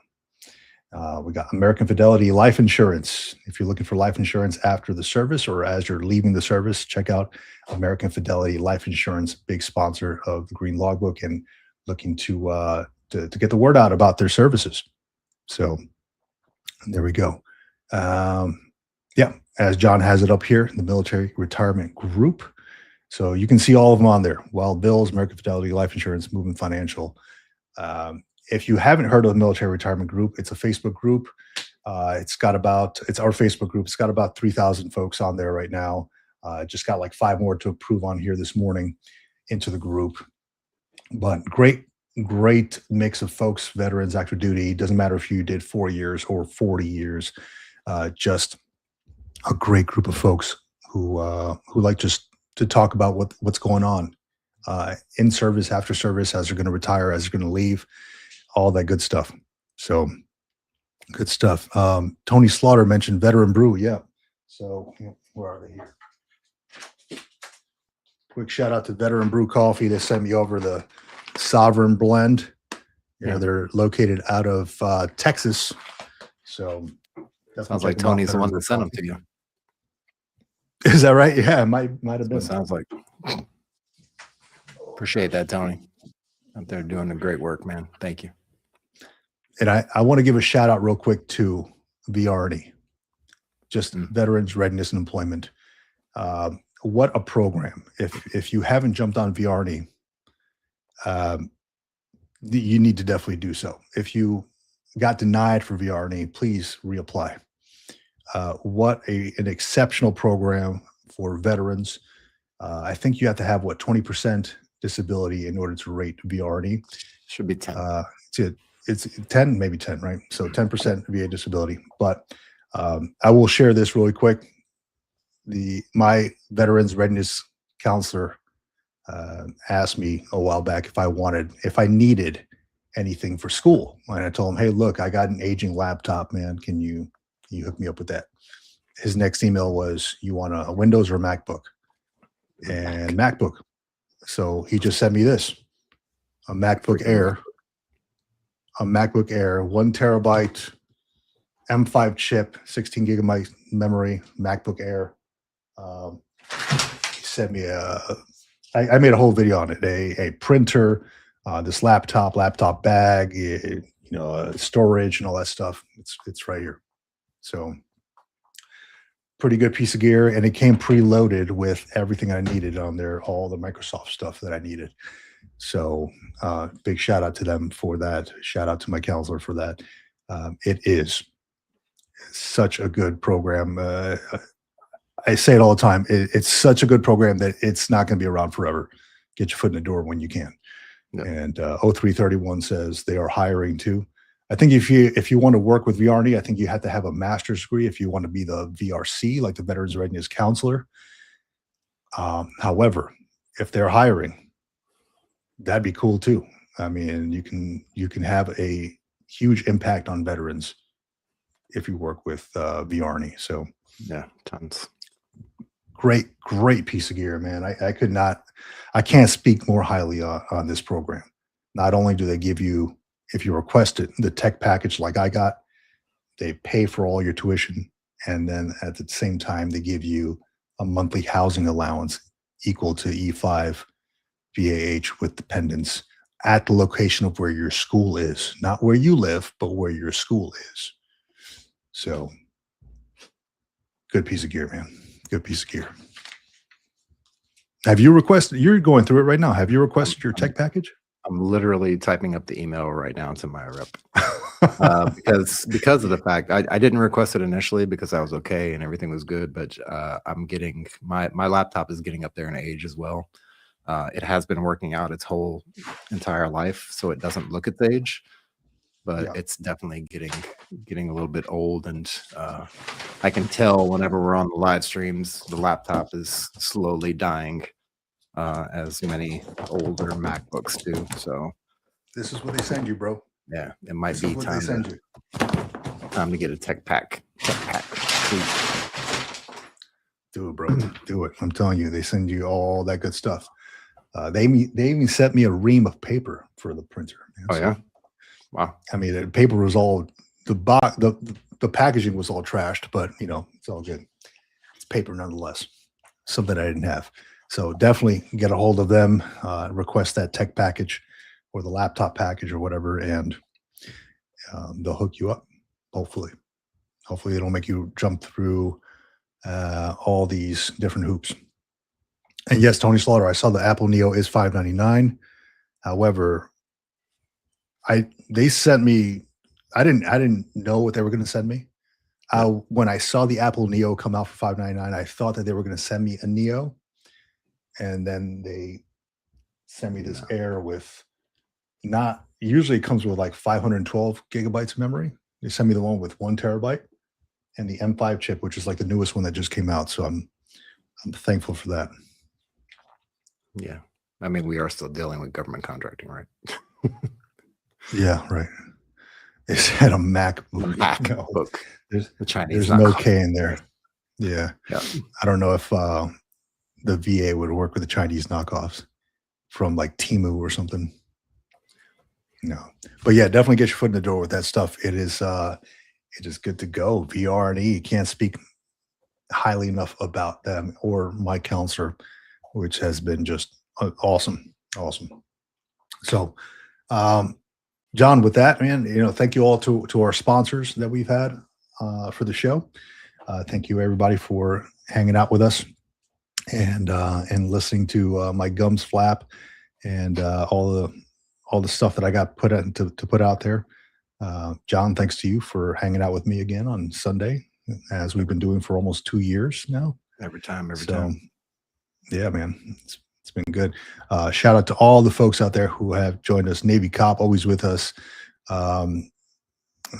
We got American Fidelity Life Insurance. If you're looking for life insurance after the service or as you're leaving the service, check out American Fidelity Life Insurance, big sponsor of the Green Logbook and looking to get the word out about their services. So there we go. Yeah, as John has it up here, the Military Retirement Group. So you can see all of them on there. Wild Bills, American Fidelity Life Insurance, Movement Financial. If you haven't heard of the Military Retirement Group, it's a Facebook group. It's our Facebook group. It's got about 3,000 folks on there right now. Just got like 5 more to approve on here this morning into the group. But great mix of folks, veterans, active duty. Doesn't matter if you did 4 years or 40 years. Just a great group of folks who like just to talk about what's going on in service, after service, as they're going to retire, as they're going to leave, all that good stuff. So good stuff. Tony Slaughter mentioned Veteran Brew. Yeah. So where are they here? Quick shout out to Veteran Brew Coffee. They sent me over the Sovereign Blend. They're located out of Texas. So sounds like Tony's the one that sent them to you. Is that right? Yeah, it might have been. Sounds like. Appreciate that, Tony. Out there doing the great work, man. Thank you. And I want to give a shout out real quick to VRD, just Veterans Readiness and Employment. What a program. If you haven't jumped on VRD, you need to definitely do so. If you got denied for VRD, please reapply. What an exceptional program for veterans. I think you have to have 20% disability in order to rate VRD. Should be 10. It's 10, maybe 10, right? So 10% VA disability. But I will share this really quick. My veterans readiness counselor asked me a while back if I needed anything for school. And I told him, hey, look, I got an aging laptop, man. Can you hook me up with that? His next email was, you want a Windows or a MacBook? And MacBook. So he just sent me this, a MacBook Air, 1 terabyte M5 chip, 16 gigabyte memory, MacBook Air. He sent me I made a whole video on it, a printer, this laptop bag, storage and all that stuff. It's right here. So pretty good piece of gear, and it came preloaded with everything I needed on there, all the Microsoft stuff that I needed. So big shout out to them for that. Shout out to my counselor for that. It is such a good program. I say it all the time. It's such a good program that it's not going to be around forever. Get your foot in the door when you can. Yeah. And 0331 says they are hiring too. I think if you want to work with VRD, I think you have to have a master's degree if you want to be the VRC, like the Veterans Readiness Counselor. However, if they're hiring, that'd be cool too. I mean, you can have a huge impact on veterans if you work with VRD. So yeah, tons. Great piece of gear, man. I can't speak more highly on this program. Not only do they give you, if you request it, the tech package like I got, they pay for all your tuition. And then at the same time, they give you a monthly housing allowance equal to E5 VAH with dependents at the location of where your school is, not where you live, but where your school is. So good piece of gear, man. Good piece of gear. Have you requested? You're going through it right now. Have you requested your tech package? I'm literally typing up the email right now to my rep because of the fact I didn't request it initially because I was okay and everything was good, but I'm getting my laptop is getting up there in age as well. It has been working out its whole entire life, so it doesn't look its age, but Yeah. it's definitely getting a little bit old, and I can tell whenever we're on the live streams, the laptop is slowly dying, as many older MacBooks do. So This is what they send you, bro. yeah, it might This be is what they time send to you. get a tech pack. Please. Do it, bro. Do it. I'm telling you, they send you all that good stuff. They even sent me a ream of paper for the printer. Man. Oh yeah, wow. I mean, the paper was all the packaging was all trashed, but you know, it's all good. It's paper nonetheless. Something I didn't have. So definitely get a hold of them, request that tech package or the laptop package or whatever, and they'll hook you up. Hopefully it'll make you jump through all these different hoops. And yes, Tony Slaughter, I saw the Apple Neo is $599. However, they sent me. I didn't know what they were going to send me. When I saw the Apple Neo come out for $599, I thought that they were going to send me a Neo, and then they sent me this Air with not usually it comes with like 512 gigabytes of memory. They sent me the one with 1 terabyte and the M5 chip, which is like the newest one that just came out. So I'm thankful for that. Yeah, I mean, we are still dealing with government contracting, right? Yeah, right. They said a MacBook. MacBook. There's the Chinese. There's no K in there. Yeah. Yeah. I don't know if the VA would work with the Chinese knockoffs from like Temu or something. No, but yeah, definitely get your foot in the door with that stuff. It is good to go. VR and E, can't speak highly enough about them or my counselor, which has been just awesome. So, John, with that, man, you know, thank you all to our sponsors that we've had for the show. Thank you everybody for hanging out with us and listening to my gums flap and all the stuff that I got to put out there. John, thanks to you for hanging out with me again on Sunday, as we've been doing for almost 2 years now. Every time. Yeah, man, it's been good. Shout out to all the folks out there who have joined us. Navy Cop, always with us. Let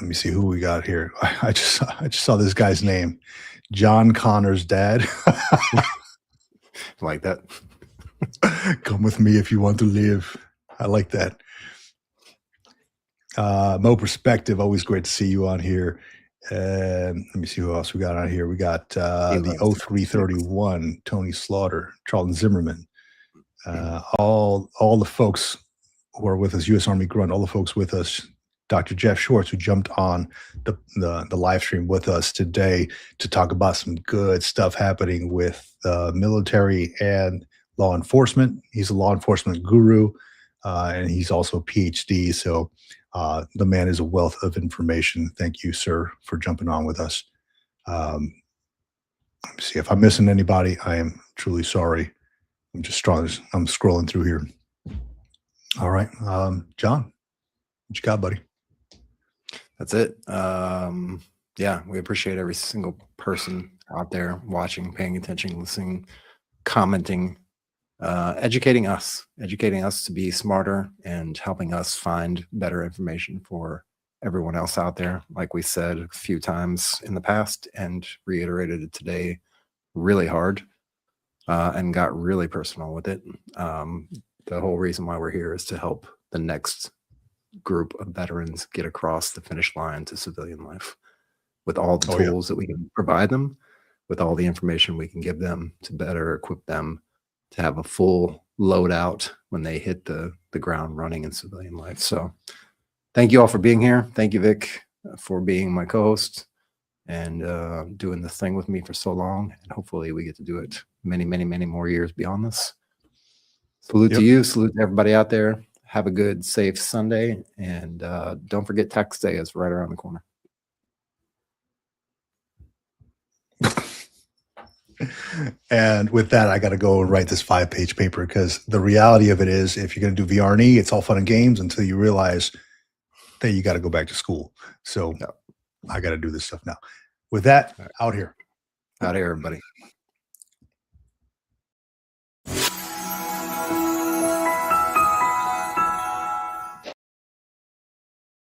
me see who we got here. I just saw this guy's name, John Connor's dad. Like that. Come with me if you want to live. I like that. Mo Perspective, always great to see you on here. Let me see who else we got on here. We got the 0331, Tony Slaughter, Charlton Zimmerman, all the folks who are with us, U.S. Army Grunt, all the folks with us, Dr. Jeff Schwartz, who jumped on the live stream with us today to talk about some good stuff happening with military and law enforcement. He's a law enforcement guru, and he's also a PhD. So the man is a wealth of information. Thank you, sir, for jumping on with us. Let me see if I'm missing anybody. I am truly sorry. I'm scrolling through here. All right, John, what you got, buddy? That's it. Yeah, we appreciate every single person out there watching, paying attention, listening, commenting, educating us to be smarter and helping us find better information for everyone else out there. Like we said a few times in the past and reiterated it today really hard, and got really personal with it. The whole reason why we're here is to help the next group of veterans get across the finish line to civilian life with all the tools that we can provide them, with all the information we can give them to better equip them to have a full loadout when they hit the ground running in civilian life. So thank you all for being here. Thank you, Vic, for being my co-host and doing this thing with me for so long. And hopefully we get to do it many, many, many more years beyond this. Salute to you. Salute to everybody out there. Have a good, safe Sunday. And don't forget Tax Day is right around the corner. And with that, I got to go and write this 5-page paper because the reality of it is, if you're going to do VR&E, it's all fun and games until you realize that you got to go back to school. So I got to do this stuff now. With that, out here. Out here, everybody.